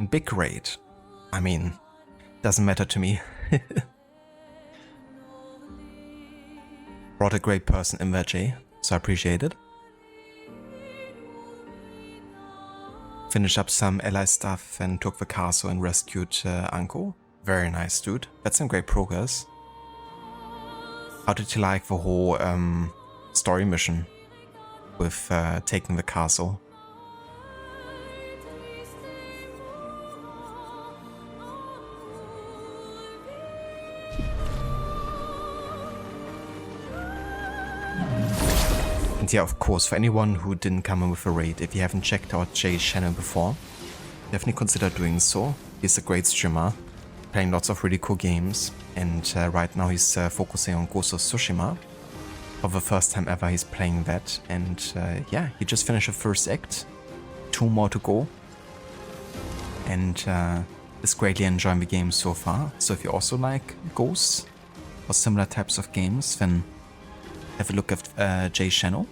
Big raid. I mean, doesn't matter to me. Brought a great person in there, Jay, so I appreciate it. Finished up some ally stuff and took the castle and rescued Anko. Very nice, dude. That's some great progress. How did you like the whole story mission with taking the castle? And yeah, of course, for anyone who didn't come in with a raid, if you haven't checked out Jay's channel before, definitely consider doing so. He's a great streamer, playing lots of really cool games, and right now he's focusing on Ghost of Tsushima. For the first time ever, he's playing that, and yeah, he just finished the first act, 2 more to go, and is greatly enjoying the game so far. So if you also like Ghosts or similar types of games, then have a look at Jay's channel.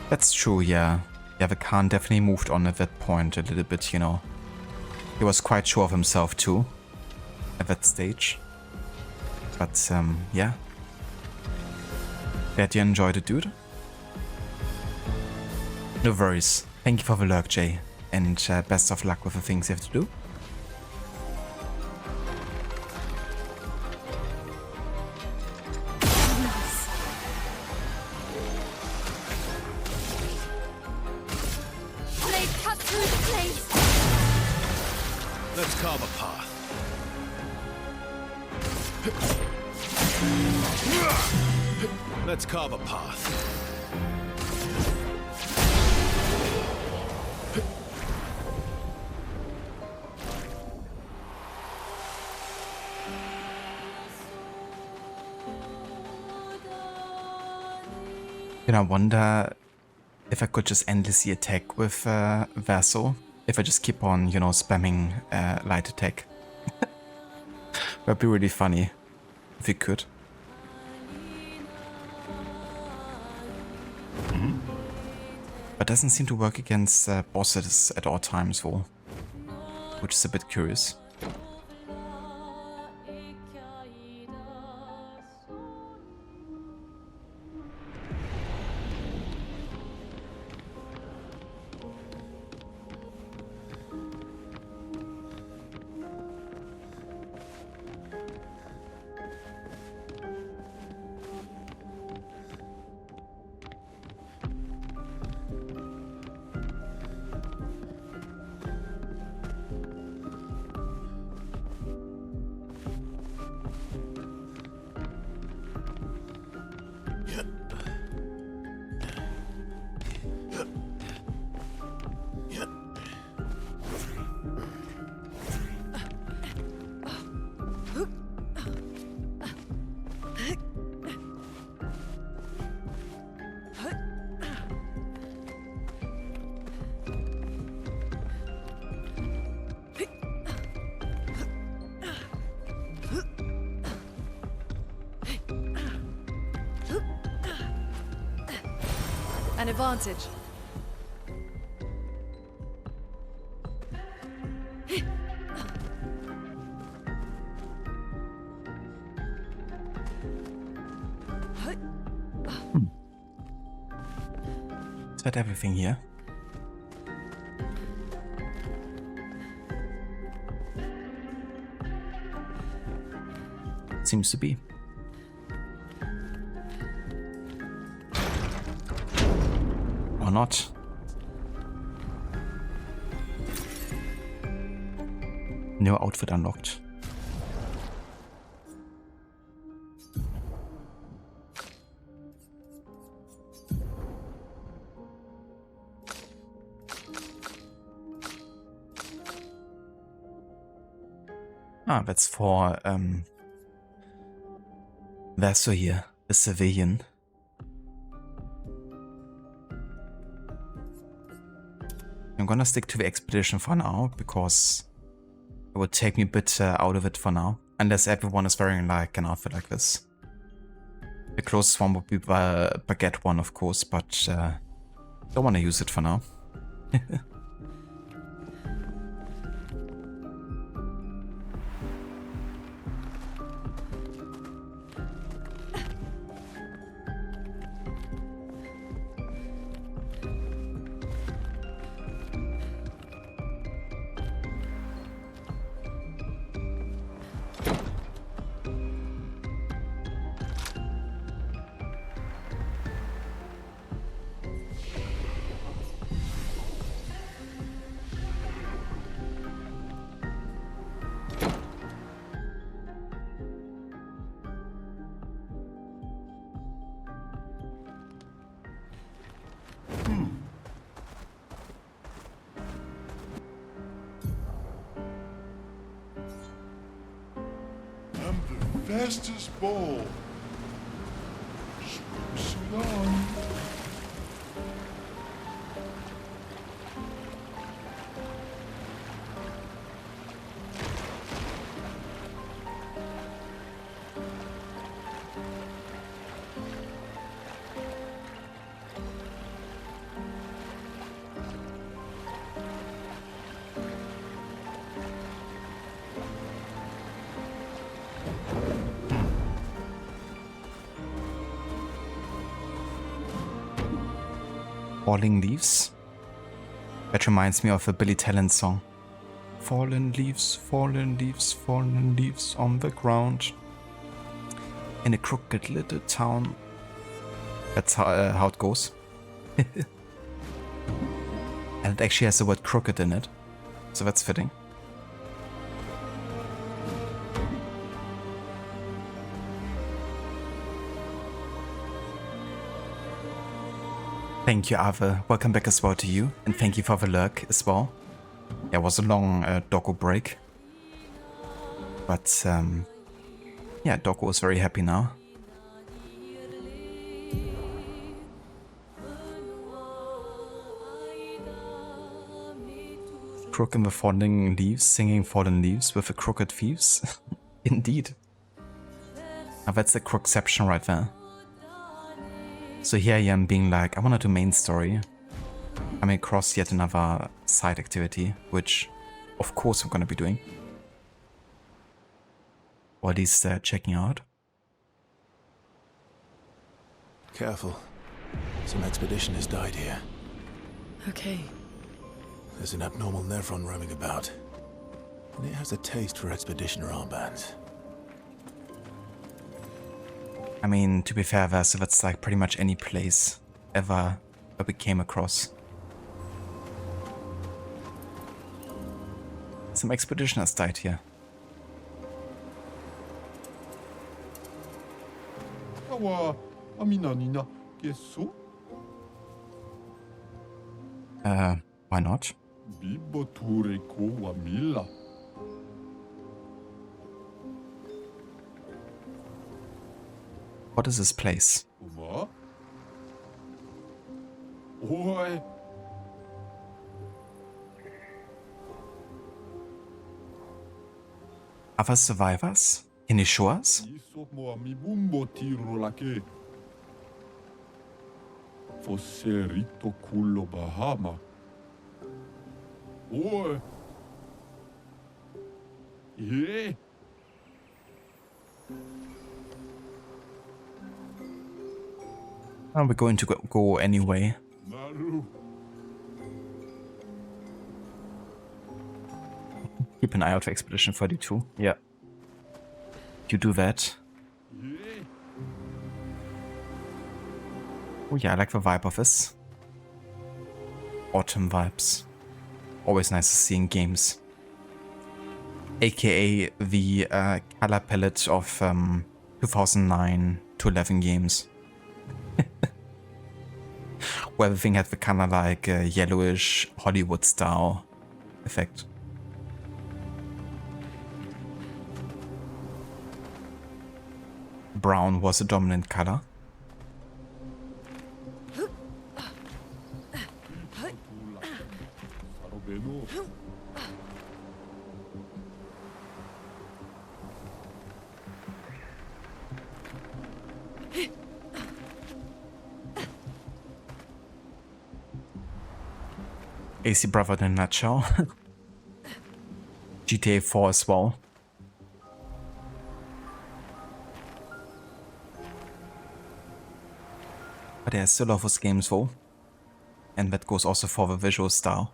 That's true, yeah. Yeah, the Khan definitely moved on at that point a little bit, you know. He was quite sure of himself too, at that stage. But, yeah. Glad you enjoyed it, dude. No worries. Thank you for the lurk, Jay. And best of luck with the things you have to do.
Blade cut through the place.
Let's carve a path. Let's carve a path.
You know, I wonder if I could just endlessly attack with Vassal. If I just keep on, you know, spamming light attack. That'd be really funny if you could. But doesn't seem to work against bosses at all times though, which is a bit curious.
An advantage.
Is that everything here? Seems to be. Or not. No outfit unlocked. Ah, that's for Vaso here, the civilian. I'm gonna stick to the expedition for now, because it would take me a bit out of it for now. Unless everyone is wearing like an outfit like this. The closest one would be the baguette one, of course, but don't want to use it for now.
Fastest ball. Swing on.
Falling leaves. That reminds me of a Billy Talent song. Fallen leaves, fallen leaves, fallen leaves on the ground. In a crooked little town. That's how it goes. And it actually has the word crooked in it. So that's fitting. Thank you, Ave. Welcome back as well to you. And thank you for the lurk as well. Yeah, it was a long doggo break. But yeah, doggo is very happy now. Crook in the falling leaves, singing fallen leaves with the crooked thieves. Indeed. Now that's the crookception right there. So here I am being like, I want to do main story. I'm across yet another side activity, which of course I'm going to be doing. Or at least checking out.
Careful. Some expedition has died here.
Okay.
There's an abnormal nephron roaming about. And it has a taste for expeditioner armbands.
I mean, to be fair, Vaso, that's like pretty much any place ever that we came across. Some expeditioners died here.
Awa, amina nina, keso?
Why not?
Bibo tureko wa mila.
What is this place?
Uma? Oi.
Other survivors? Can you show us?
Isso mo mi bumbo tiro lake. Fosse rito culo Bahama. Oi. Yeah.
Are we going to go anyway?
Naru.
Keep an eye out for Expedition 42. Yeah. You do that.
Yeah.
Oh yeah, I like the vibe of this. Autumn vibes. Always nice to see in games. AKA the color palette of 2009 to 11 games. Where everything had the kind of like yellowish Hollywood style effect. Brown was the dominant color. AC Brother in a nutshell. GTA 4 as well. But yeah, I still love those games though. And that goes also for the visual style.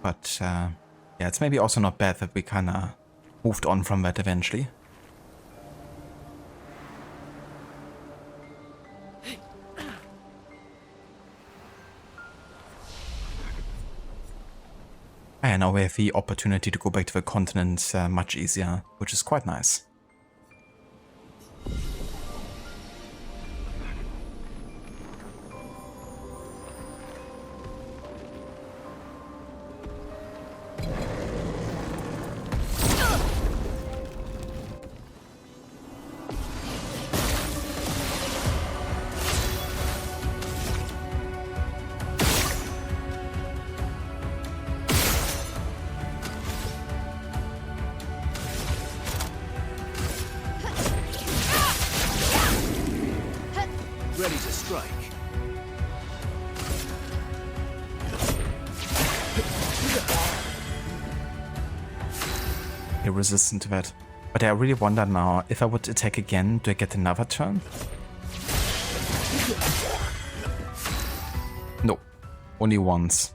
But yeah, it's maybe also not bad that we kinda moved on from that eventually. And now we have the opportunity to go back to the continent much easier, which is quite nice.
Ready to strike.
You're resistant to that. But I really wonder now, if I would attack again, do I get another turn? No, only once.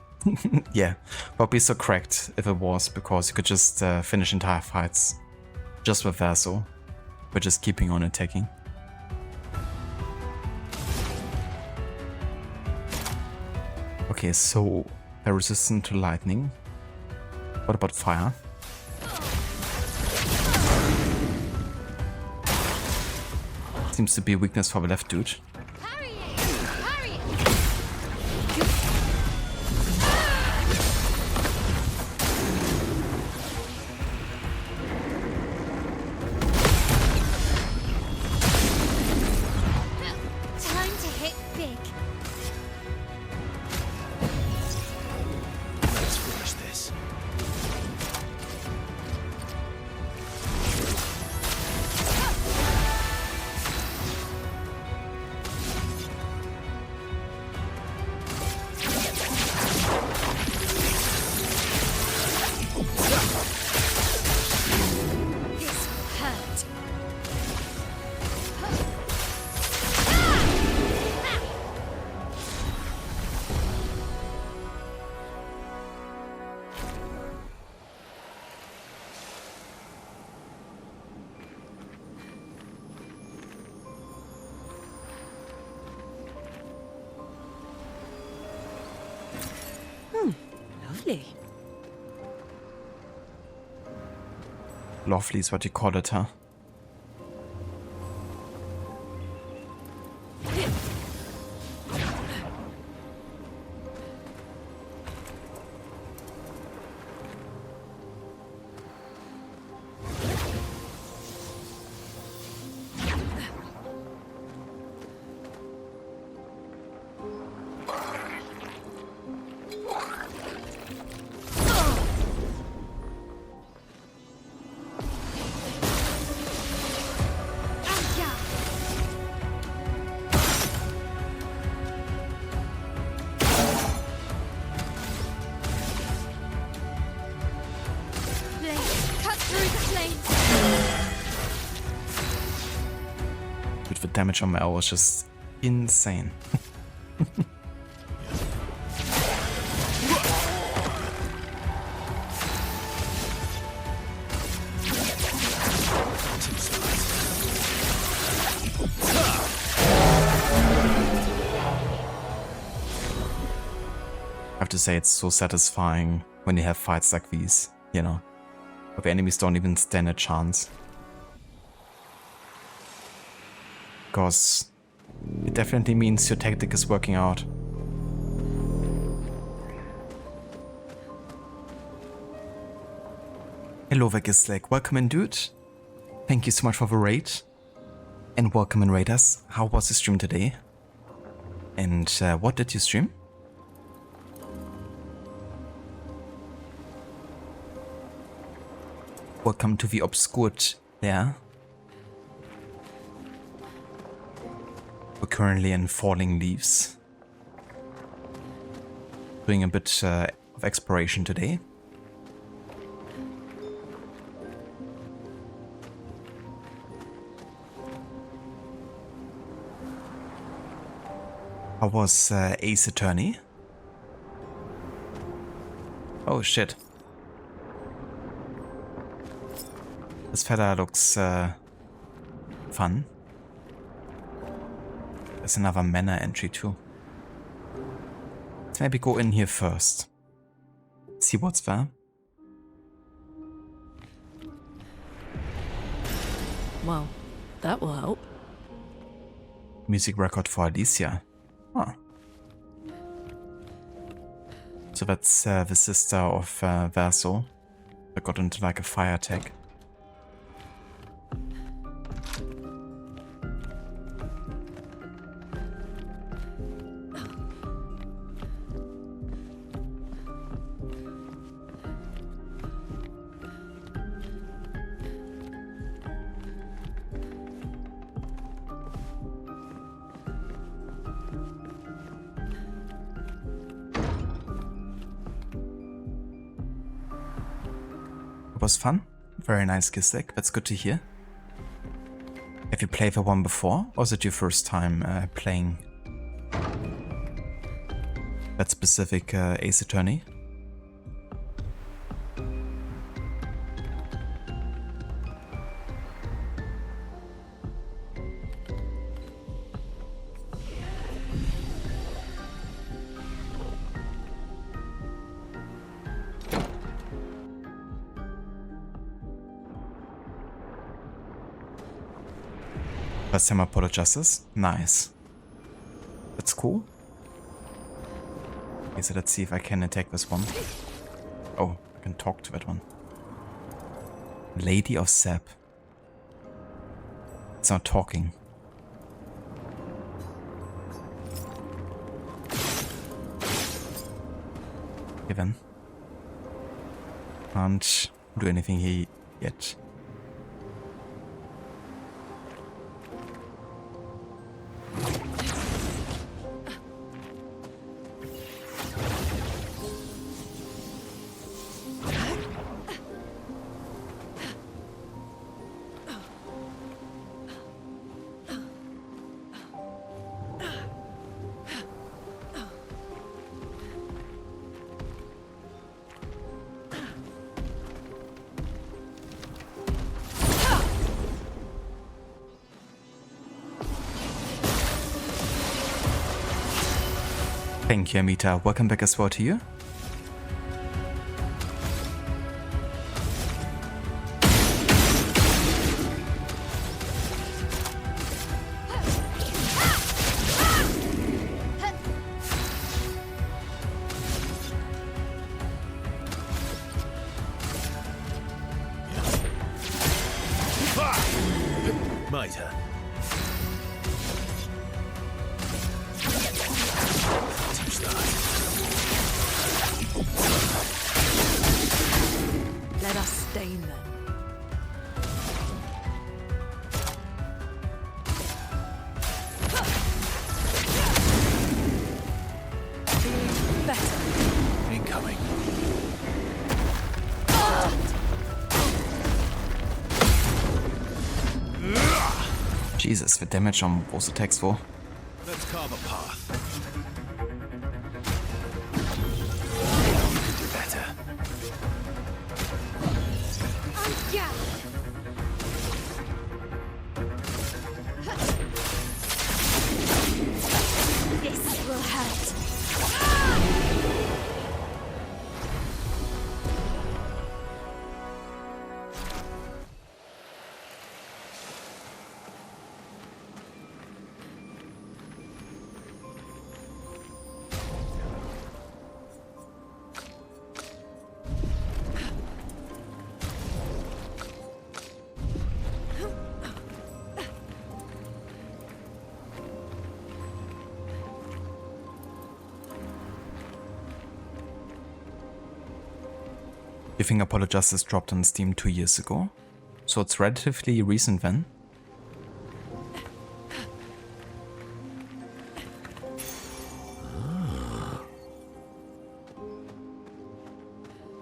Yeah, but be so correct if it was, because you could just finish entire fights just with Verso, but just keeping on attacking. Okay, so they're resistant to lightning. What about fire? Seems to be a weakness for the left dude.
Time to hit big.
Let's finish this.
This will hurt.
Lovely.
Lovely is what you call it, huh? Dude, the damage on my arrow is just insane. I have to say, it's so satisfying when you have fights like these, you know, where the enemies don't even stand a chance. Because it definitely means your tactic is working out. Hello Vegislek, welcome in dude. Thank you so much for the raid. And welcome in raiders. How was the stream today? And what did you stream? Welcome to the Obscur there. We're currently in Falling Leaves. Doing a bit of exploration today. How was Ace Attorney? Oh shit. This fella looks fun. There's another manor entry too. Let's maybe go in here first. See what's there.
Well, that will help.
Music record for Alicia. Huh. So that's the sister of Verso that got into like a fire attack. Was fun. Very nice, Gisek. That's good to hear. Have you played the one before, or is it your first time playing that specific Ace Attorney? First time apologizes. Nice. That's cool. Okay, so let's see if I can attack this one. Oh, I can talk to that one. Lady of Sap. It's not talking. Okay then. Can't do anything here yet. Thank you, Amita. Welcome back as well to you.
My turn.
Let us stain them. Feeling better.
Incoming.
Jesus, the damage on both attacks for.
Let's carve a path.
You could do better.
Yeah. This will hurt.
You think Apollo Justice dropped on Steam 2 years ago? So it's relatively recent then?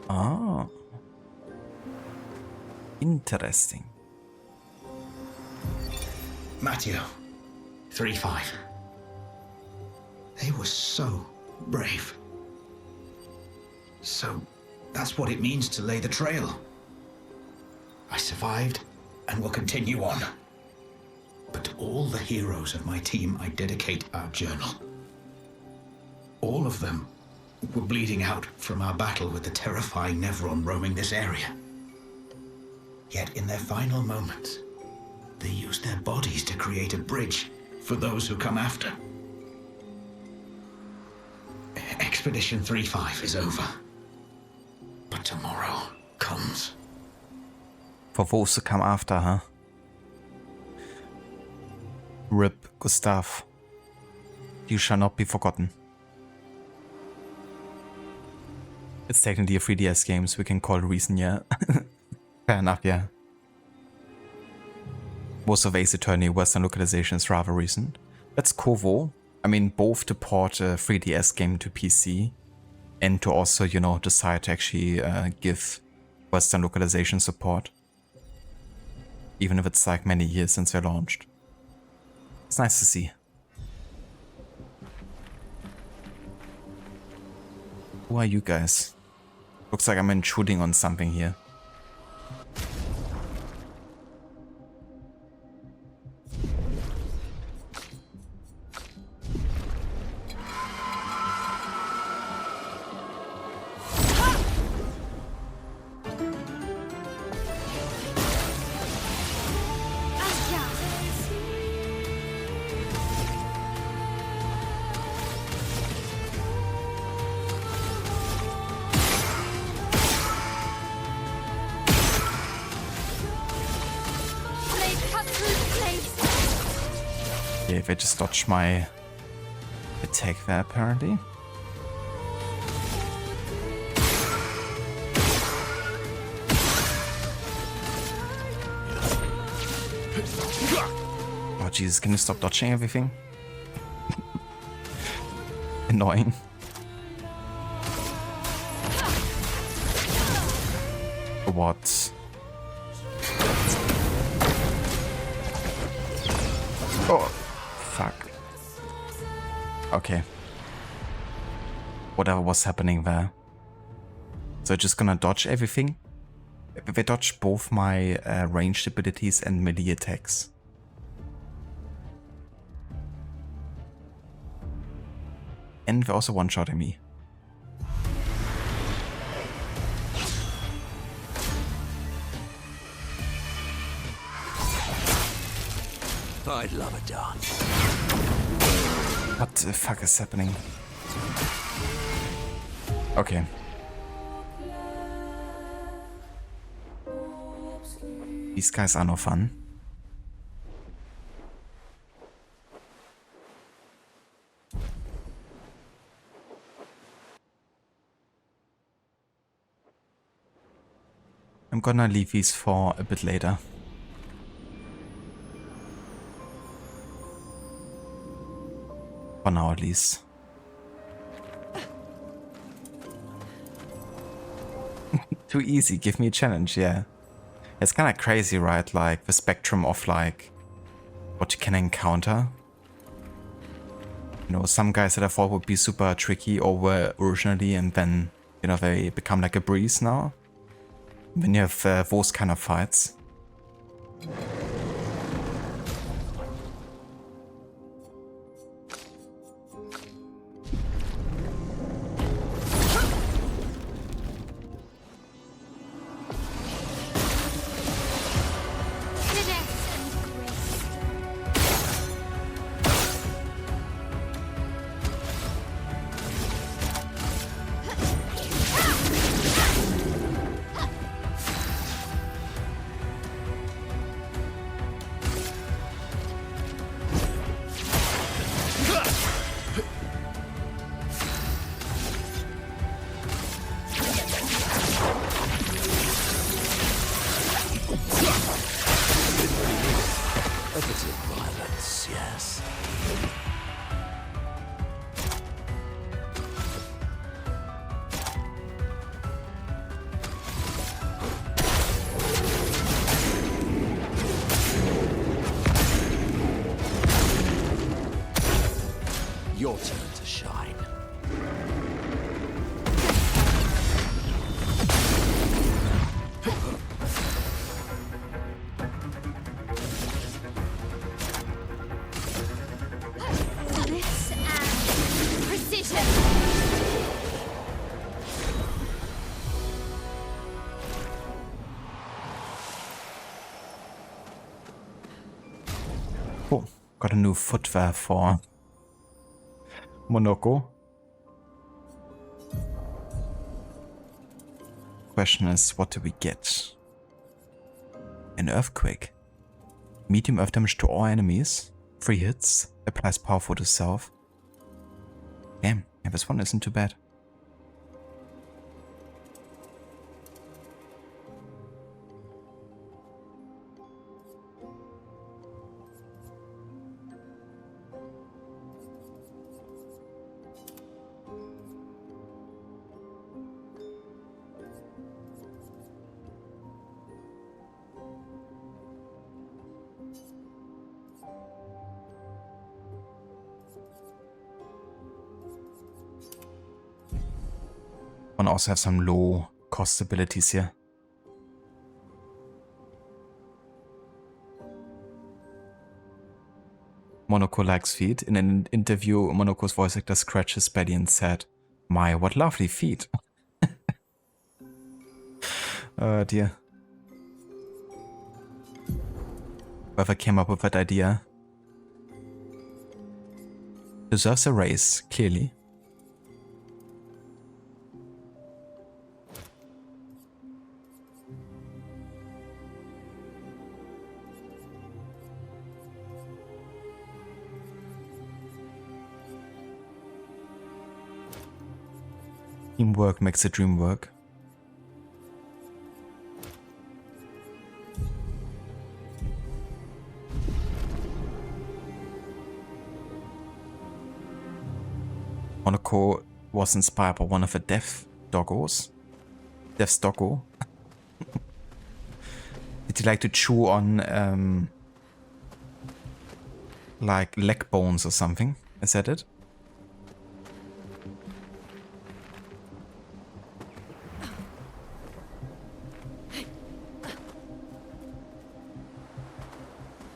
Ah. Interesting.
Matteo, 3-5. They were so brave. So that's what it means to lay the trail. I survived and will continue on. But to all the heroes of my team, I dedicate our journal. All of them were bleeding out from our battle with the terrifying Nevron roaming this area. Yet in their final moments, they used their bodies to create a bridge for those who come after. Expedition 3-5 is over. But tomorrow comes.
For those who come after, huh? Rip, Gustav. You shall not be forgotten. It's technically a 3DS game, so we can call it recent, yeah. Fair enough, yeah. Most of Ace Attorney Western localization is rather recent. That's Kovo. I mean, both to port a 3DS game to PC and to also, you know, decide to actually give Western localization support. Even if it's like many years since they launched. It's nice to see. Who are you guys? Looks like I'm intruding on something here. Okay, if I just dodge my attack there, apparently. Oh Jesus, can you stop dodging everything? Annoying. What? Oh, fuck. Okay. Whatever was happening there. So just gonna dodge everything. They dodge both my ranged abilities and melee attacks. And they're also one-shotting me.
I'd love a dance.
What the fuck is happening? Okay. These guys are no fun. I'm gonna leave these for a bit later. For now, at least. Too easy, give me a challenge, yeah. It's kind of crazy, right? Like, the spectrum of, like, what you can encounter. You know, some guys that I thought would be super tricky or were originally, and then, you know, they become like a breeze now. When you have those kind of fights.
Your turn to shine.
Bliss and precision.
Cool. Got a new footwear for Monoko. Question is, what do we get? An earthquake. Medium earth damage to all enemies. 3 hits. Applies powerful to self. Damn, yeah, this one isn't too bad. And also have some low cost abilities here. Monoko likes feet. In an interview, Monoko's voice actor scratched his belly and said, "My, what lovely feet." Oh dear. Whoever came up with that idea deserves a raise, clearly. Teamwork makes the dream work. Monoko was inspired by one of the Death's doggo. Did he like to chew on like leg bones or something? Is that it?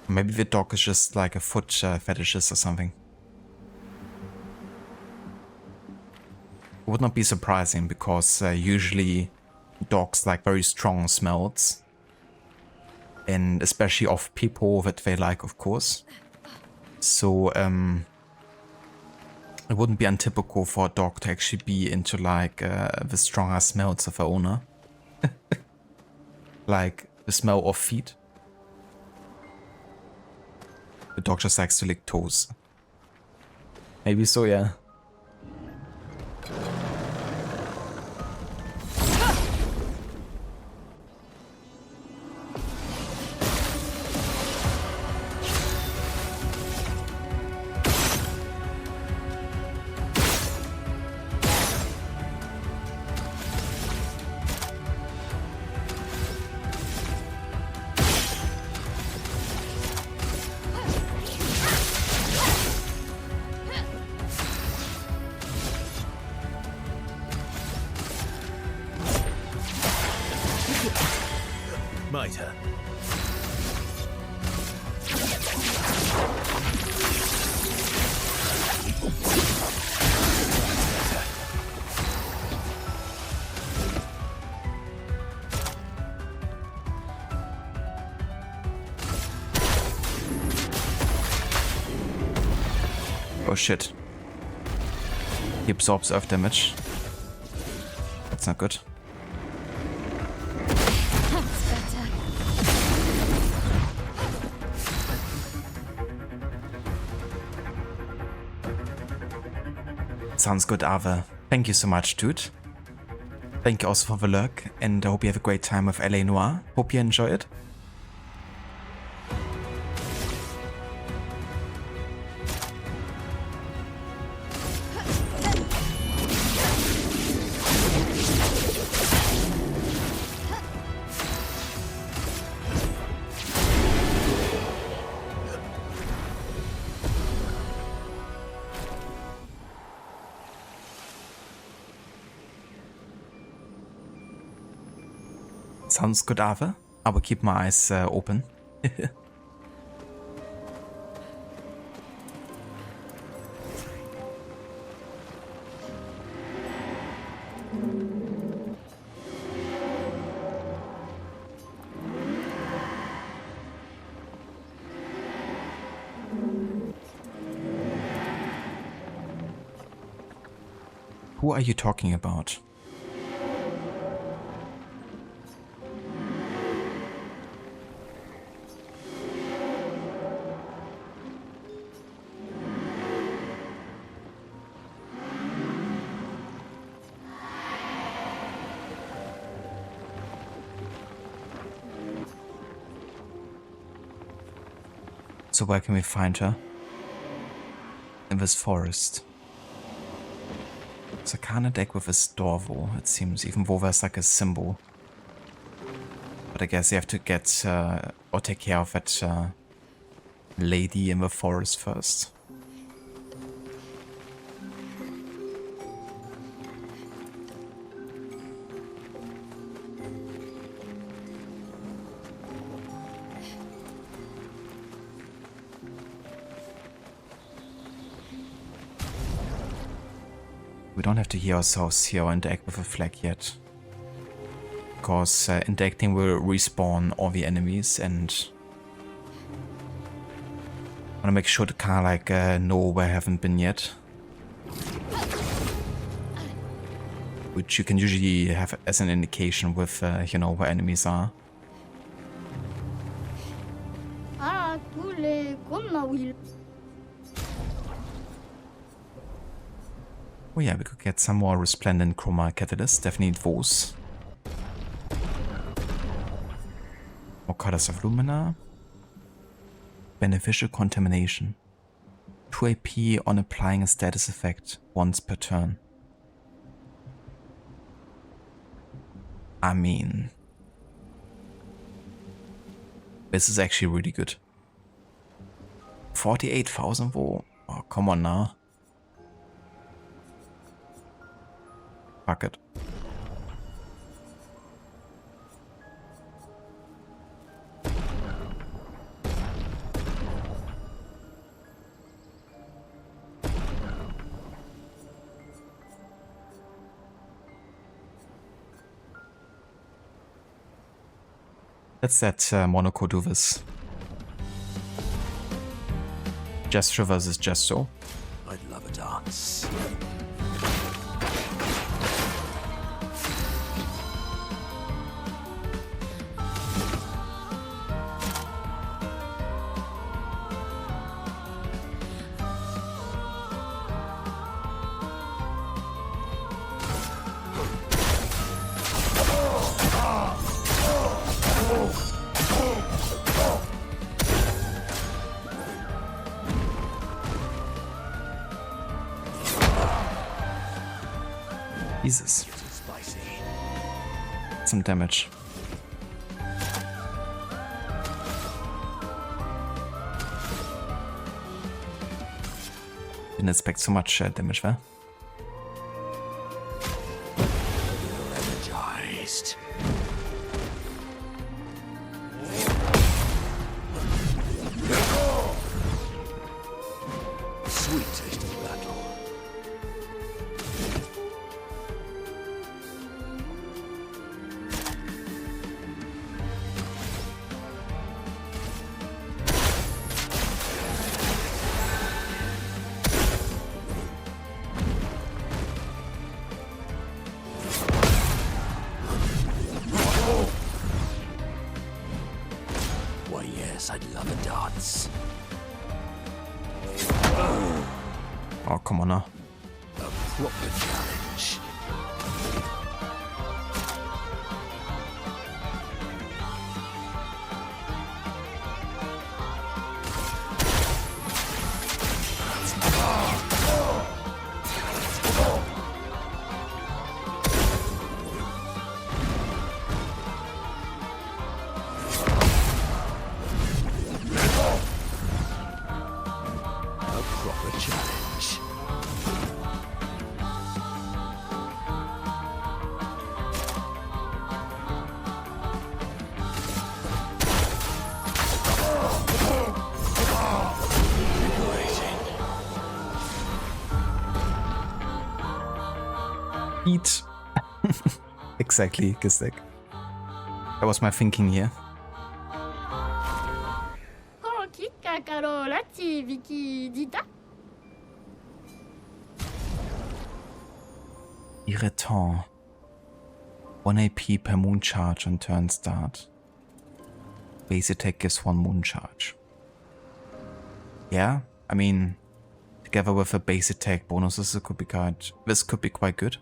Maybe the dog is just like a foot fetishist or something. It would not be surprising because usually dogs like very strong smells. And especially of people that they like, of course. So it wouldn't be untypical for a dog to actually be into like the stronger smells of the owner. Like the smell of feet. The dog just likes to lick toes. Maybe so, yeah. Oh shit. He absorbs earth damage. That's not good.
That's better.
Sounds good, Ave. Thank you so much, dude. Thank you also for the lurk, and I hope you have a great time with LA Noire. Hope you enjoy it. Sounds good, Ave. I will keep my eyes open. Who are you talking about? So where can we find her? In this forest. It's a Arcana deck with a Storvo, it seems, even though there's like a symbol. But I guess you have to get or take care of that lady in the forest first. We don't have to heal ourselves here or interact with a flag yet. Because interacting will respawn all the enemies, and I wanna make sure to kinda like know where I haven't been yet. Which you can usually have as an indication with, you know, where enemies are. Oh yeah, we could get some more resplendent chroma catalysts, definitely need those. More colors of lumina. Beneficial contamination. 2 AP on applying a status effect once per turn. I mean, this is actually really good. 48,000 though. Oh, come on now. Fuck it. Let's let Monaco do this. Gesture versus gesto.
I'd love a dance.
Jesus. Some damage. Didn't expect so much damage there.
Energized. Sweet taste of battle.
Oh, come on now.
A proper challenge.
Eat. Exactly, Gistek. That was my thinking here.
Oh, kika karolati Vicky dita.
Irritant. 1 AP per moon charge on turn start. Base attack gives 1 moon charge. Yeah, I mean, together with a base attack bonuses, it could be this could be quite good.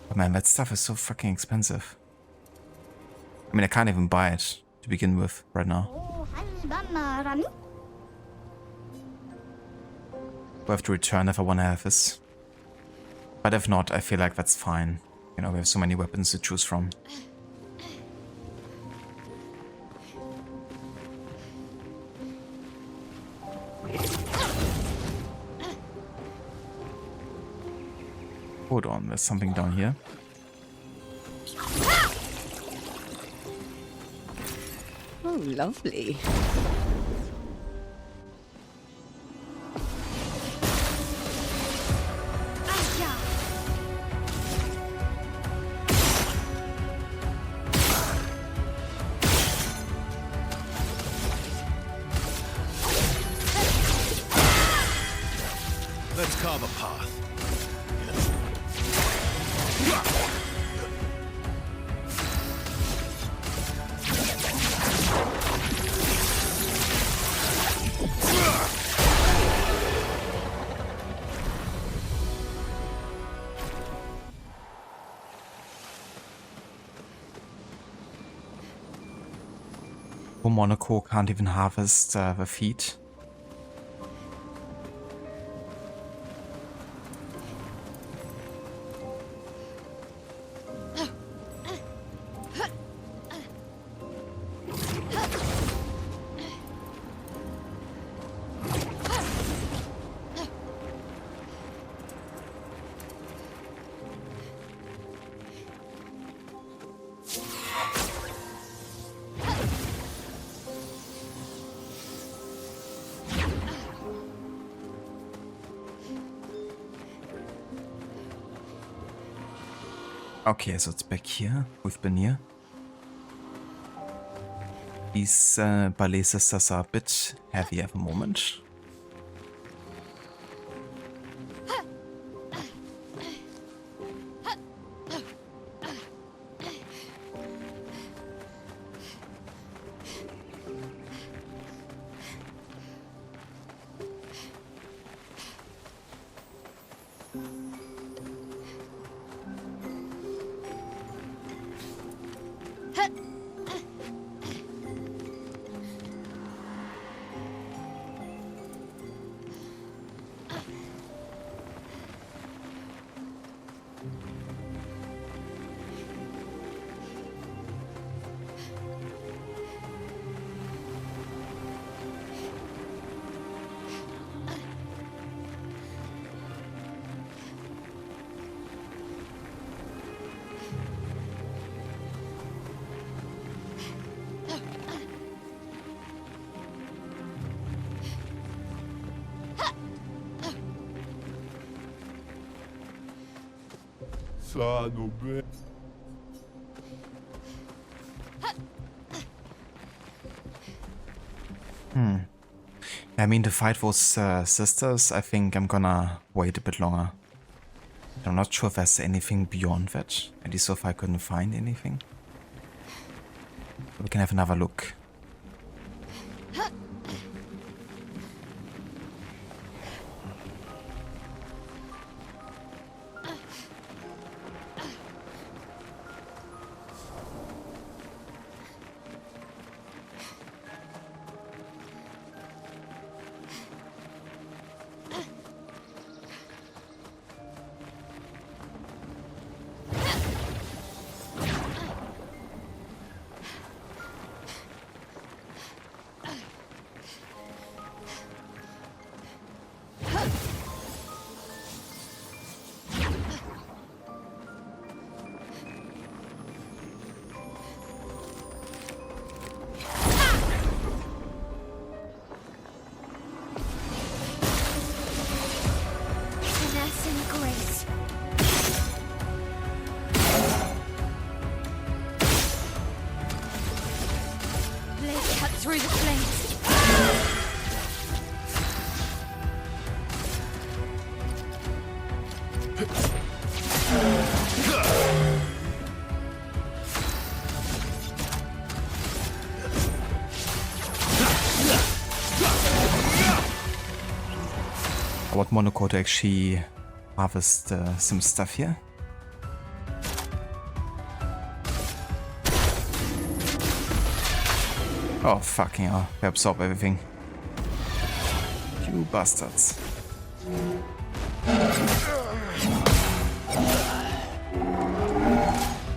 But man, that stuff is so fucking expensive. I mean, I can't even buy it to begin with right now. We'll have to return if I want to have this. But if not, I feel like that's fine. You know, we have so many weapons to choose from. Hold on, there's something down here.
Oh, lovely.
Let's carve a path.
Monaco can't even harvest the feet. Okay, so it's back here. We've been here. These ballet sisters are a bit heavy at the moment. I mean, to fight those sisters, I think I'm gonna wait a bit longer. I'm not sure if there's anything beyond that, at least so far I couldn't find anything. We can have another look.
through the flames.
I want Monaco to actually harvest some stuff here. Oh, fucking hell. They absorb everything. You bastards.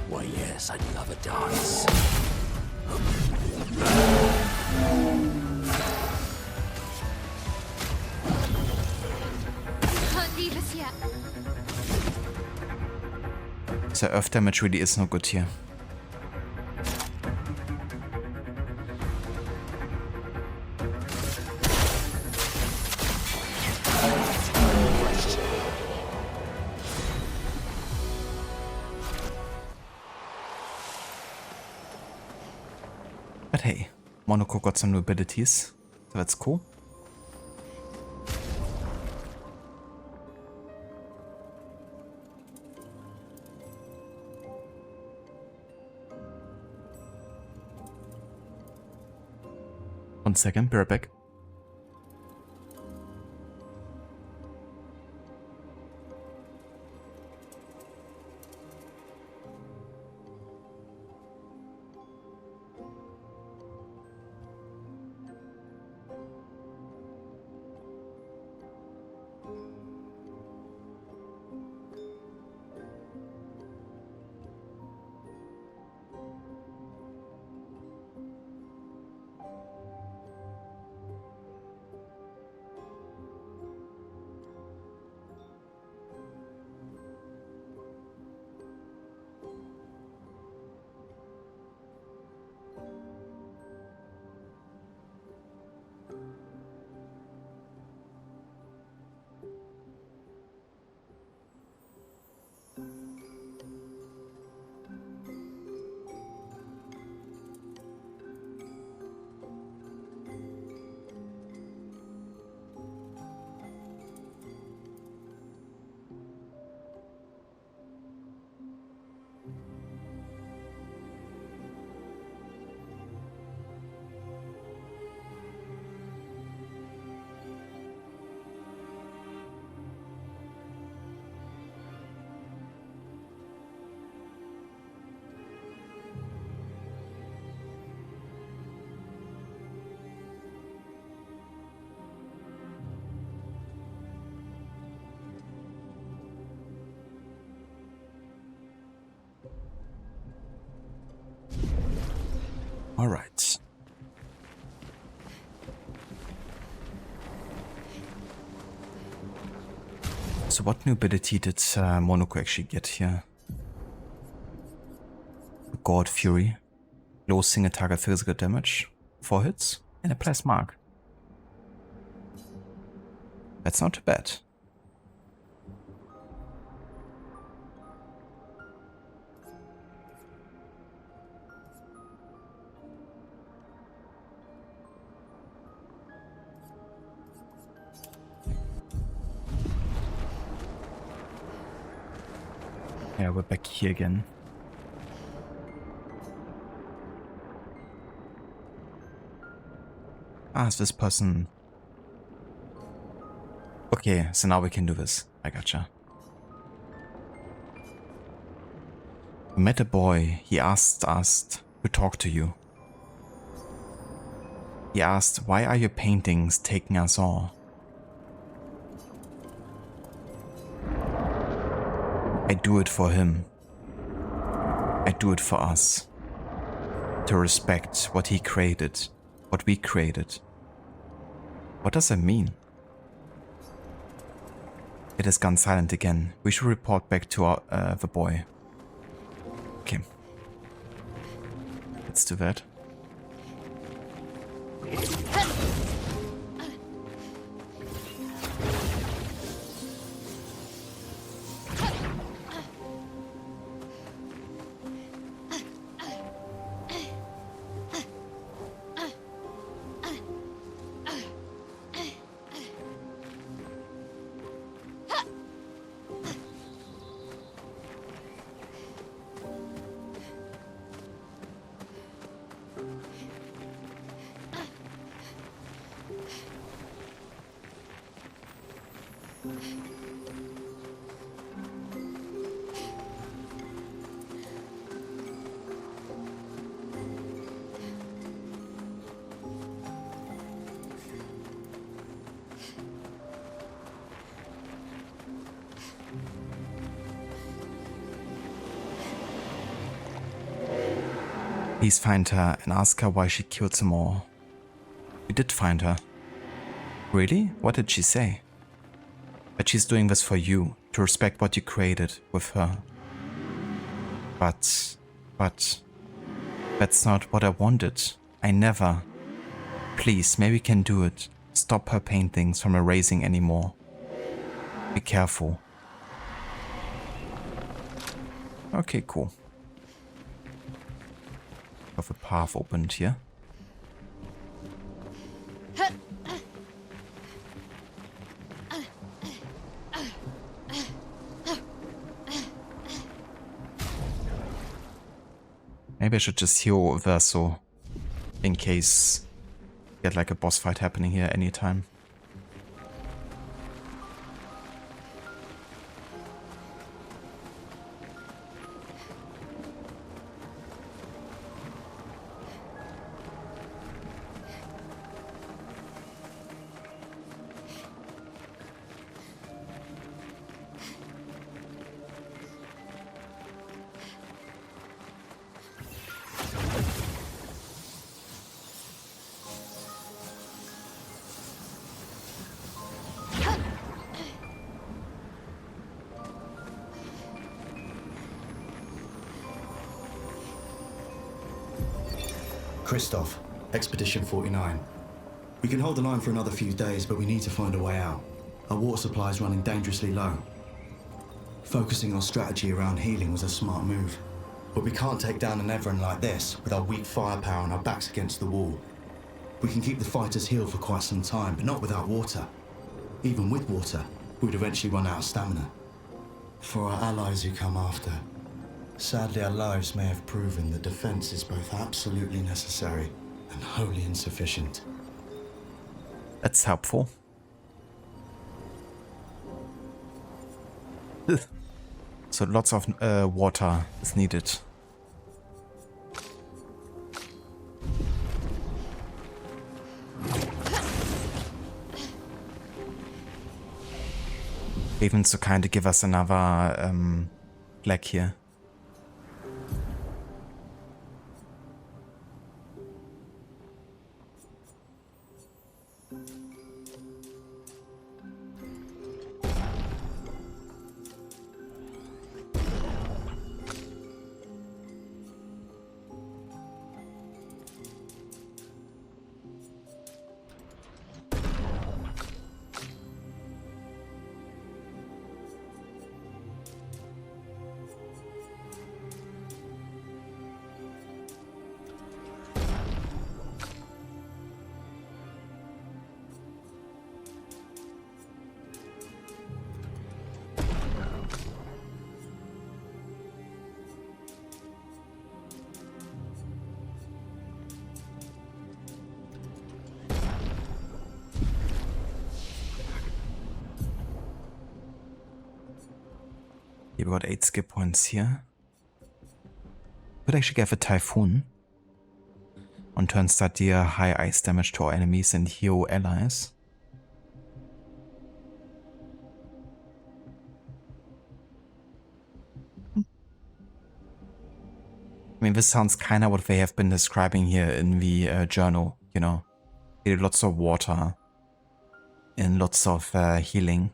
Why, yes, I'd love a dance.
Can't leave us yet.
So earth damage really is no good here. But hey, Monaco got some new abilities, so that's cool. One second, be right back. All right. So what new ability did Monaco actually get here? God Fury. Low single target physical damage. 4 hits and applies mark. That's not too bad. Yeah, we're back here again. Ah, is this person... Okay, so now we can do this. I gotcha. We met a boy. He asked us to talk to you. He asked, why are your paintings taking us all? I do it for him. I do it for us. To respect what he created, what we created. What does that mean? It has gone silent again. We should report back to our, the boy. Okay. Let's do that. Please find her and ask her why she killed them all. We did find her. Really? What did she say? That she's doing this for you, to respect what you created with her. But that's not what I wanted. I never. Please, maybe we can do it. Stop her paintings from erasing anymore. Be careful. Okay, cool. Have a path opened here. Maybe I should just heal Verso in case we get like a boss fight happening here anytime.
Christoph, Expedition 49. We can hold the line for another few days, but we need to find a way out. Our water supply is running dangerously low. Focusing our strategy around healing was a smart move. But we can't take down an Everin like this with our weak firepower and our backs against the wall. We can keep the fighters healed for quite some time, but not without water. Even with water, we'd eventually run out of stamina. For our allies who come after, sadly our lives may have proven that defense is both absolutely necessary and wholly insufficient.
That's helpful. So lots of water is needed. Even to kind of give us another flag here. We got 8 skip points here. Could actually get a Typhoon. On turn start deal high ice damage to our enemies and heal allies. I mean, this sounds kind of what they have been describing here in the journal, you know. They did lots of water and lots of healing.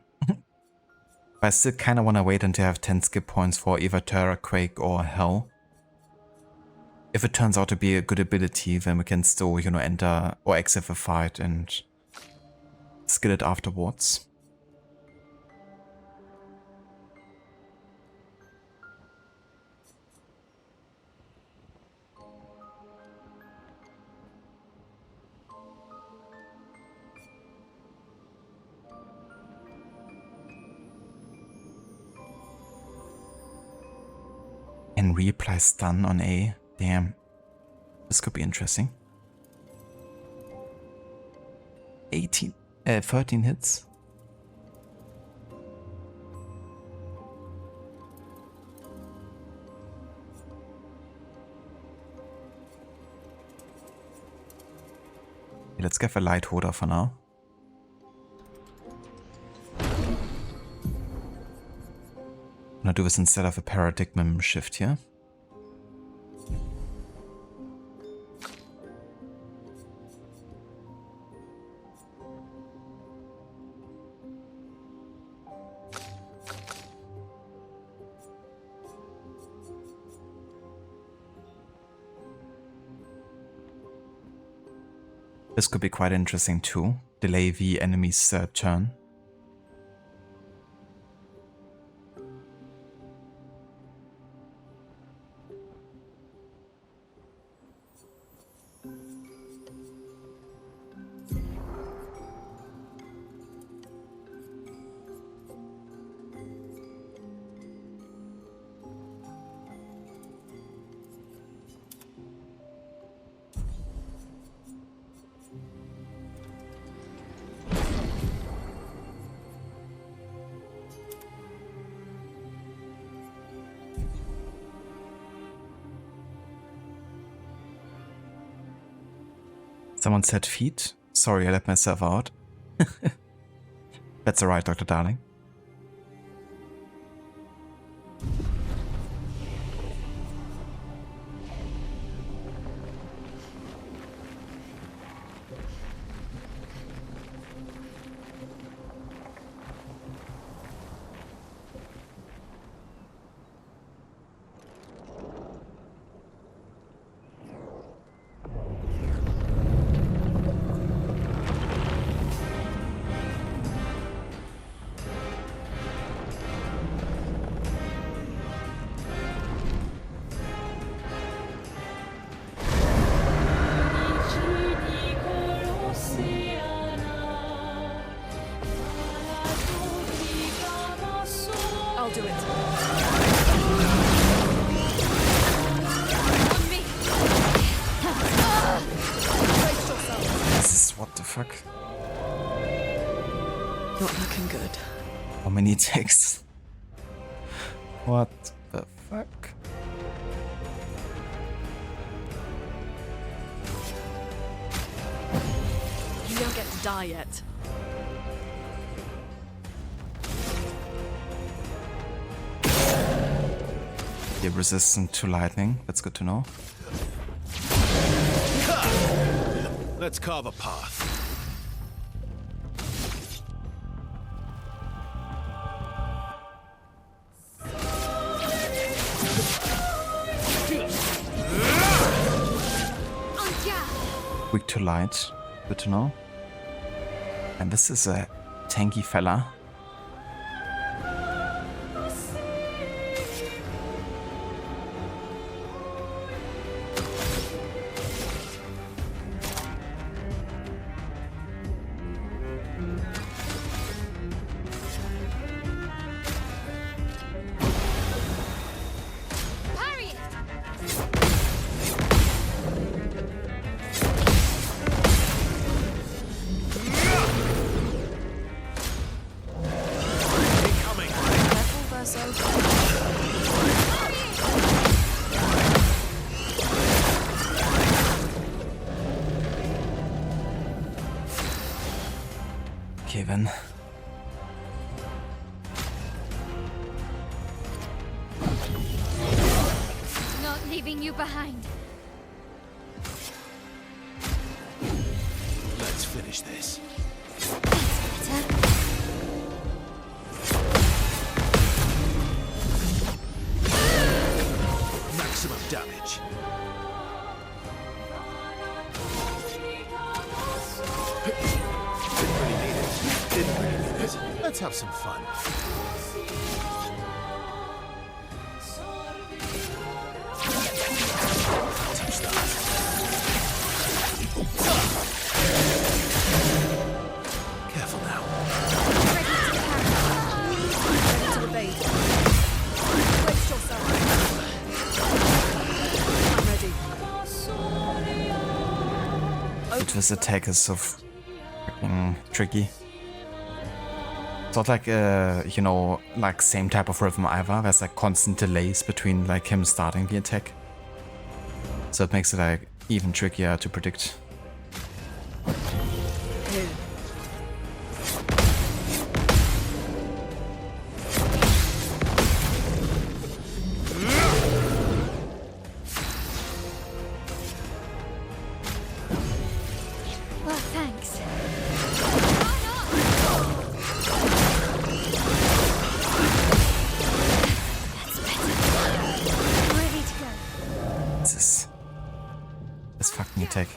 But I still kind of want to wait until I have 10 skip points for either Terra, Quake or Hell. If it turns out to be a good ability, then we can still, you know, enter or exit the fight and skill it afterwards. And reapply stun on A. Damn. This could be interesting. 13 hits. let's give a light holder for now. I'm gonna do this instead of a paradigm shift here. This could be quite interesting too. Delay the enemy's turn. Someone said feet. Sorry, I let myself out. That's alright, Dr. Darling.
I'll do it.
This is what the fuck?
Not looking good.
How many attacks? What the fuck?
You don't get to die yet.
You're resistant to lightning. That's good to know.
Let's carve a path.
Weak to light. Good to know. And this is a tanky fella. Okay then.
Not leaving you behind.
Let's finish this. Maximum damage. Didn't really need it. Let's have some fun. Touch that. Careful now.
Ready to the bait. Brace yourself. I'm ready.
But this attack is so freaking tricky. It's not like, you know, like same type of rhythm either. There's like constant delays between like him starting the attack. So it makes it like even trickier to predict.
too.
Well, thanks. That's better. Ready to go.
This fucking attack.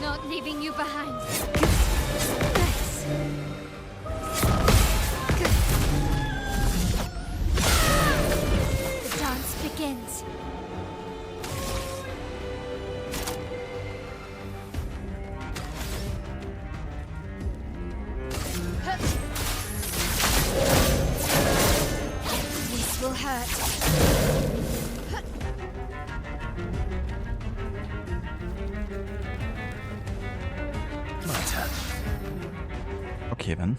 Not leaving you behind. Nice. The dance begins. This will hurt.
My turn.
Okay, then.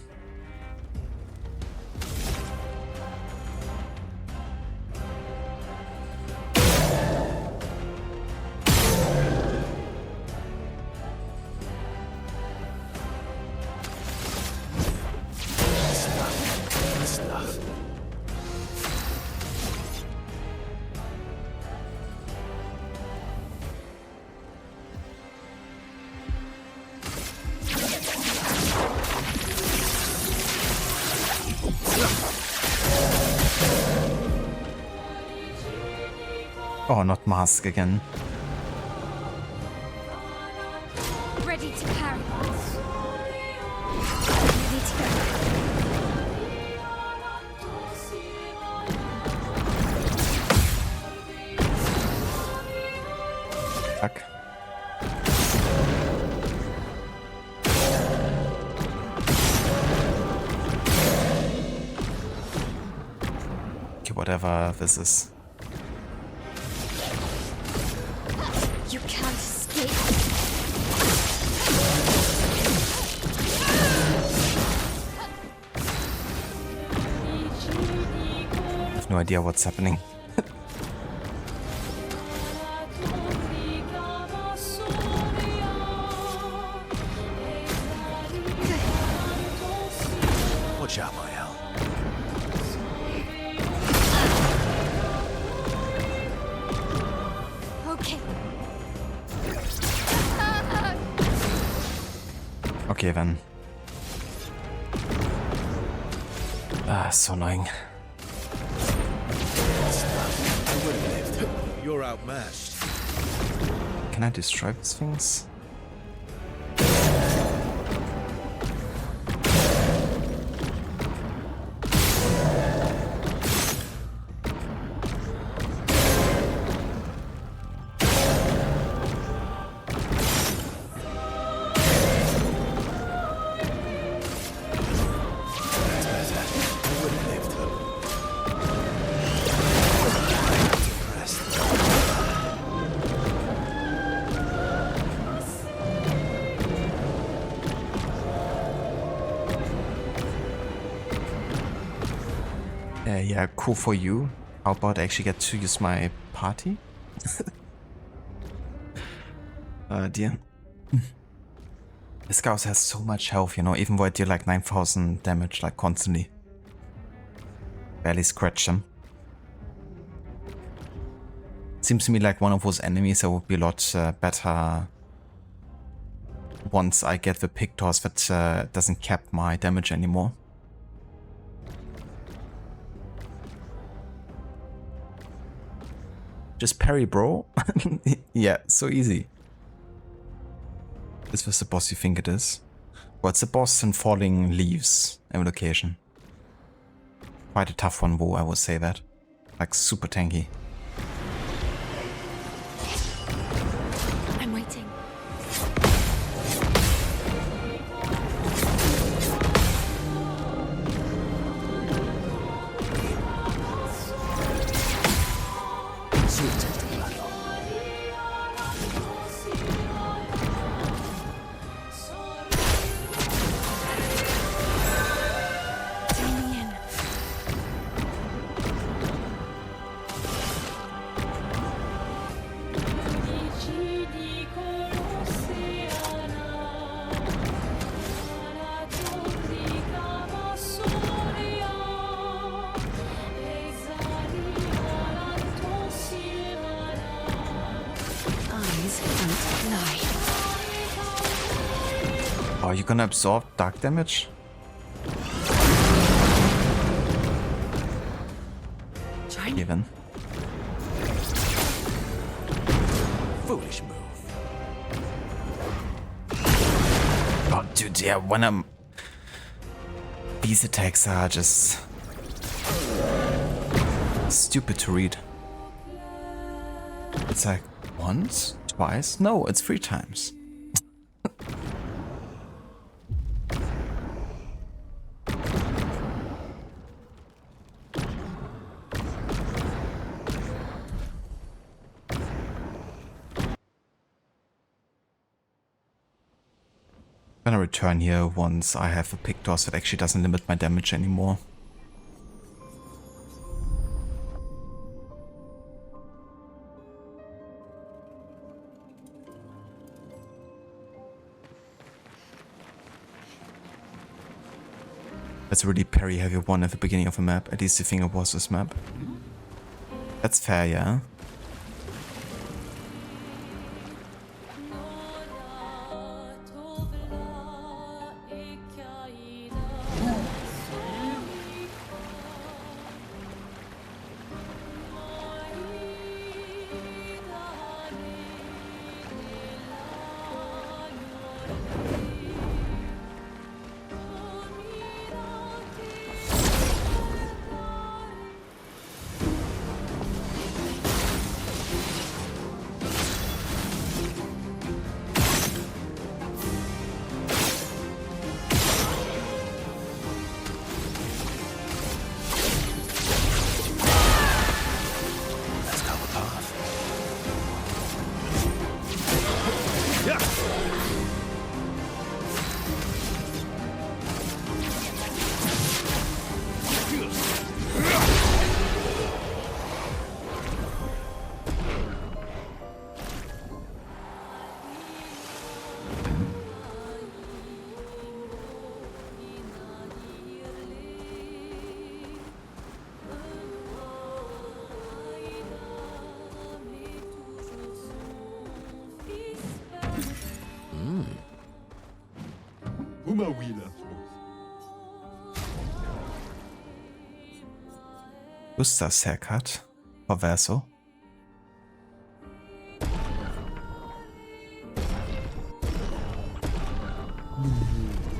Stuff.
Oh, not mask again.
Ready to parry. Ready to go.
Fuck. Okay, whatever this is.
You can't escape.
I have no idea what's happening.
Watch out, my Al.
Okay.
Okay, then. Ah, so annoying.
I would have lived. You're outmatched.
Can I destroy these things? Yeah, cool for you. How about I actually get to use my party? Dear. This guy also has so much health, you know, even though I deal like 9,000 damage, like constantly. Barely scratch him. Seems to me like one of those enemies that would be a lot better once I get the Pictors that doesn't cap my damage anymore. Just parry, bro. Yeah, so easy. Is this the boss you think it is? Well, it's the boss in Falling Leaves Evocation. Quite a tough one, though, I would say that. Like, super tanky.
I'm waiting.
Please don't lie.
Are you gonna absorb dark damage? Even.
Foolish move.
Oh, dude, yeah, when I'm... These attacks are just... stupid to read. It's like, once? Twice? No, it's 3 times. I'm gonna return here once I have a Pictos that actually doesn't limit my damage anymore. That's a really parry heavy one at the beginning of a map, at least the thing it was this map. That's fair, yeah. Gustav's haircut for Verso.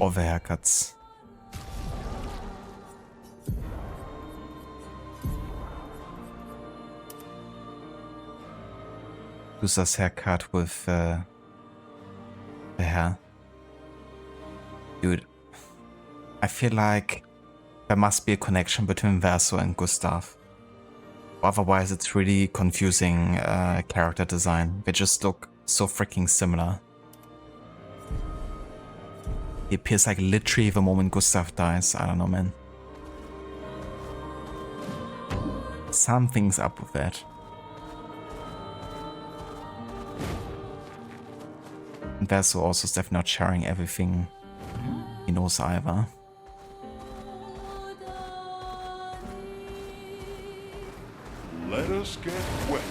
All the haircuts. Gustav's haircut with the hair. Dude, I feel like there must be a connection between Verso and Gustav. Otherwise, it's really confusing character design. They just look so freaking similar. He appears like literally the moment Gustav dies. I don't know, man. Something's up with that. And Verso also is definitely not sharing everything he knows either.
Let us get wet.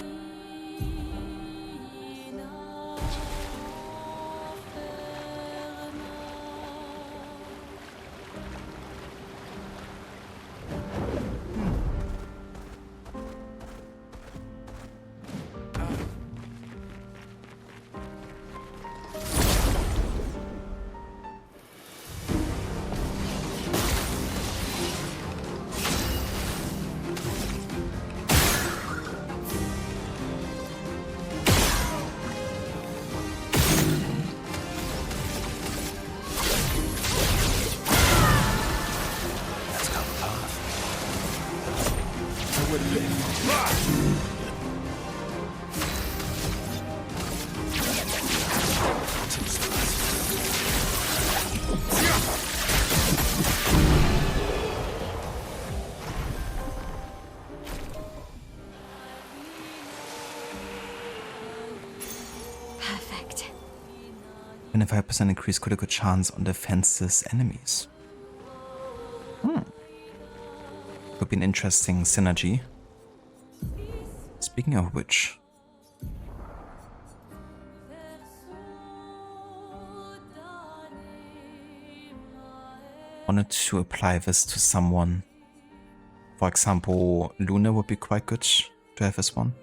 Perfect.
25% increased critical chance on defenseless enemies. Could be an interesting synergy. Speaking of which, wanted to apply this to someone. For example, Luna would be quite good to have as one.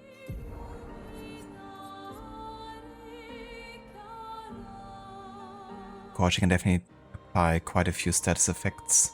Gosh, you can definitely apply quite a few status effects.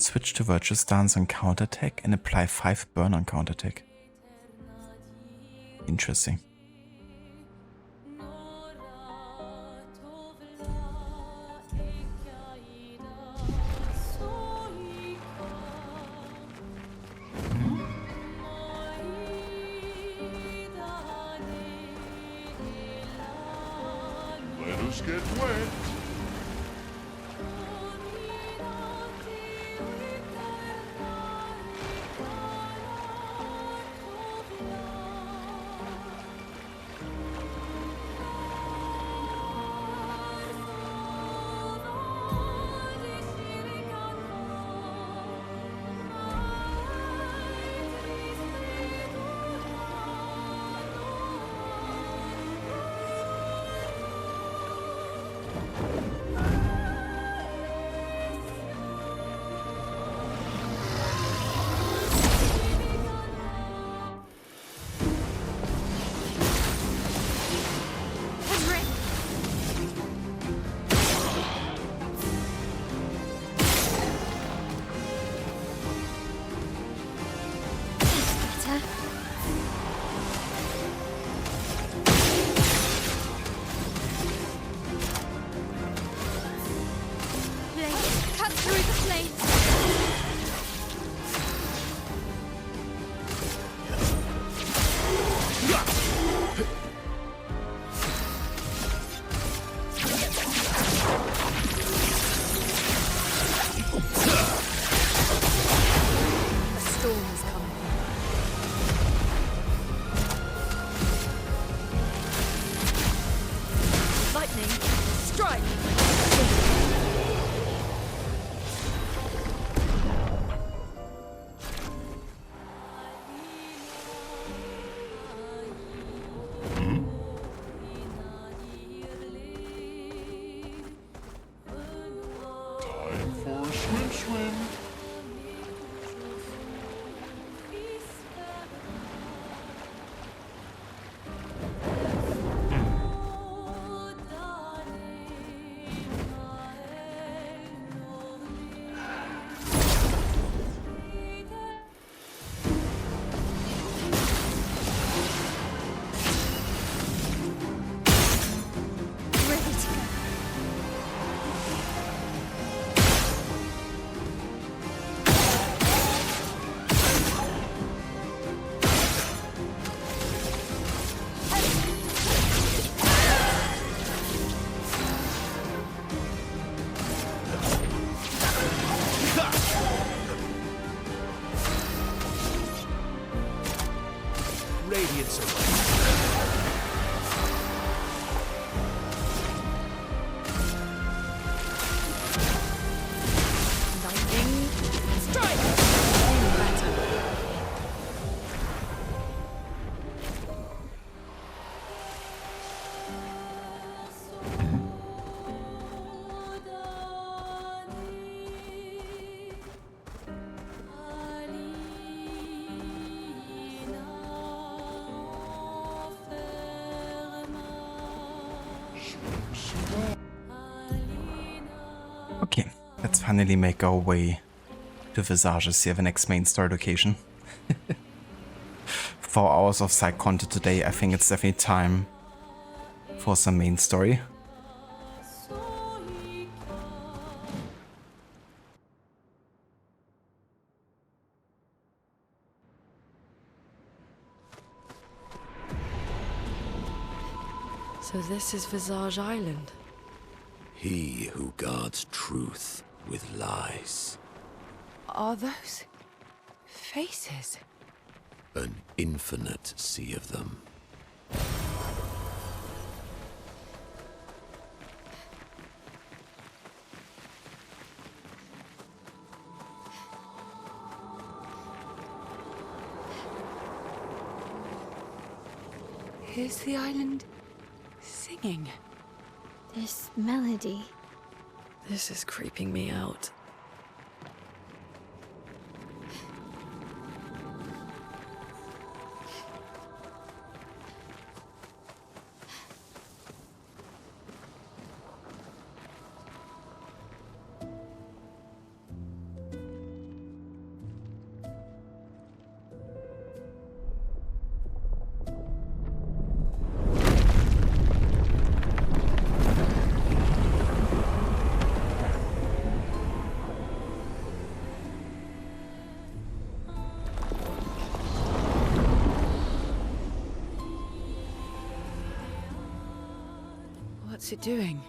Switch to virtual stance on counterattack and apply 5 burn on counterattack. Interesting.
Let us get wet.
Okay, let's finally make our way to Visages here, the next main story location. 4 hours of side content today. I think it's definitely time for some main story.
So this is Visage Island.
He who guards truth with lies.
Are those faces?
An infinite sea of them.
Is the island singing?
This melody.
This is creeping me out.
What's it doing?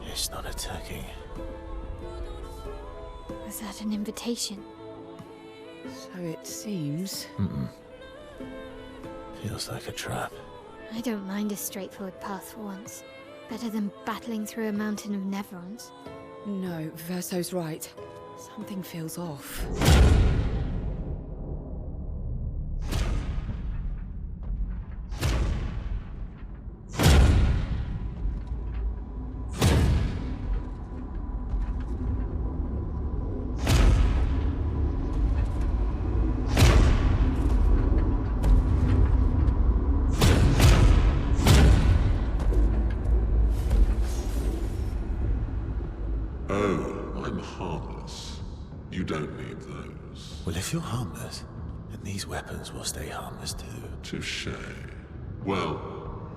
It's not attacking.
Was that an invitation?
So it seems.
Feels like a trap.
I don't mind a straightforward path for once. Better than battling through a mountain of Nevrons.
No, Verso's right. Something feels off.
Oh, I'm harmless. You don't need those.
Well, if you're harmless, then these weapons will stay harmless too.
Touche. Well,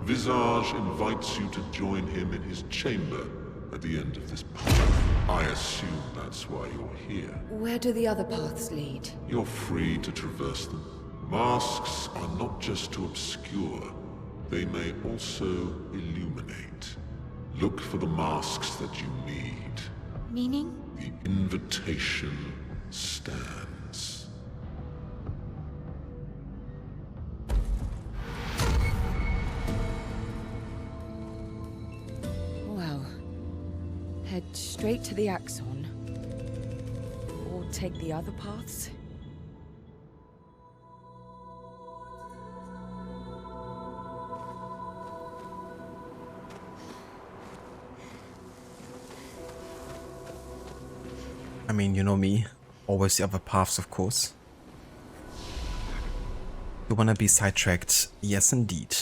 Visage invites you to join him in his chamber at the end of this path. I assume that's why you're here.
Where do the other paths lead?
You're free to traverse them. Masks are not just to obscure, they may also illuminate. Look for the masks that you need.
Meaning?
The invitation stands.
Well, head straight to the Axon. Or take the other paths.
I mean, you know me. Always the other paths, of course. You wanna be sidetracked? Yes, indeed.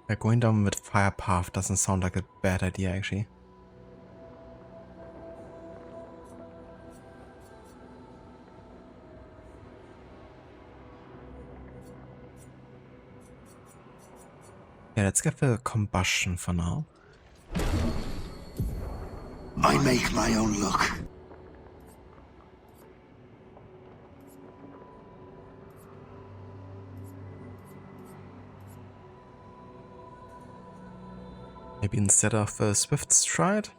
Going down with fire path doesn't sound like a bad idea, actually. Yeah, let's get the combustion for now.
I make my own luck.
Maybe instead of the Swift Stride?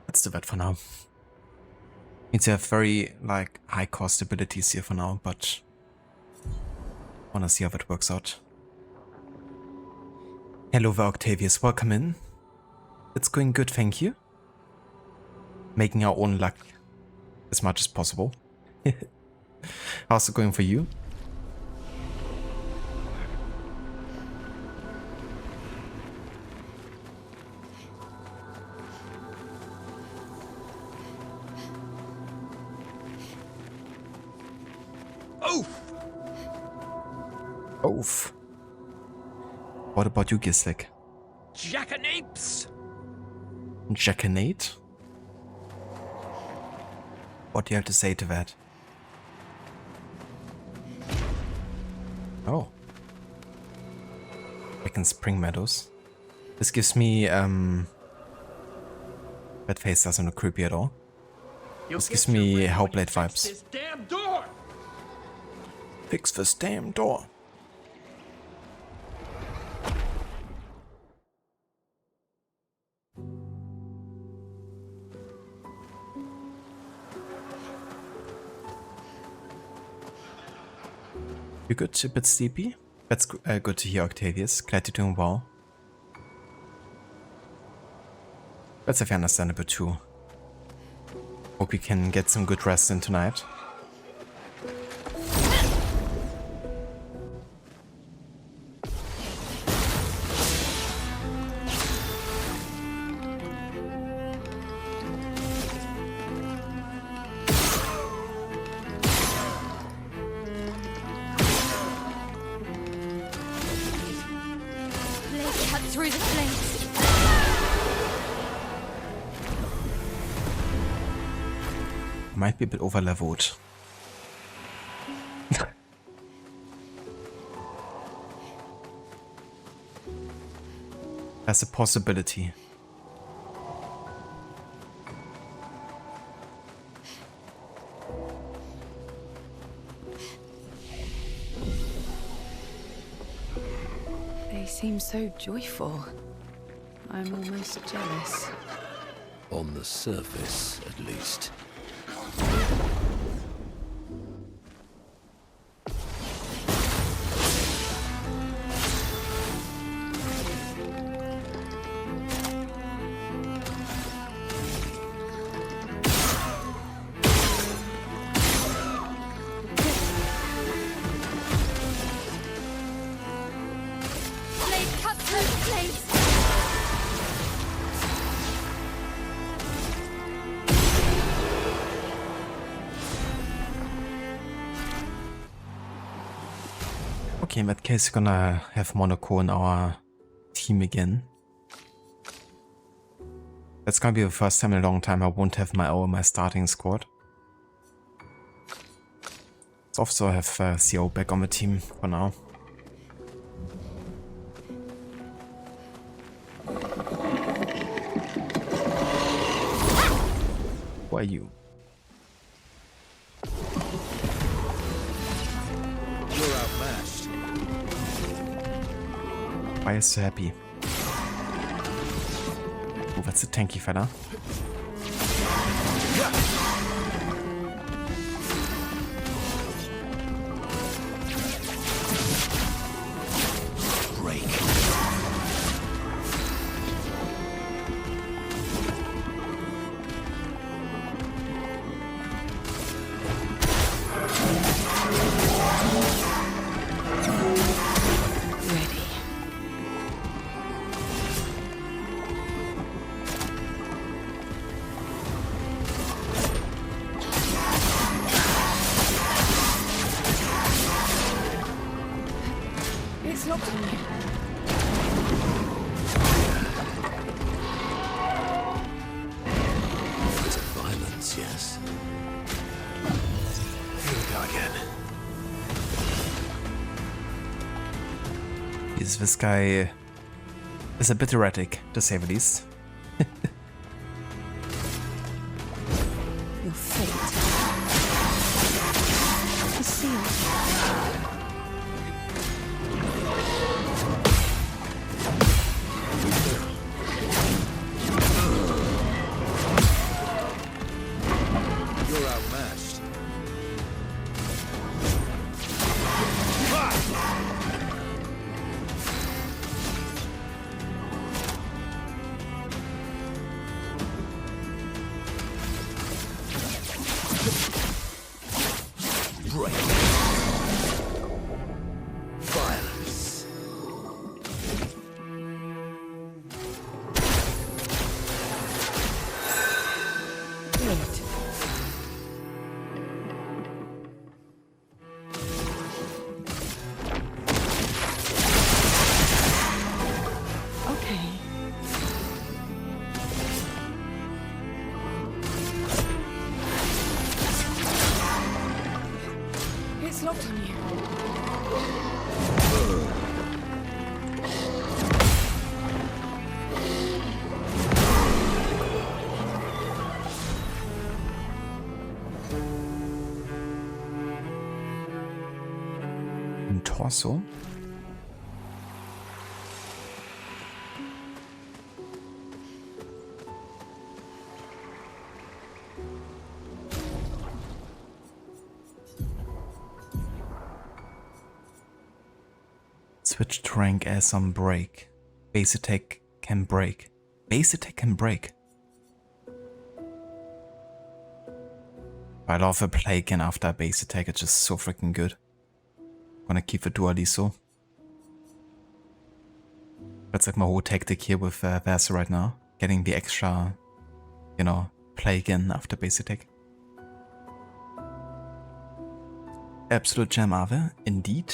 Let's do that for now. It's a very, like, high cost abilities here for now, but wanna see how that works out. Hello there, Octavius, welcome in. It's going good, thank you. Making our own luck as much as possible. How's it going for you? Oof. What about you, Gislik?
Jackanapes!
Jackanate? What do you have to say to that? Oh. Back in Spring Meadows. This gives me, that face doesn't look creepy at all. This gives me Hellblade vibes.
This damn door!
Fix this damn door. You good? A bit sleepy? That's good to hear, Octavius. Glad you're doing well. That's if understandable too. Hope you can get some good rest in tonight. Might be a bit over-leveled. That's a possibility.
They seem so joyful. I'm almost jealous.
On the surface, at least.
Okay, in that case, we're gonna have Monaco in our team again. That's gonna be the first time in a long time I won't have my starting squad. Let's also have CO back on the team for now. Who are you?
You're outmatched.
Why are you so happy? Oh, that's a tanky fella.
Break.
It's locked on you.
It's violence, yes.
Here we go again.
This guy is a bit erratic, to say the least.
Your fate is sealed.
You're outmatched.
Break. Violence.
Good. Okay. It's locked on you.
Ein Torso. Switch to rank as on break. Base attack can break. Base attack can break. I love the play again after a base attack, it's just so freaking good. Gonna keep the Dualiso. That's like my whole tactic here with Versa right now. Getting the extra, you know, play again after base attack. Absolute gem Ave, indeed.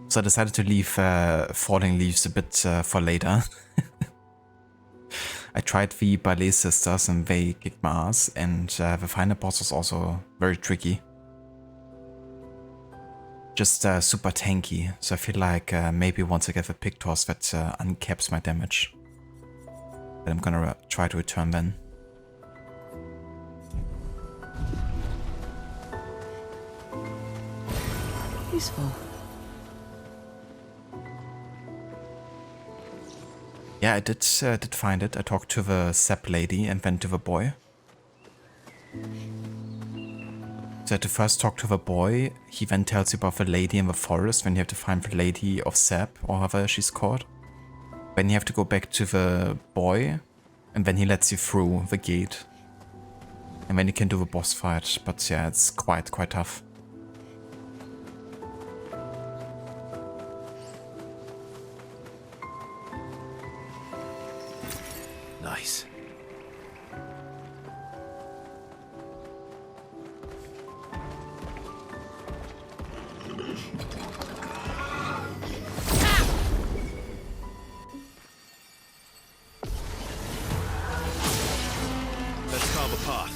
So I decided to leave Falling Leaves a bit for later. I tried the Ballet Sisters and they kicked my ass, and the final boss was also very tricky. Just super tanky, so I feel like maybe once I get the Pictors that uncaps my damage. But I'm gonna try to return then.
Useful.
Yeah, I did find it. I talked to the sap lady and went to the boy. So I had to first talk to the boy. He then tells you about the lady in the forest when you have to find the lady of sap, or however she's called. Then you have to go back to the boy, and then he lets you through the gate. And then you can do the boss fight, but yeah, it's quite tough.
Nice.
Let's carve a path.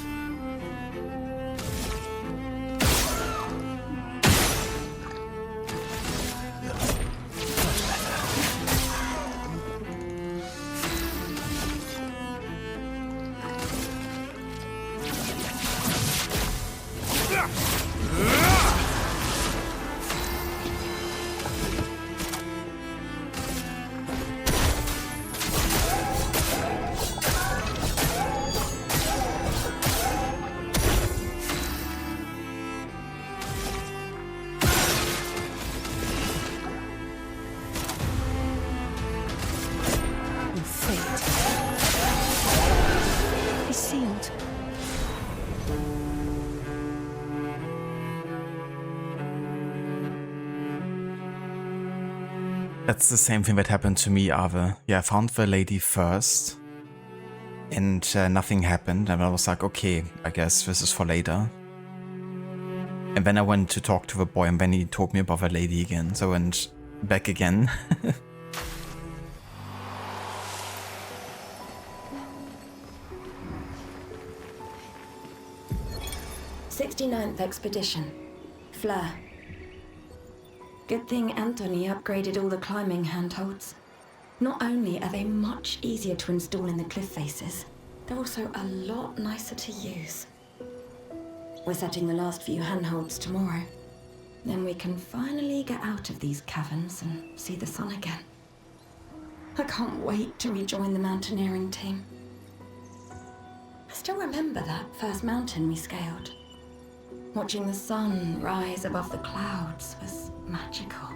Your fate is sealed.
That's the same thing that happened to me, Ave. Yeah, I found the lady first, and nothing happened, and I was like, okay, I guess this is for later. And then I went to talk to the boy, and then he told me about the lady again. So I went Back again.
69th Expedition. Fleur. Good thing Anthony upgraded all the climbing handholds. Not only are they much easier to install in the cliff faces, they're also a lot nicer to use. We're setting the last few handholds tomorrow. Then we can finally get out of these caverns and see the sun again. I can't wait to rejoin the mountaineering team. I still remember that first mountain we scaled. Watching the sun rise above the clouds was magical.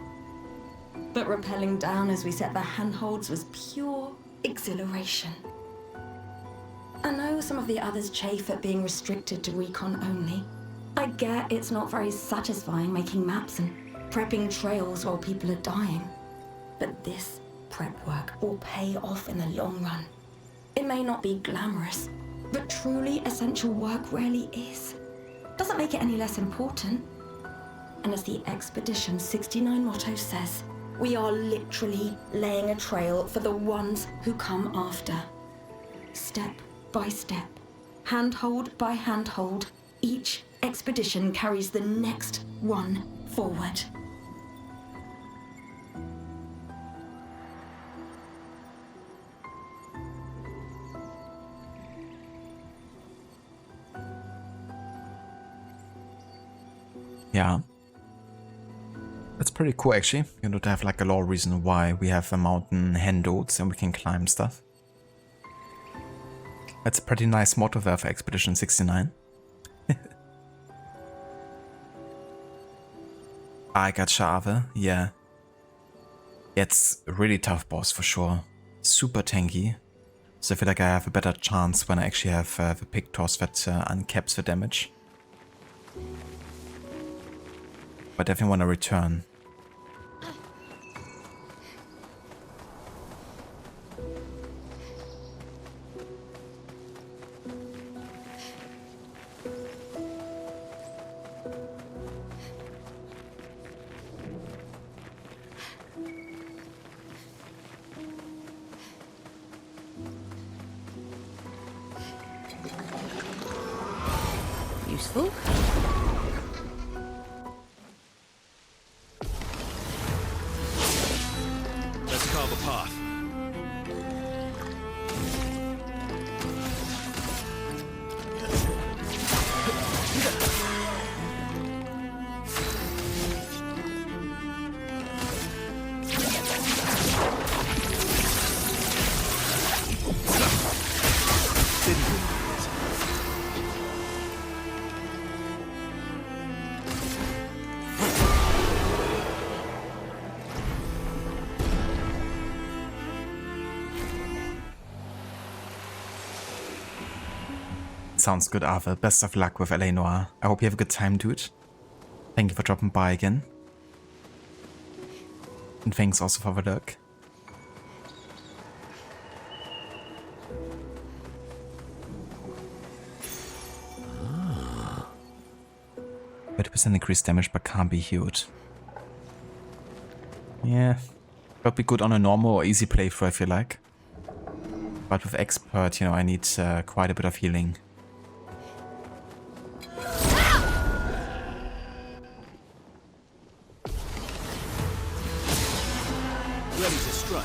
But rappelling down as we set the handholds was pure exhilaration. I know some of the others chafe at being restricted to recon only. I get it's not very satisfying making maps and prepping trails while people are dying. But this prep work will pay off in the long run. It may not be glamorous, but truly essential work rarely is. Doesn't make it any less important. And as the Expedition 69 motto says, we are literally laying a trail for the ones who come after. Step by step, handhold by handhold, each expedition carries the next one forward.
Yeah. That's pretty cool actually, you know, to have like a lore reason why we have a mountain handholds and we can climb stuff. That's a pretty nice motto there for Expedition 69. I got Shave, yeah. It's a really tough boss for sure. Super tanky. So I feel like I have a better chance when I actually have the Pictos that uncaps the damage. But definitely want to return.
Useful.
Let's carve a path.
Sounds good, Arthur. Best of luck with LA Noire. I hope you have a good time, dude. Thank you for dropping by again. And thanks also for the look. 30% increased damage but can't be healed. Yeah. Would be good on a normal or easy playthrough, I feel like. But with expert, you know, I need quite a bit of healing.
Ready to strike.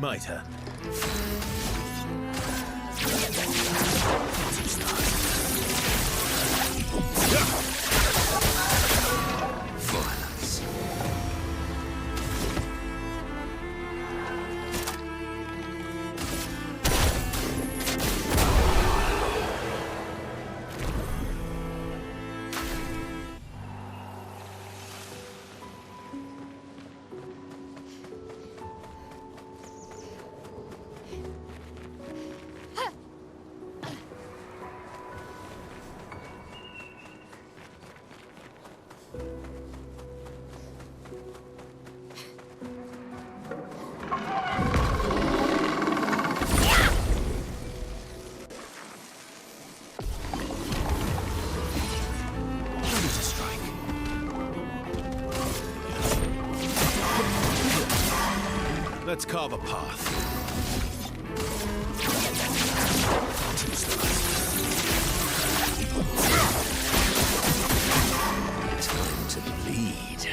Mitre.
Violence.
Let's carve a path.
Time to bleed.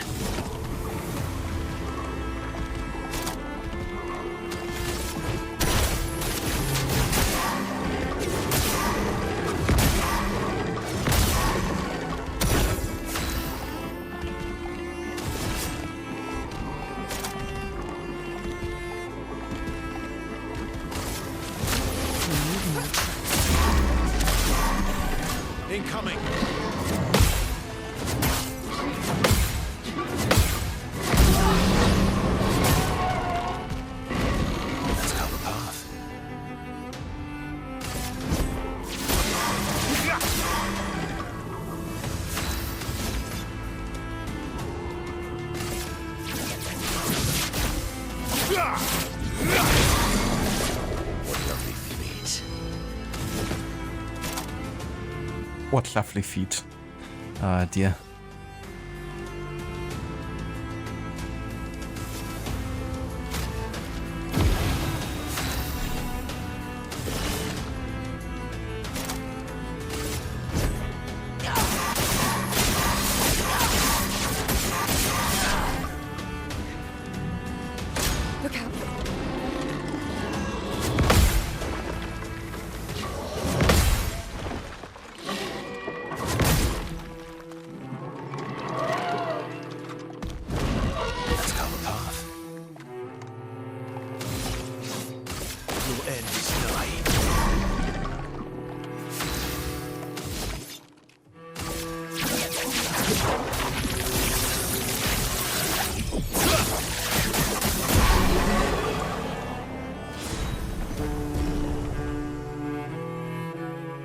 Incoming!
Let's carve a path. What lovely feet.
What lovely feet. Dear.
Look out.
Let's carve a path.
Your end is nigh.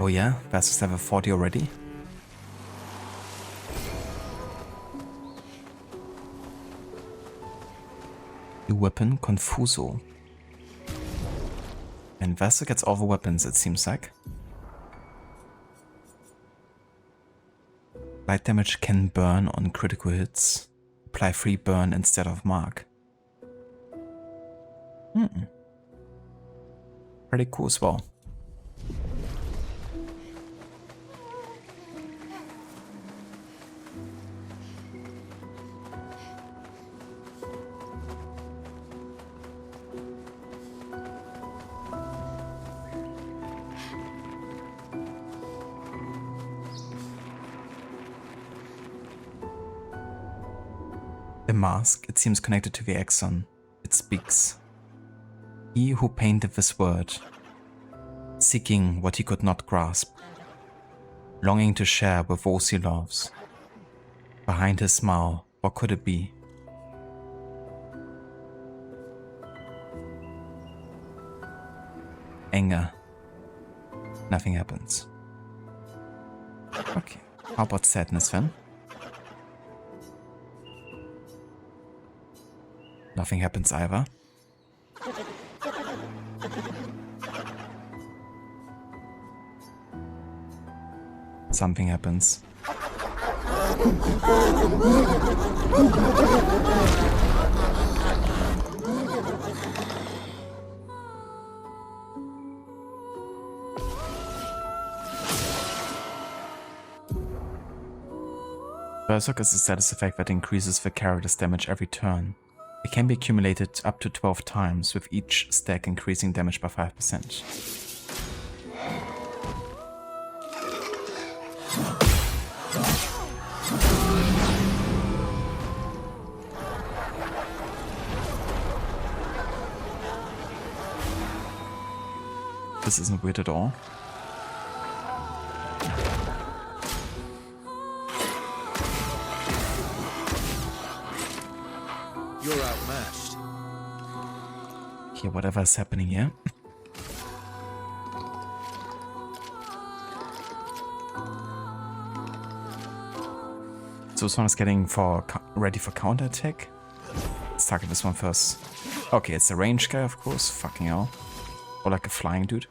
Oh yeah, versus level 40 already. New weapon, Confuso. And Vassal gets all the weapons, it seems like. Light damage can burn on critical hits. Apply free burn instead of mark. Pretty cool as well. The mask, it seems connected to the Exon. It speaks. He who painted this word, seeking what he could not grasp, longing to share with those he loves. Behind his smile, what could it be? Anger. Nothing happens. Okay, how about sadness then? Nothing happens either. Something happens. Berserk is a status effect that increases the character's damage every turn. It can be accumulated up to 12 times, with each stack increasing damage by 5%. This isn't weird at all.
You're outmatched.
Okay, whatever is happening here. So this one is getting ready for counterattack. Let's target this one first. Okay, it's a ranged guy, of course. Fucking hell. Or like a flying dude.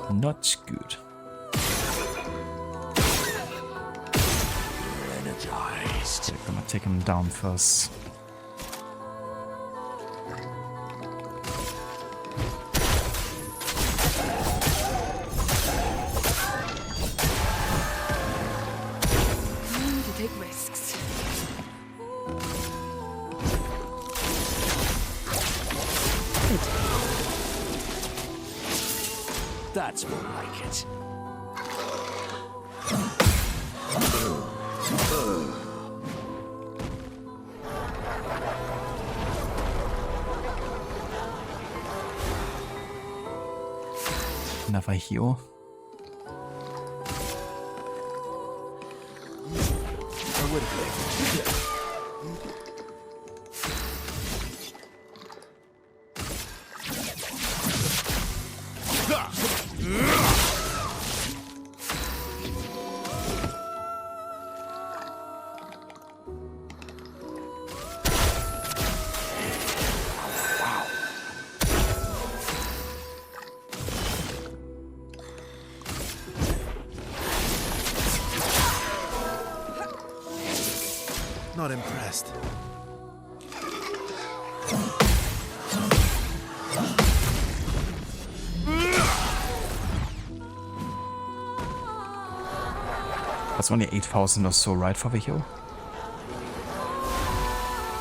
Not good.
Energized.
We're gonna take him down first.
That's more like it.
Another heal.
I would have lived. Not impressed.
That's only 8,000 or so, right, for the heal?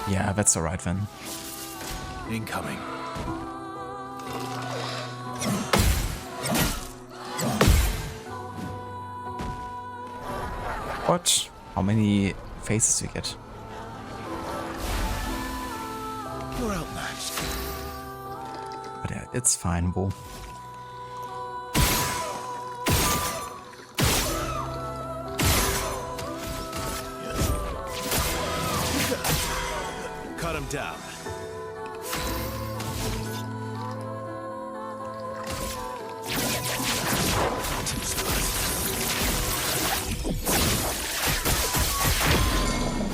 Yeah, that's alright then.
Incoming.
What? How many faces you get?
You're outmatched.
But yeah, it's fine, Bo.
Cut him down.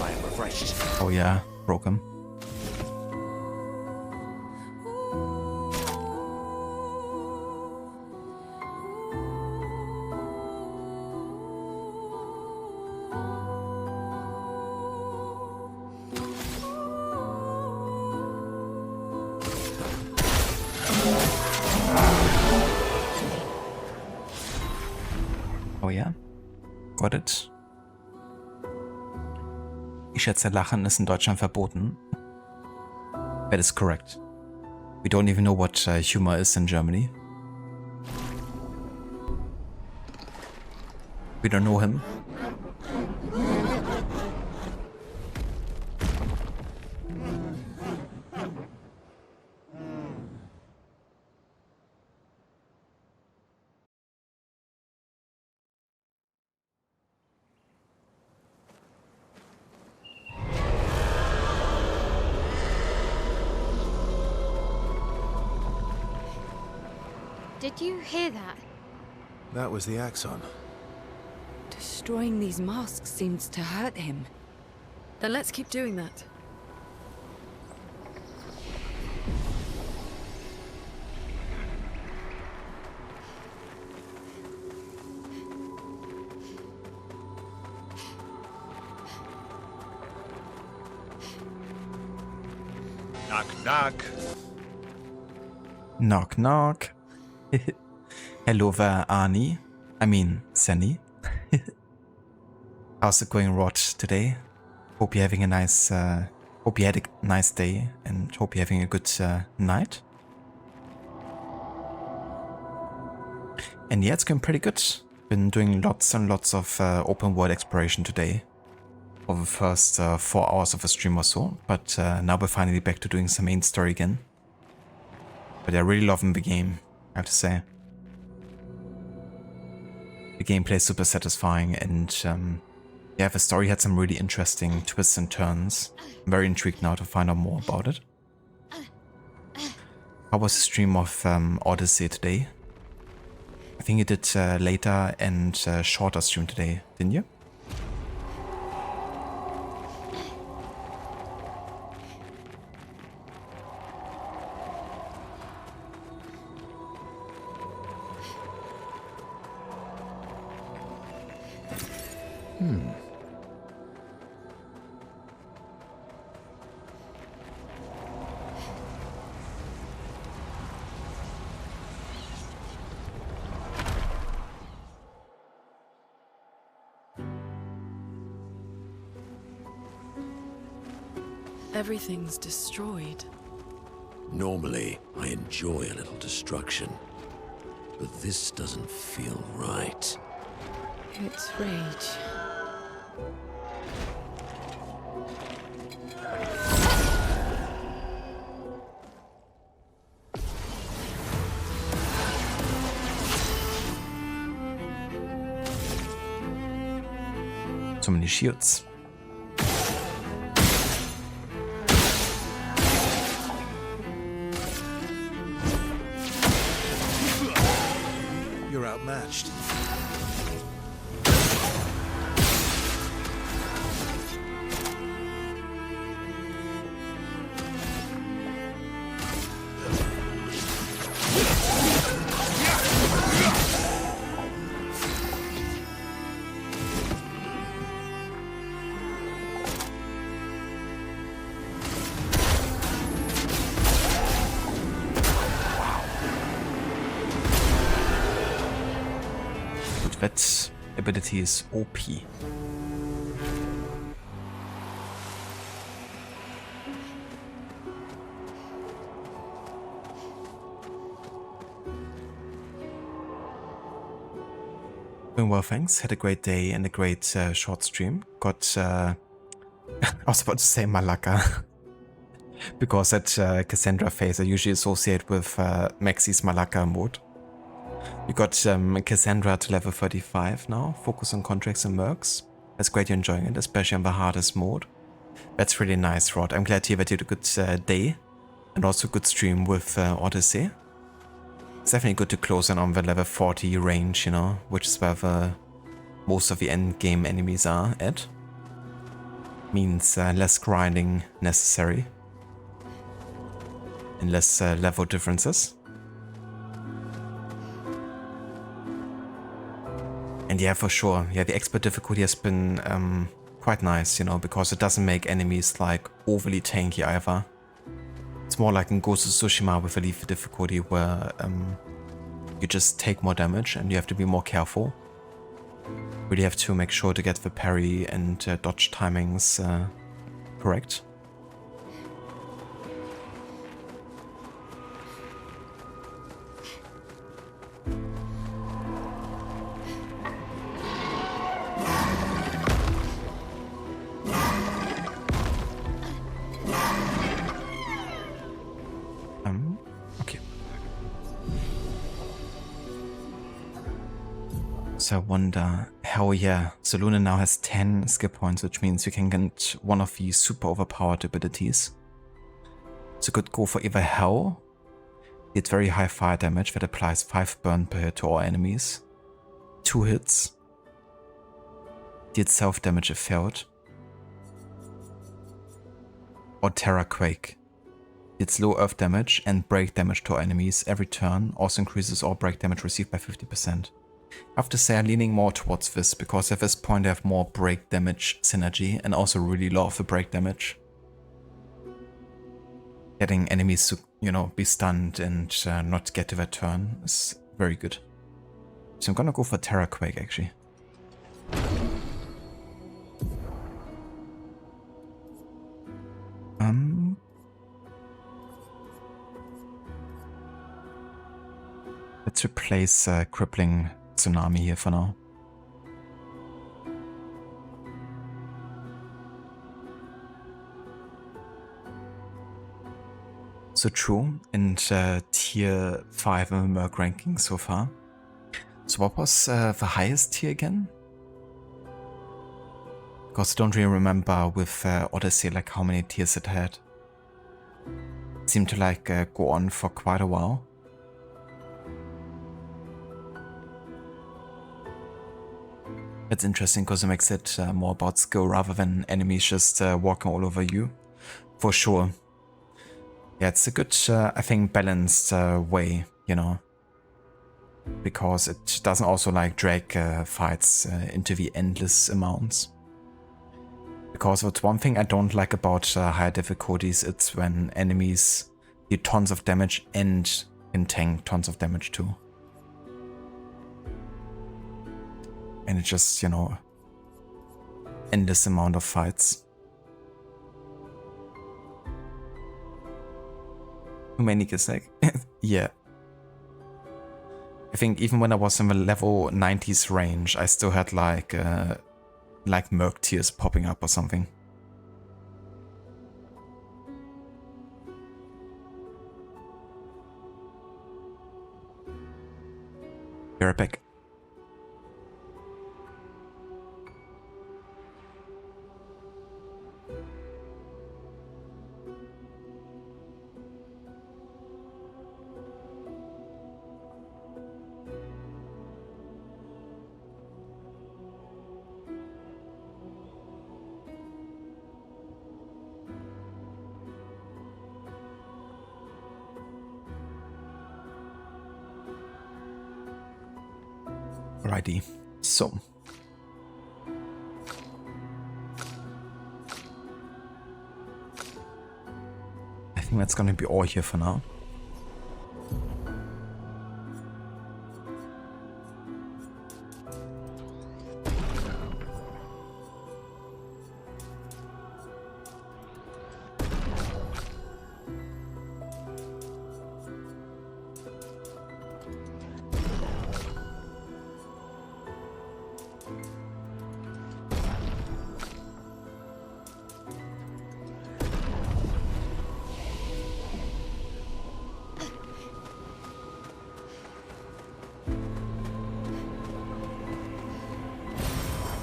I am refreshed.
Oh yeah, broke him. Oh ja? Got it. Ich schätze, Lachen ist in Deutschland verboten. That is correct. We don't even know what humor is in Germany. We don't know him.
Did you hear that?
That was the Axon.
Destroying these masks seems to hurt him.
Then let's keep doing that.
Knock, knock.
Knock, knock. Hello there, Arnie. I mean, Senny. How's it going, Rod, today? Hope you're having a nice, hope you had a nice day and hope you're having a good night. And yeah, it's going pretty good. Been doing lots and lots of open world exploration today. For the first 4 hours of a stream or so. But now we're finally back to doing some main story again. But I'm really loving the game, I have to say. The gameplay is super satisfying and yeah, the story had some really interesting twists and turns. I'm very intrigued now to find out more about it. How was the stream of Odyssey today? I think you did later and shorter stream today, didn't you?
Everything's destroyed.
Normally, I enjoy a little destruction. but this doesn't feel right.
It's rage.
So many shields.
You're outmatched.
That ability is OP. Doing well, thanks. Had a great day and a great short stream. Got, I was about to say Malaka. Because that Cassandra phase I usually associate with Maxi's Malaka mode. You got Cassandra to level 35 now, focus on contracts and mercs. That's great you're enjoying it, especially on the hardest mode. That's really nice, Rod. I'm glad to hear that you had a good day and also good stream with Odyssey. It's definitely good to close in on the level 40 range, you know, which is where most of the end game enemies are at. Means less grinding necessary and less level differences. And yeah, for sure, yeah, the expert difficulty has been quite nice, you know, because it doesn't make enemies like overly tanky either. It's more like in Ghost of Tsushima with the lethal difficulty where you just take more damage and you have to be more careful. Really have to make sure to get the parry and dodge timings correct. Okay. So I wonder, hell yeah, so Luna now has 10 skill points, which means you can get one of these super overpowered abilities. So could go for either Hell, it's very high fire damage that applies 5 burn per hit to all enemies, 2 hits, deals self damage if failed, or Terra Quake. It's low earth damage and break damage to our enemies every turn, also increases all break damage received by 50%. I have to say I'm leaning more towards this, because at this point I have more break damage synergy and also really low of the break damage. Getting enemies to, you know, be stunned and not get to their turn is very good. So I'm gonna go for Terra Quake actually. Let's replace Crippling Tsunami here for now. So true, and tier 5 in the Merc ranking so far. So what was the highest tier again? Because I don't really remember with Odyssey like how many tiers it had. It seemed to like go on for quite a while. It's interesting because it makes it more about skill rather than enemies just walking all over you. For sure. Yeah, it's a good, I think, balanced way, you know. Because it doesn't also like drag fights into the endless amounts. Because it's one thing I don't like about higher difficulties, it's when enemies do tons of damage and can tank tons of damage too. And it's just, you know, endless amount of fights. Too many Gesek? Yeah. I think even when I was in the level 90s range, I still had like merc tears popping up or something. You're back. Alrighty, so. I think that's gonna be all here for now.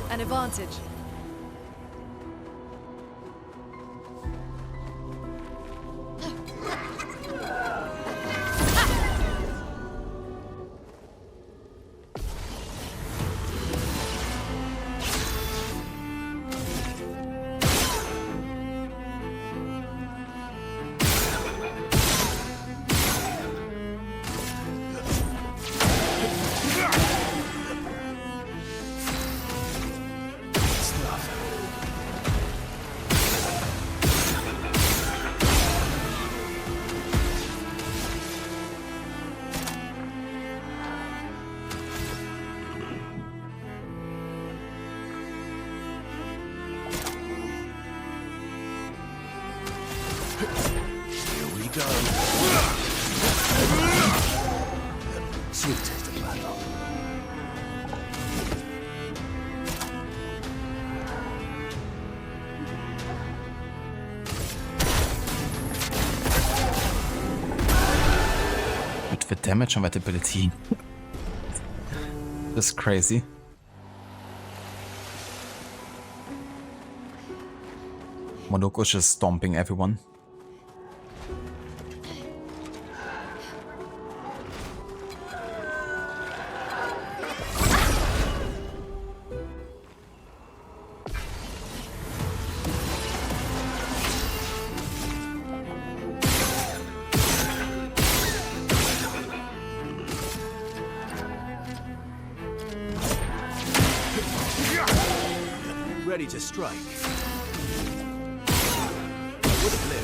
An advantage.
Sweet taste of battle.
With the damage on that ability. That's crazy. Monoko's just stomping everyone.
Ready to strike. With a blade.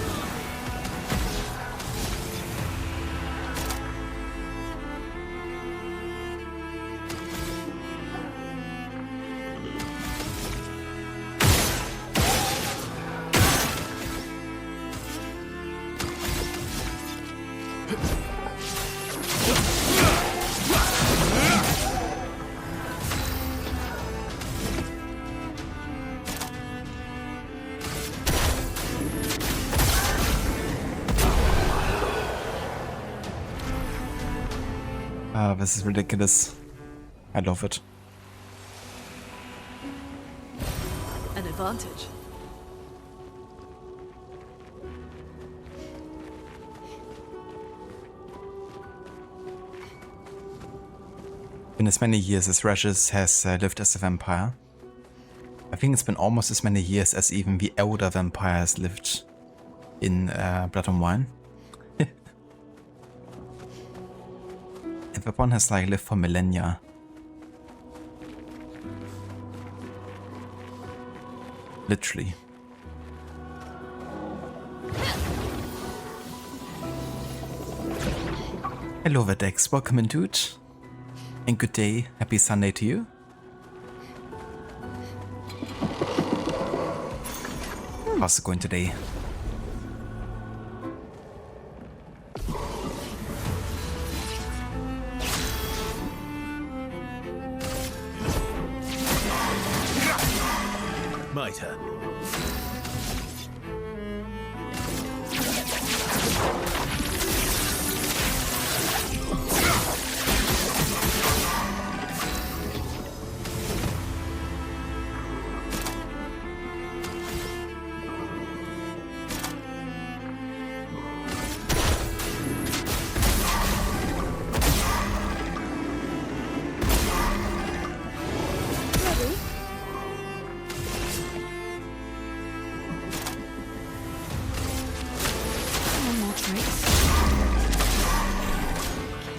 This is ridiculous. I love it.
An advantage.
In as many years as Regis has lived as a vampire, I think it's been almost as many years as even the elder vampires lived in Blood and Wine. That one has like lived for millennia. Literally. Hello Vedex, welcome in dude. And good day, happy Sunday to you. How's it going today?
smiter.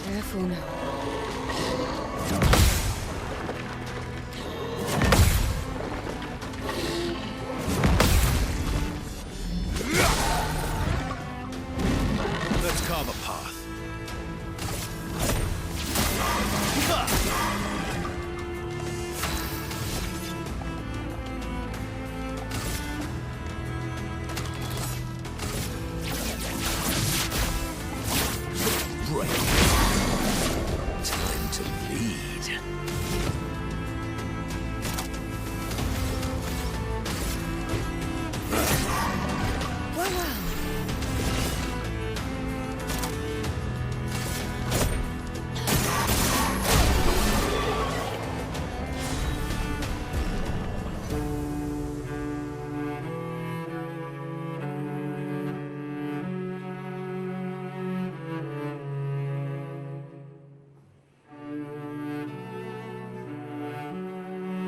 Careful now.
Let's carve a path.
Time to bleed.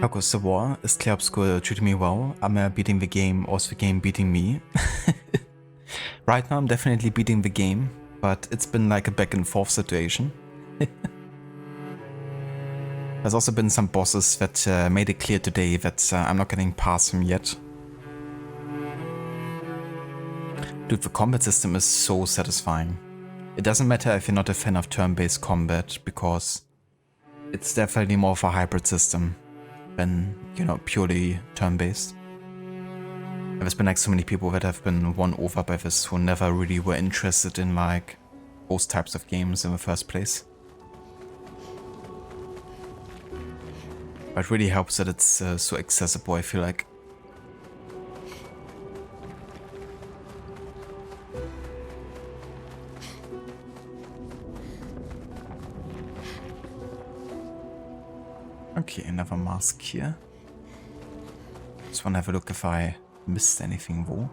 Focus the war. Is Clair Obscur treating me well? Am I beating the game or is the game beating me? Right now I'm definitely beating the game, but it's been like a back and forth situation. There's also been some bosses that made it clear today that I'm not getting past them yet. Dude, the combat system is so satisfying. It doesn't matter if you're not a fan of turn-based combat, because it's definitely more of a hybrid system than, you know, purely turn-based. There's been like so many people that have been won over by this who never really were interested in like those types of games in the first place. But it really helps that it's so accessible, I feel like. Okay, another mask here. Just wanna have a look if I missed anything wo.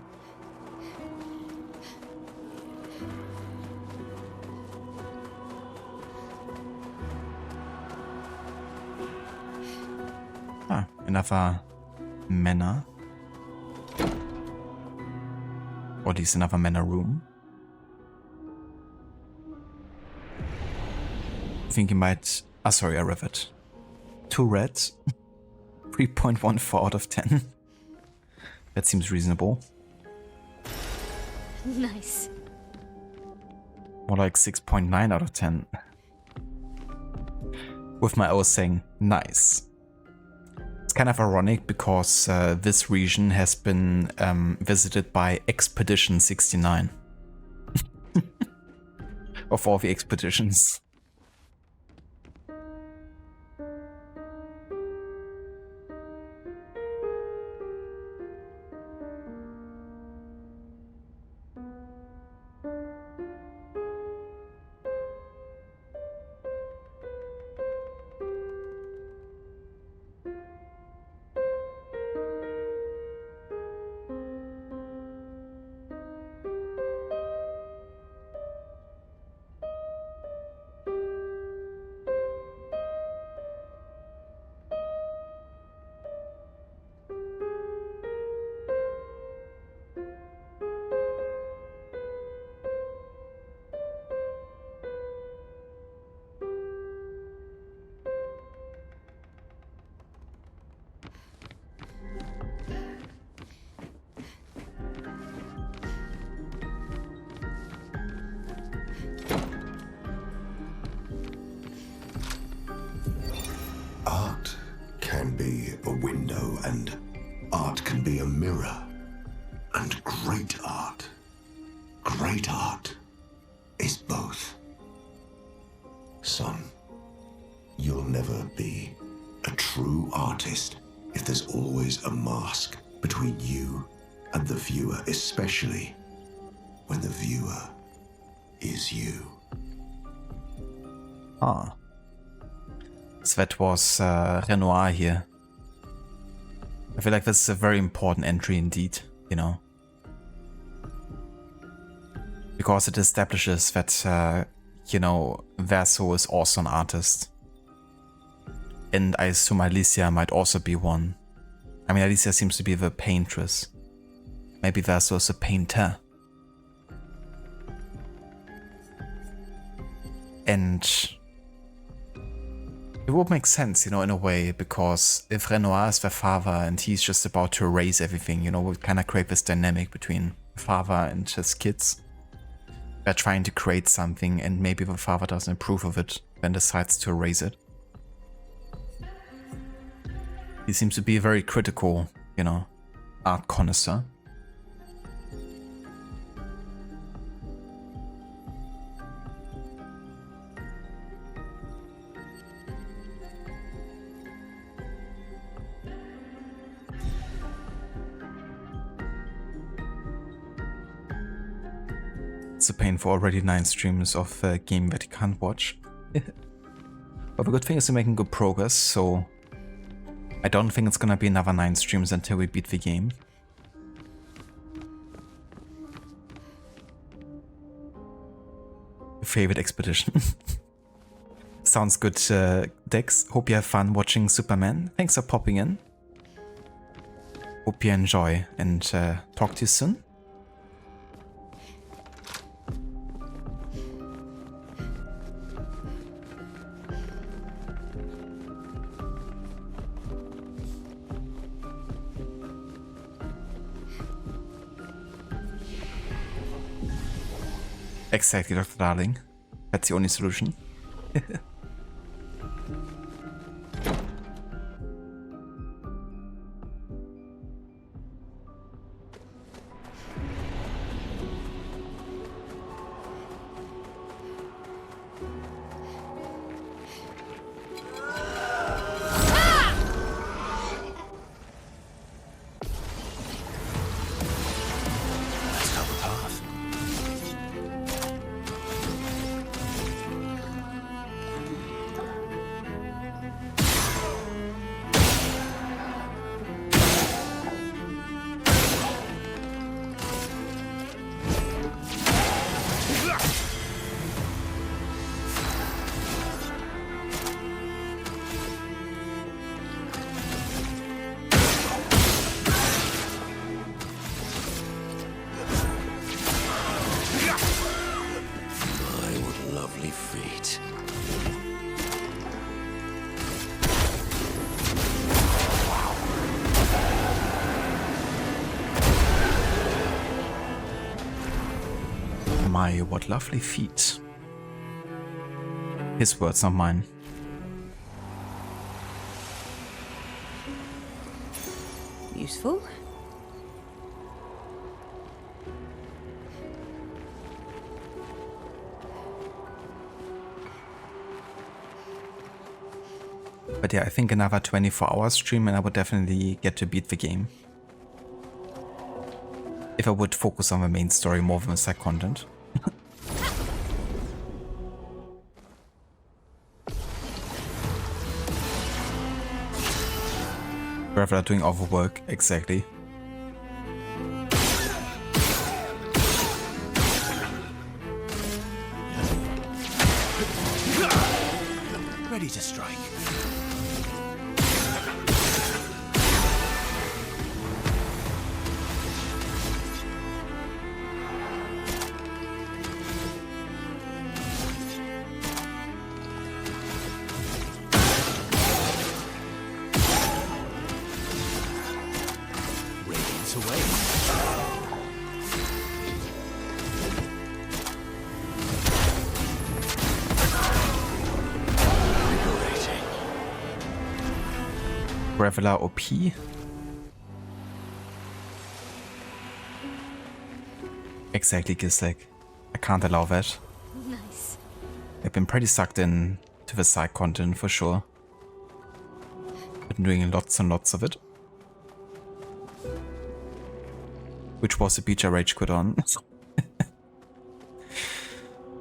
Ah, another manor. Or at least another manor room. I think you might... Ah, sorry, I read it. 2 reds. 3.14 out of 10. That seems reasonable.
Nice.
More like 6.9 out of 10. With my O saying nice. It's kind of ironic because this region has been visited by Expedition 69. Of all the expeditions.
Art can be a window, and art can be a mirror. And great art is both. Son, you'll never be a true artist if there's always a mask between you and the viewer, especially when the viewer is you.
Ah. So that was Renoir here. I feel like this is a very important entry indeed, you know. Because it establishes that, you know, Verso is also an artist. And I assume Alicia might also be one. I mean, Alicia seems to be the paintress. Maybe Verso is a painter. And it would make sense, you know, in a way, because if Renoir is the father and he's just about to erase everything, you know, we kind of create this dynamic between the father and his kids. They're trying to create something and maybe the father doesn't approve of it, then decides to erase it. He seems to be a very critical, you know, art connoisseur. It's a pain for already 9 streams of a game that you can't watch. But the good thing is we're making good progress, so I don't think it's gonna be another 9 streams until we beat the game. Favorite expedition. Sounds good, Dex. Hope you have fun watching Superman. Thanks for popping in. Hope you enjoy and talk to you soon. Exactly, Dr. Darling. That's the only solution. My, what lovely feet. His words, not mine.
Useful.
But yeah, I think another 24-hour stream and I would definitely get to beat the game. If I would focus on the main story more than the side content. Rather doing overwork, exactly.
Ready to strike.
Graveler OP. Exactly, Gislik. I can't allow that.
Nice.
I've been pretty sucked in to the side content for sure. Been doing lots and lots of it. which was the beach I rage quit on.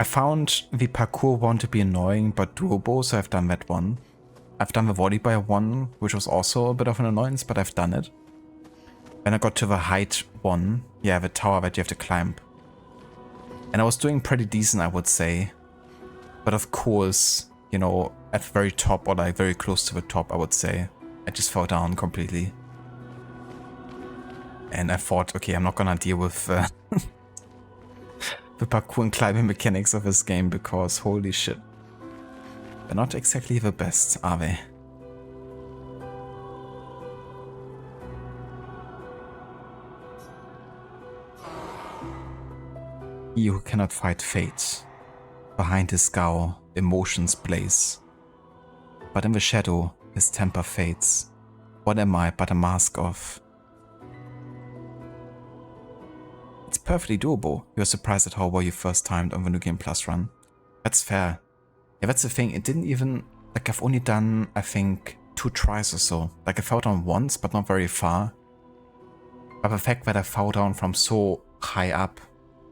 I found the parkour one to be annoying but doable, so I've done that one. I've done the volleyball one, which was also a bit of an annoyance, but I've done it. Then I got to the height one, yeah, the tower that you have to climb. And I was doing pretty decent, I would say. But of course, you know, at the very top or like very close to the top, I would say, I just fell down completely. And I thought, okay, I'm not gonna deal with the parkour and climbing mechanics of this game because holy shit. They're not exactly the best, are they? He who cannot fight fate. Behind his scowl, emotions blaze. But in the shadow, his temper fades. What am I but a mask of? It's perfectly doable. You're surprised at how well you first timed on the New Game Plus run. That's fair. Yeah, that's the thing. It didn't even... Like, I've only done, I think, 2 tries or so. Like, I fell down once, but not very far. But the fact that I fell down from so high up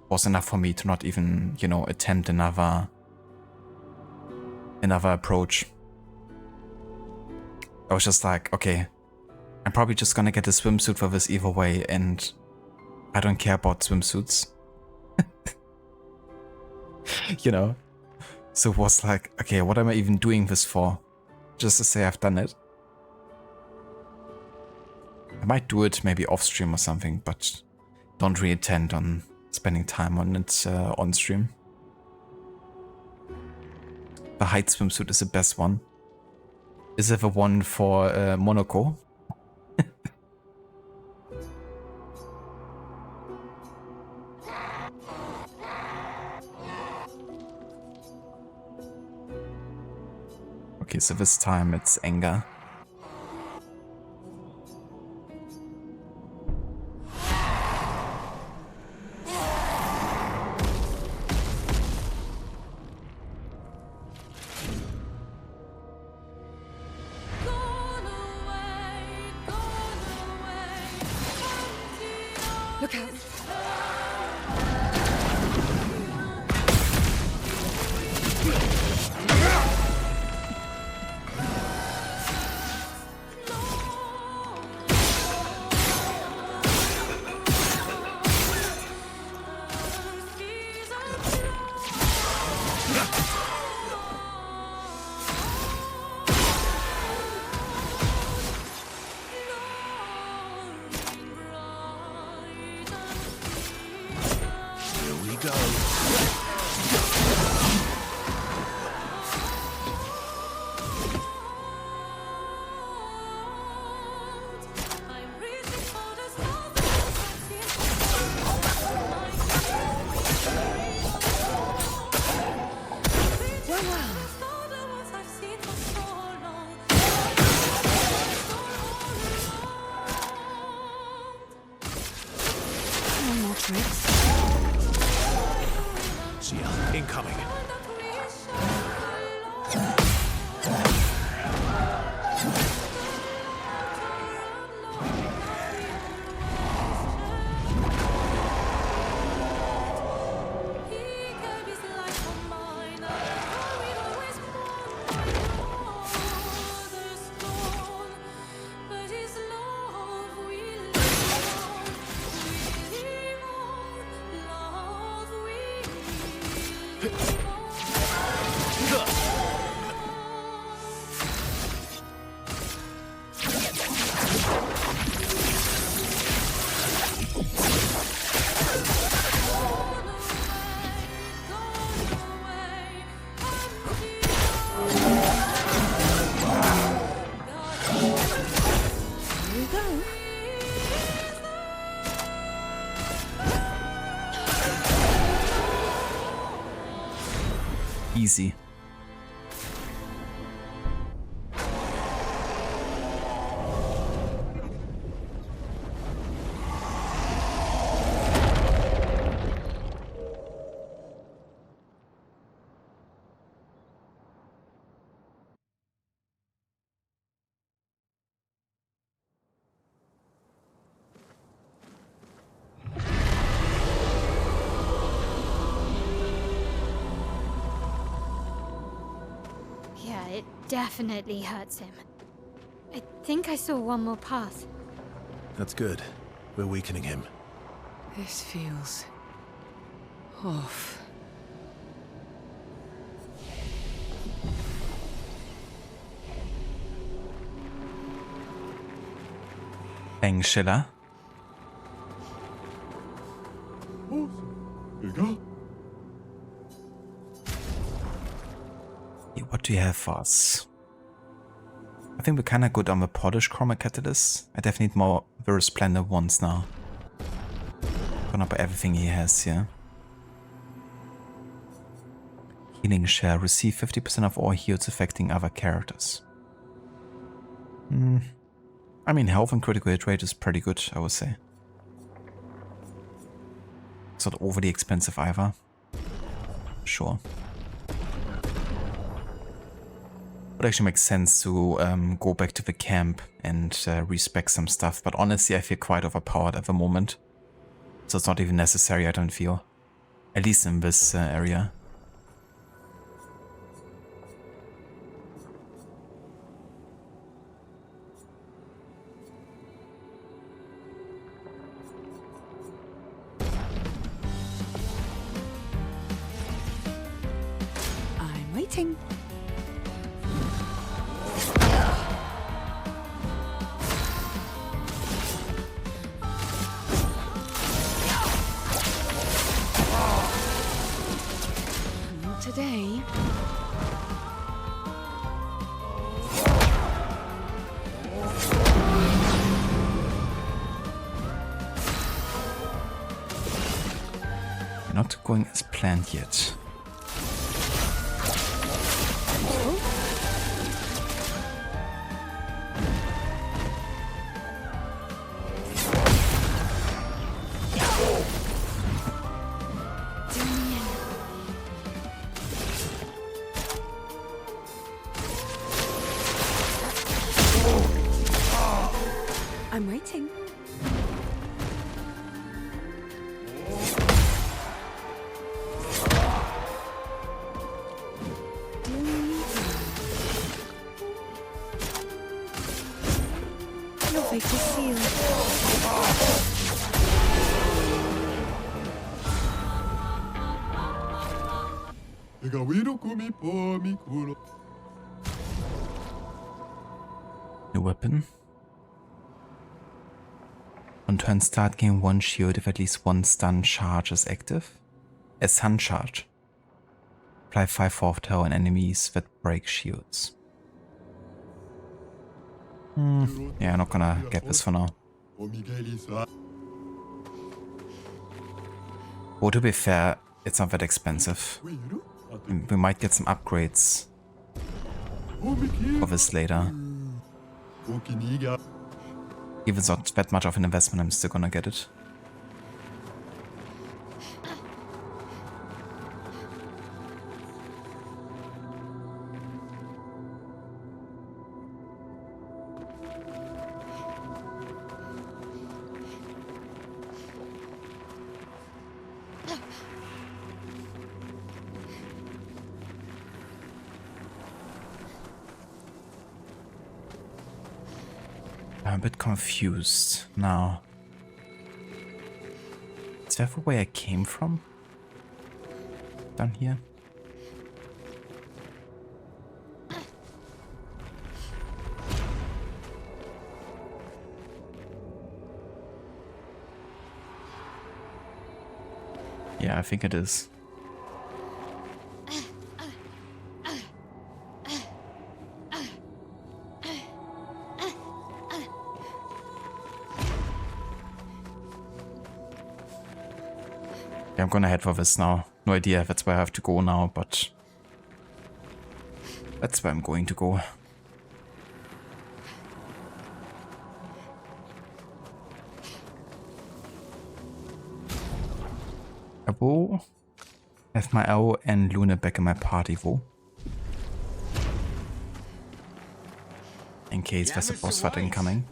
was enough for me to not even, you know, attempt another approach. I was just like, okay, I'm probably just gonna get a swimsuit for this either way, and I don't care about swimsuits. You know? So it was like, okay, what am I even doing this for? Just to say I've done it. I might do it maybe off stream or something, but don't really intend on spending time on it on stream. The height swimsuit is the best one. Is it the one for Monaco? Okay, so this time it's anger.
Look out!
See ya. Incoming.
Easy.
definitely hurts him. I think I saw one more pass.
That's good. We're weakening him.
This feels off.
Engschiller. What do you have for us? I think we're kinda good on the Polish Chroma Catalyst. I definitely need more very splendid ones now. Gonna buy everything he has here. Healing share. Receive 50% of all heals affecting other characters. I mean, health and critical hit rate is pretty good, I would say. It's not overly expensive either. Sure. Would actually make sense to go back to the camp and respec some stuff, but honestly I feel quite overpowered at the moment. So it's not even necessary, I don't feel. At least in this area.
I'm waiting. Not today.
Not going as planned yet.
I'm waiting. Your fate is sealed.
New weapon. On turn start, gain 1 shield if at least 1 stun charge is active. A stun charge. Apply 5 fourth tower on enemies that break shields. Yeah, I'm not gonna get this for now. Well, to be fair, it's not that expensive. We might get some upgrades for this later. Even though it's not that much of an investment, I'm still gonna get it. I'm a bit confused now. Is that the way I came from? Down here? Yeah, I think it is. Yeah, I'm gonna head for this now. No idea if that's where I have to go now, but that's where I'm going to go. I will have my Owl and Luna back in my party though. In case there's a boss fight incoming.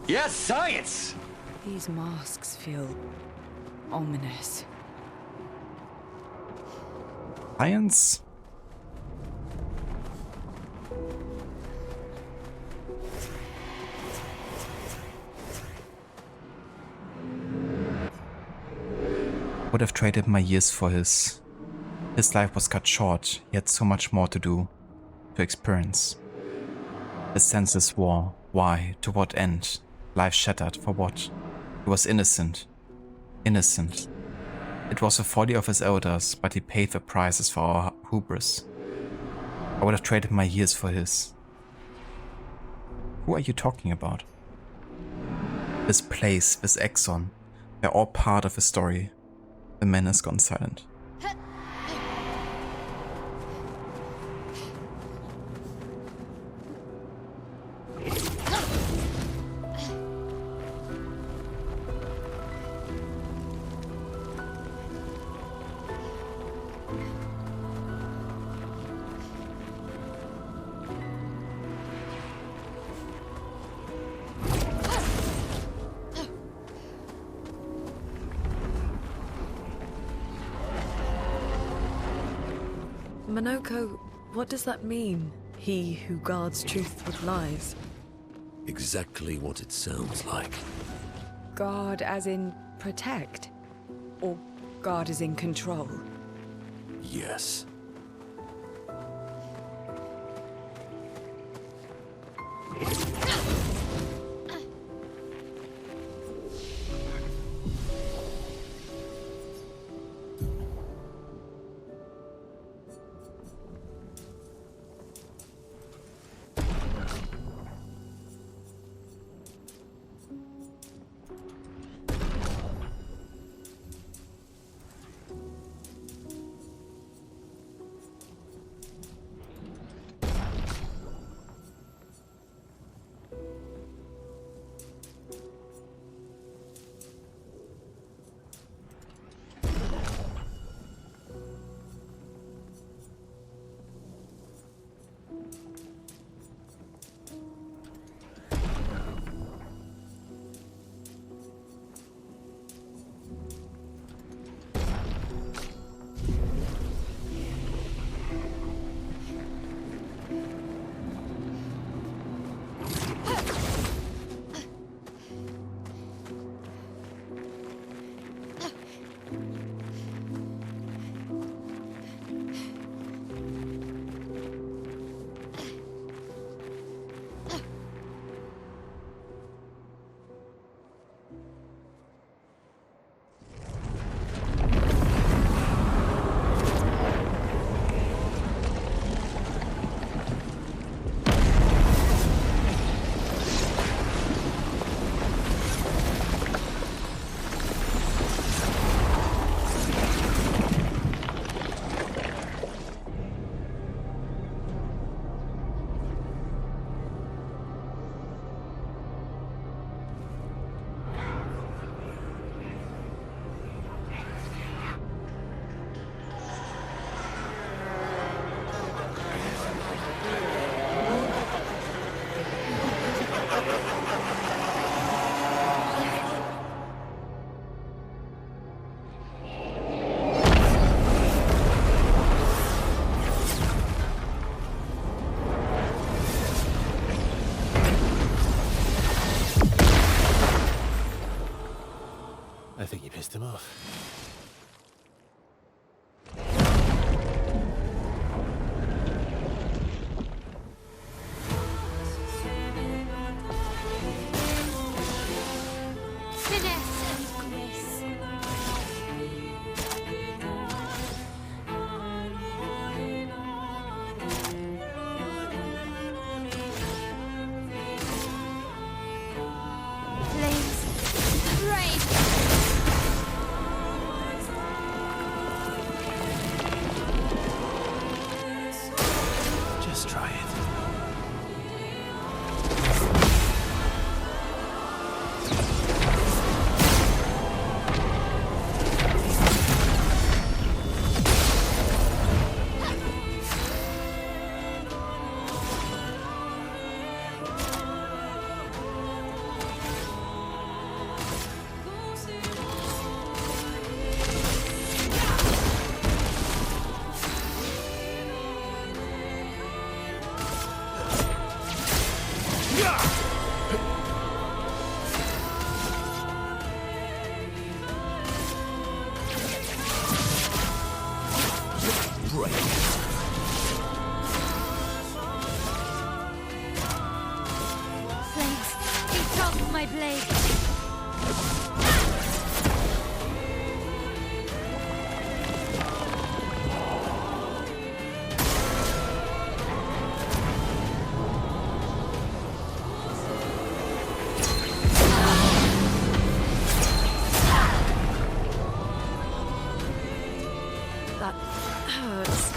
Yes, science!
These masks feel ominous.
Science? would have traded my years for his. His life was cut short, he had so much more to do, to experience. His senses wore. Why? To what end? Life shattered. For what? He was innocent. Innocent. It was the folly of his elders, but he paid the prices for our hubris. I would have traded my years for his. Who are you talking about? This place, this Exxon, they're all part of the story. The man has gone silent.
Monoko, what does that mean? He who guards truth with lies.
Exactly what it sounds like.
Guard as in protect? Or guard as in control?
Yes.
I think you pissed him off.
Finesse and grace. Flames. Brave.
Just try it.
off my blade.
That hurts.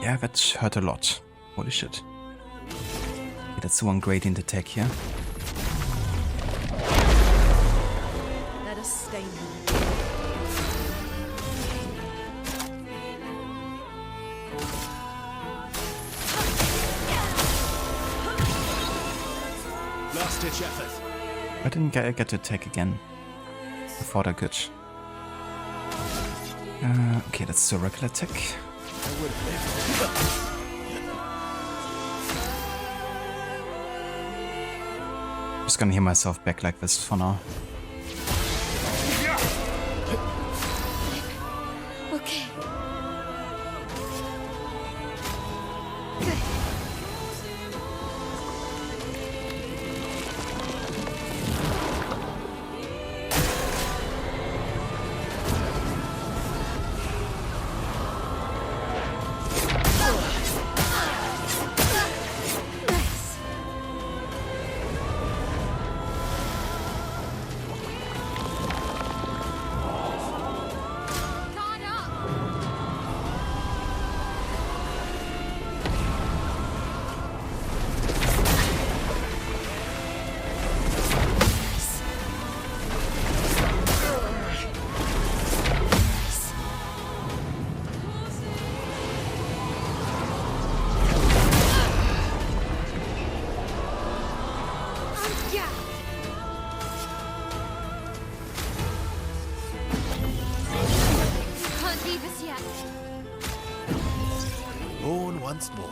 Yeah, that hurt a lot. Holy shit. Okay, that's the one gradient attack here.
Let us stay here.
Last ditch effort.
I didn't get to attack again. I thought I could. Okay, that's the regular attack. Just gonna heal myself back like this for now.
Okay. Can't leave us yet.
Born once more.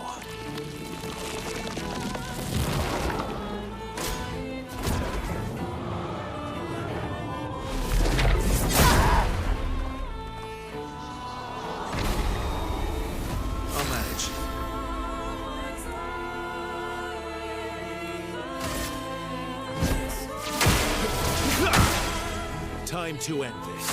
I'll manage. Time to end this.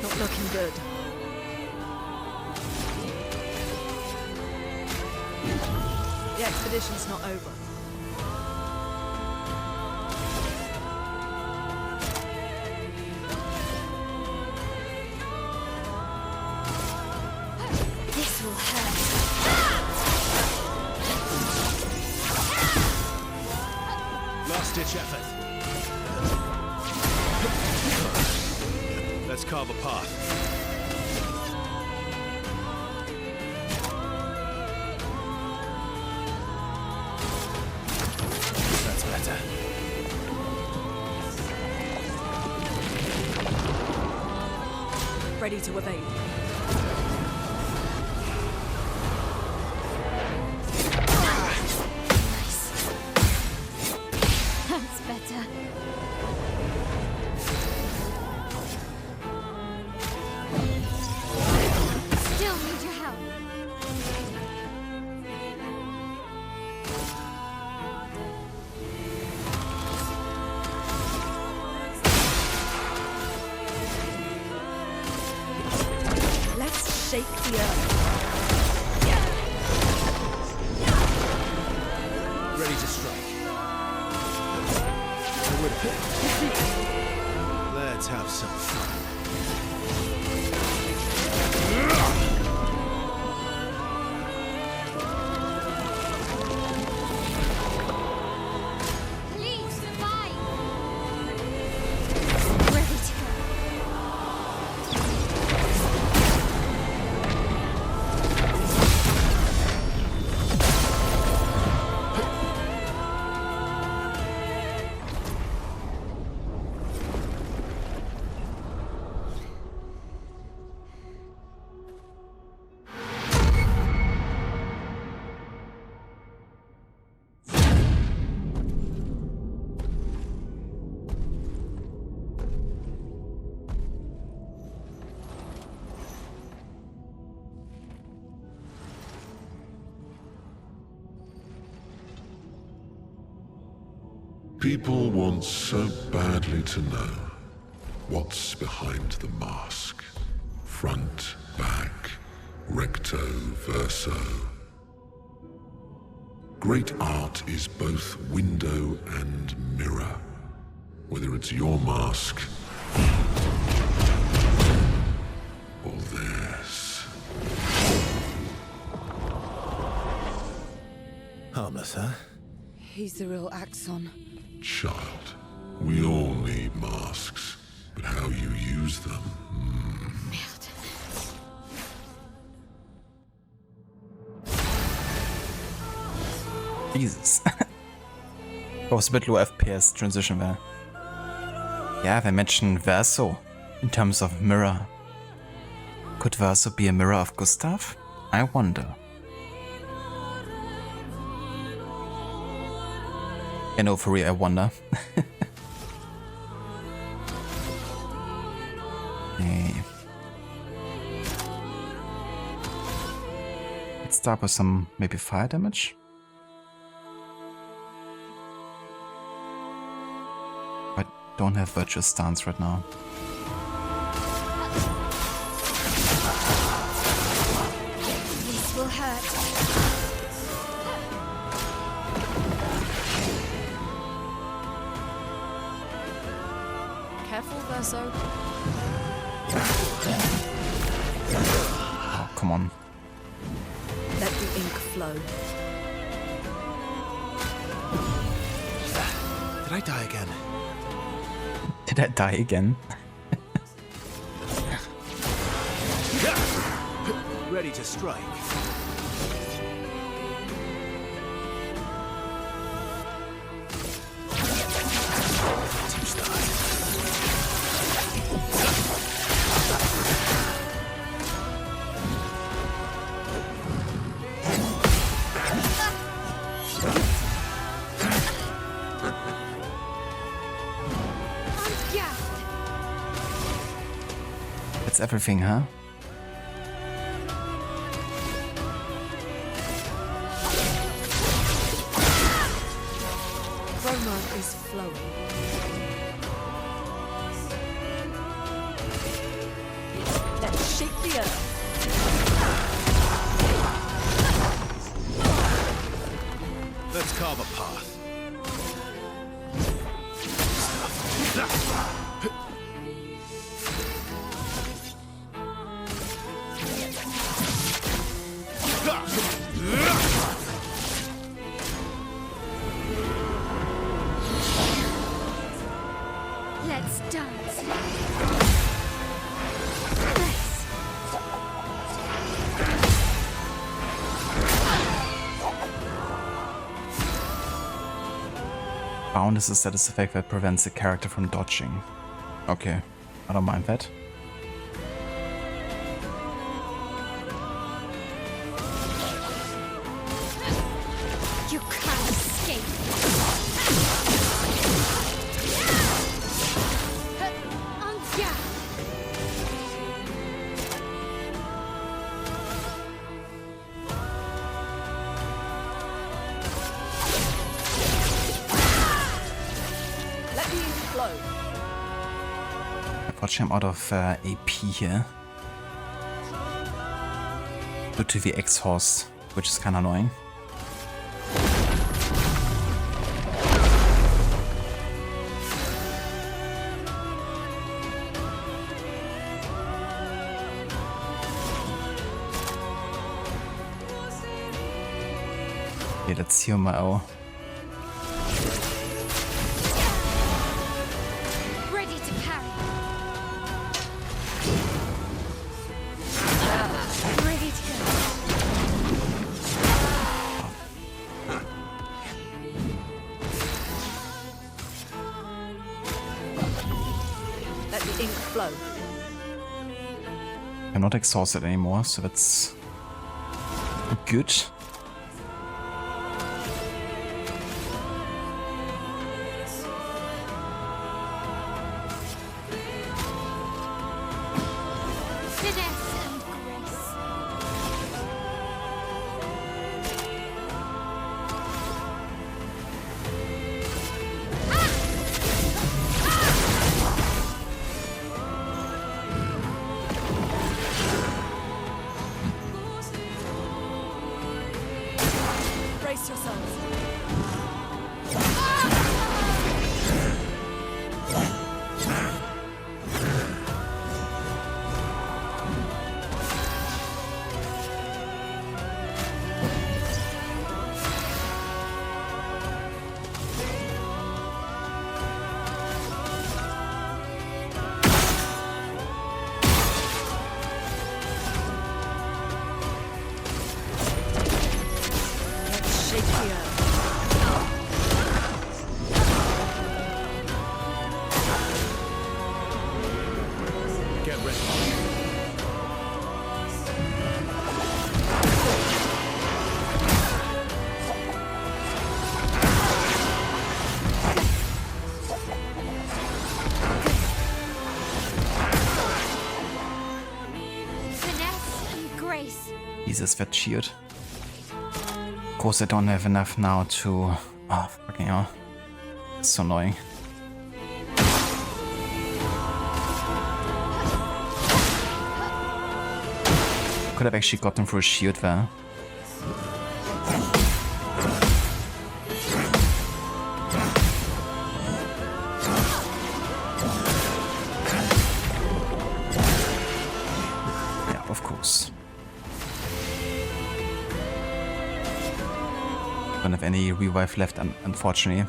Not looking good. The expedition's not over.
This will hurt.
Last ditch effort. Let's carve a path. That's better.
Ready to evade.
That's better. Still need your help.
Let's shake the earth.
Ready to strike. Let's have some fun.
Please survive. Ready to go.
People want so badly to know what's behind the mask. Front, back, recto, verso. Great art is both window and mirror. Whether it's your mask or theirs.
Harmless, huh?
He's the real Axon.
Child, we all need masks, but how you use them.
Jesus. Was a bit low FPS transition there. Yeah, they mentioned Verso in terms of mirror. Could Verso be a mirror of Gustav? I wonder. Yeah, no, for real, I wonder. Okay. Let's start with some maybe fire damage. I don't have virtuous stance right now.
This will hurt.
Careful, Verso.
Oh, come on.
Let the ink flow.
Did I die again?
Did I die again?
Ready to strike. To start.
That's everything, huh?
Roma is flowing. Let's shake the earth.
Let's carve a path.
Let's dance.
Bound is a status effect that prevents the character from dodging. Okay, I don't mind that.
You can't escape. On guard.
Let the ink flow.
Unfortunately, I'm out of AP here. Due to the X-Horse, which is kinda annoying. Okay, let's heal my O.
Ready to parry. Ready to go.
Let the ink flow.
I'm not exhausted anymore, so that's good.
Finesse and grace. Ah!
Brace yourselves.
Jesus, wird cheered. Of course, I don't have enough now to... Oh, fucking hell. It's so annoying. Could have actually gotten through a shield there. Yeah, of course. Don't have any revive left, unfortunately.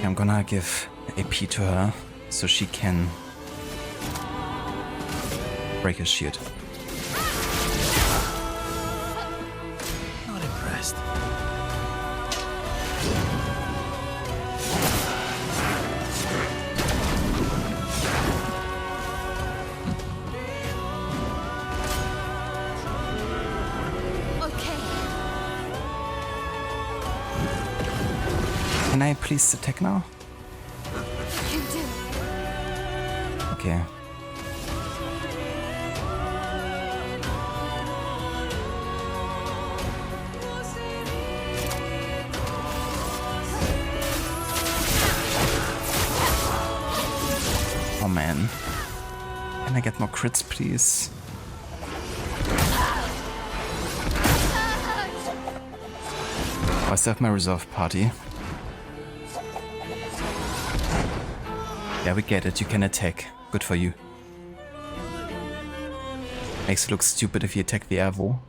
I'm gonna give AP to her so she can break his shield.
Not impressed.
Can I please attack now? Okay. Oh man. Can I get more crits, please? Oh, I still have my reserve party. Yeah, we get it. You can attack. Good for you. Makes it look stupid if you attack the Avo.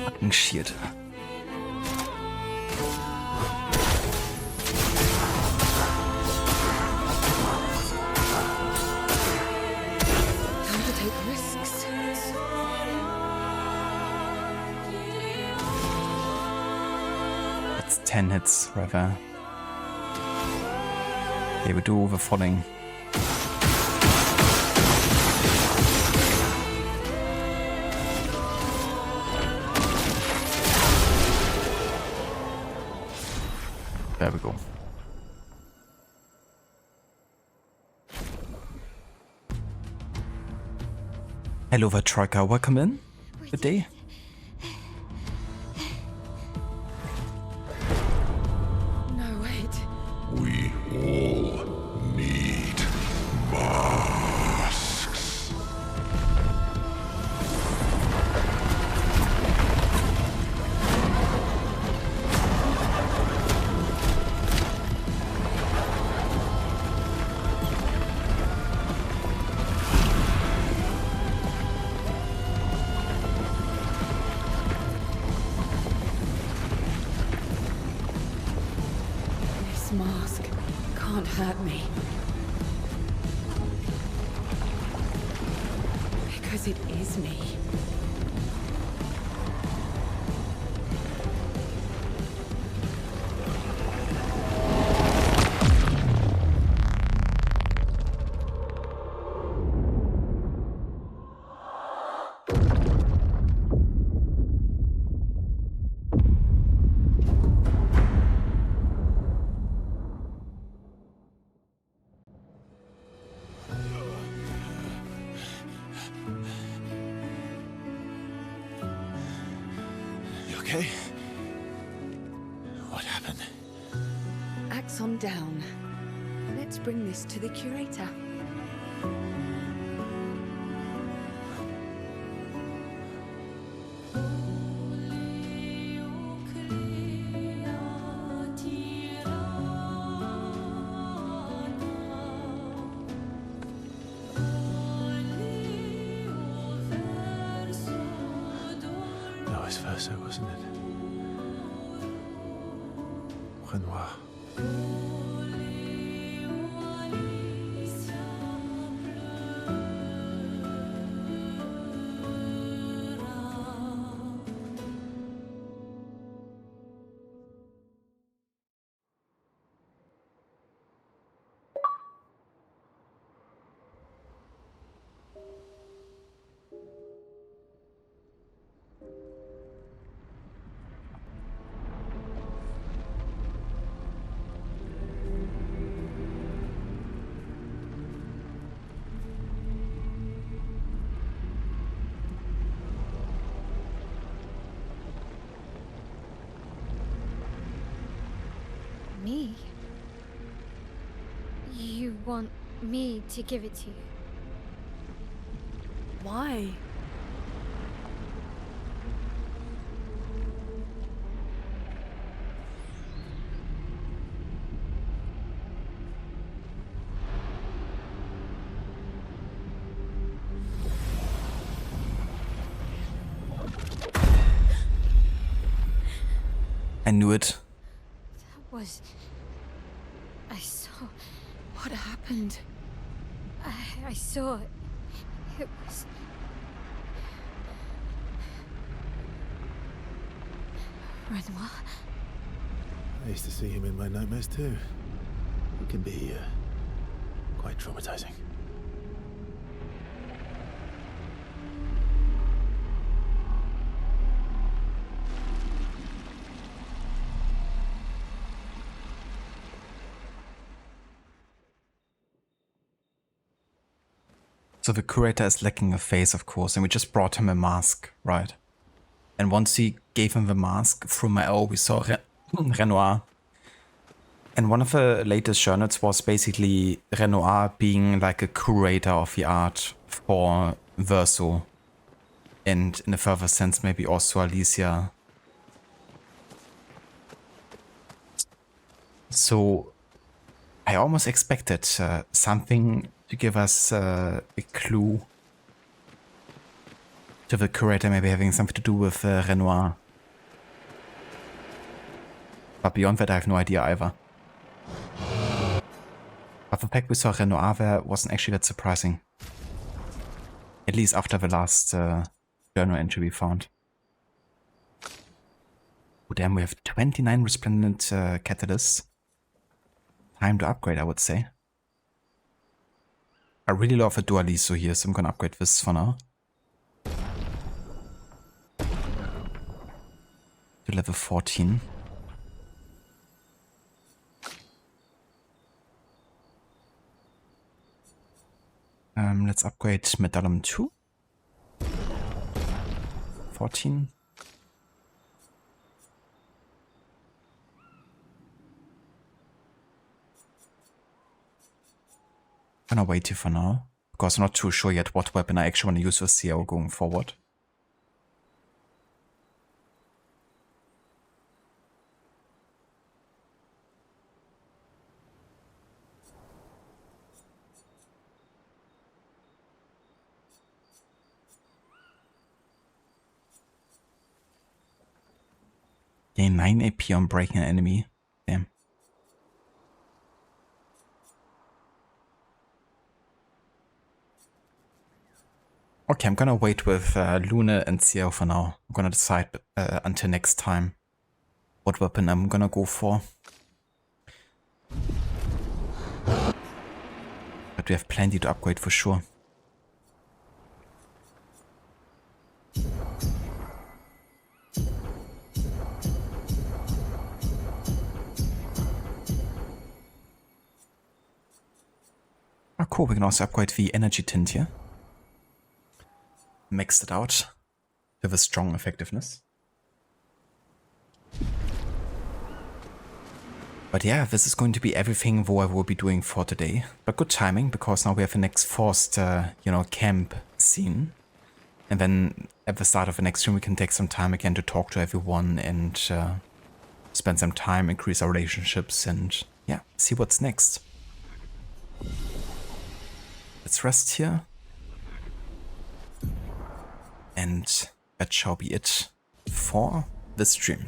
Fucking shit. That's 10 hits, rather. Okay, we do overfalling. There we go. Hello, Vatroika. Welcome in. Good day.
No, wait.
We all need masks.
This mask can't hurt me. Because it is me.
okay? What happened?
Axon down. Let's bring this to the curator.
Vice versa, wasn't it? Renoir.
Me? You want me to give it to you?
Why?
I knew it.
I saw...
What happened?
I saw... It was... Renoir?
I used to see him in my nightmares too. It can be quite traumatizing.
So the curator is lacking a face, of course, and we just brought him a mask, right? And once we gave him the mask, through my O, we saw Renoir. And one of the latest journals was basically Renoir being like a curator of the art for Verso. And in a further sense, maybe also Alicia. So I almost expected something to give us a clue to the curator maybe having something to do with Renoir. But beyond that, I have no idea either. But the fact we saw Renoir there wasn't actually that surprising. At least after the last journal entry we found. Oh damn, we have 29 resplendent catalysts. Time to upgrade, I would say. I really love a Dualiso here, so I'm gonna upgrade this for now. To level 14. Let's upgrade Medallum 2. 14. I'm gonna wait here for now, because I'm not too sure yet what weapon I actually want to use with CL going forward. Gain 9 AP on breaking an enemy. Damn. Okay, I'm gonna wait with Luna and CL for now. I'm gonna decide until next time what weapon I'm gonna go for. But we have plenty to upgrade for sure. Oh cool, we can also upgrade the energy tint here. Maxed it out with a strong effectiveness. But yeah, this is going to be everything Vo I will be doing for today. But good timing, because now we have the next forced, camp scene. And then at the start of the next stream we can take some time again to talk to everyone and spend some time, increase our relationships and yeah, see what's next. Let's rest here. And that shall be it for this stream.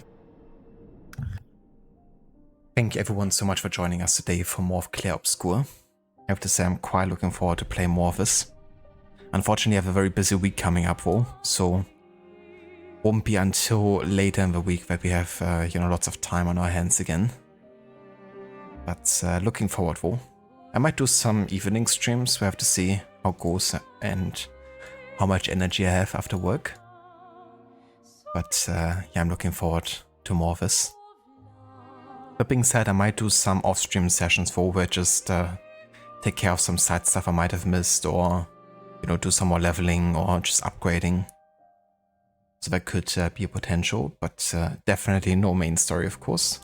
Thank you everyone so much for joining us today for more of Clair Obscur. I have to say I'm quite looking forward to play more of this. Unfortunately I have a very busy week coming up though, so won't be until later in the week that we have lots of time on our hands again. But looking forward though. I might do some evening streams, we have to see how it goes and how much energy I have after work. But yeah, I'm looking forward to more of this. That being said, I might do some off-stream sessions for where I just take care of some side stuff I might have missed, or do some more leveling or just upgrading. So that could be a potential, but definitely no main story, of course.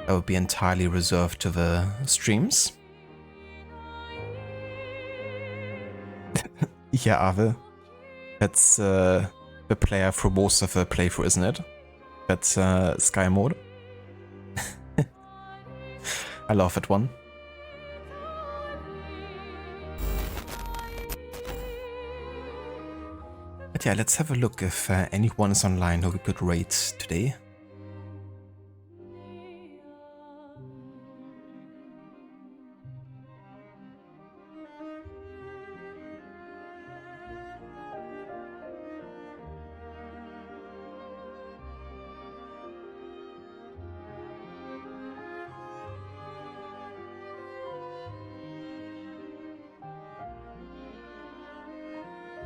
That would be entirely reserved to the streams. Yeah, Ave. That's the player for most of the playthrough, isn't it? That's Sky mode. I love that one. But yeah, let's have a look if anyone is online who we could raid today.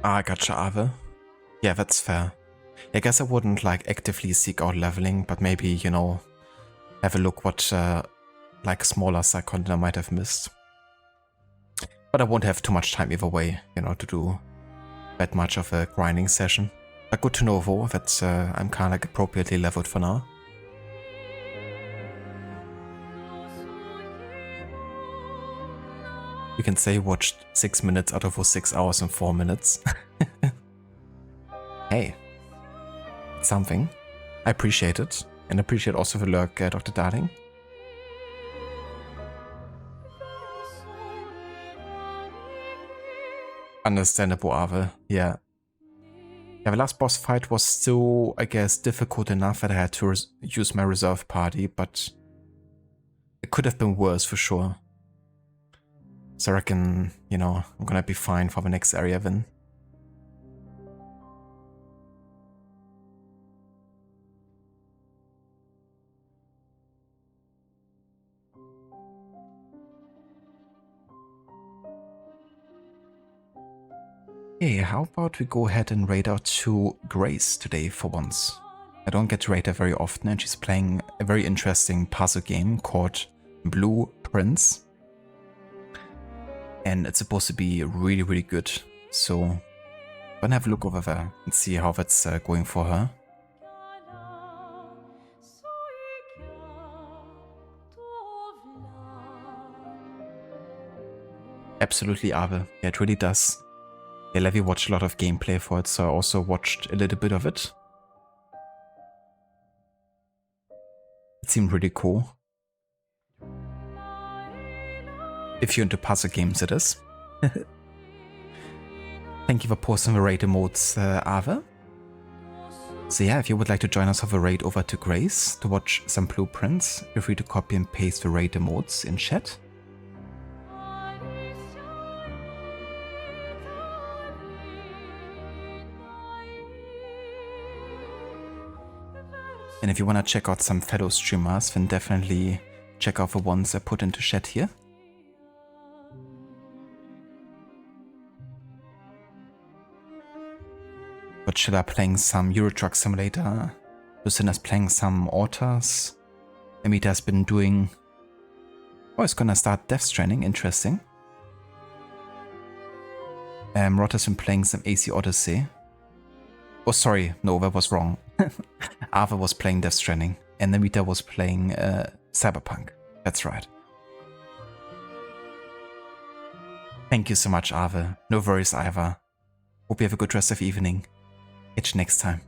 Ah, gotcha, Ave. Yeah, that's fair. I guess I wouldn't actively seek out leveling, but maybe, have a look what smaller side content I might have missed. But I won't have too much time either way, to do that much of a grinding session. But good to know though that I'm kind of appropriately leveled for now. You can say watched 6 minutes out of those 6 hours and 4 minutes. Hey, it's something. I appreciate it, and appreciate also the lurk, Dr. Darling. Understandable, Ave. Yeah. Yeah, the last boss fight was still, I guess, difficult enough that I had to use my reserve party, but it could have been worse for sure. So I reckon, I'm gonna be fine for the next area then. Hey, how about we go ahead and raid out to Grace today for once. I don't get to raid her very often and she's playing a very interesting puzzle game called Blue Prince. And it's supposed to be really, really good. So I'm gonna have a look over there and see how that's going for her. Absolutely, Ave. Yeah, it really does. Yeah, Levi watched a lot of gameplay for it, so I also watched a little bit of it. It seemed really cool. If you're into puzzle games, it is. Thank you for posting the raid emotes, Ava. So yeah, if you would like to join us for a raid over to Grace to watch some blueprints, feel free to copy and paste the raid emotes in chat. And if you want to check out some fellow streamers, then definitely check out the ones I put into chat here. Godzilla playing some Euro Truck Simulator, Lucinda's playing some Autos, Amita's been doing... Oh, it's gonna start Death Stranding, interesting. Rotta's been playing some AC Odyssey. Oh, sorry, no, that was wrong. Ava was playing Death Stranding, and Amita was playing Cyberpunk. That's right. Thank you so much, Ave. No worries, Iva. Hope you have a good rest of evening. Catch you next time.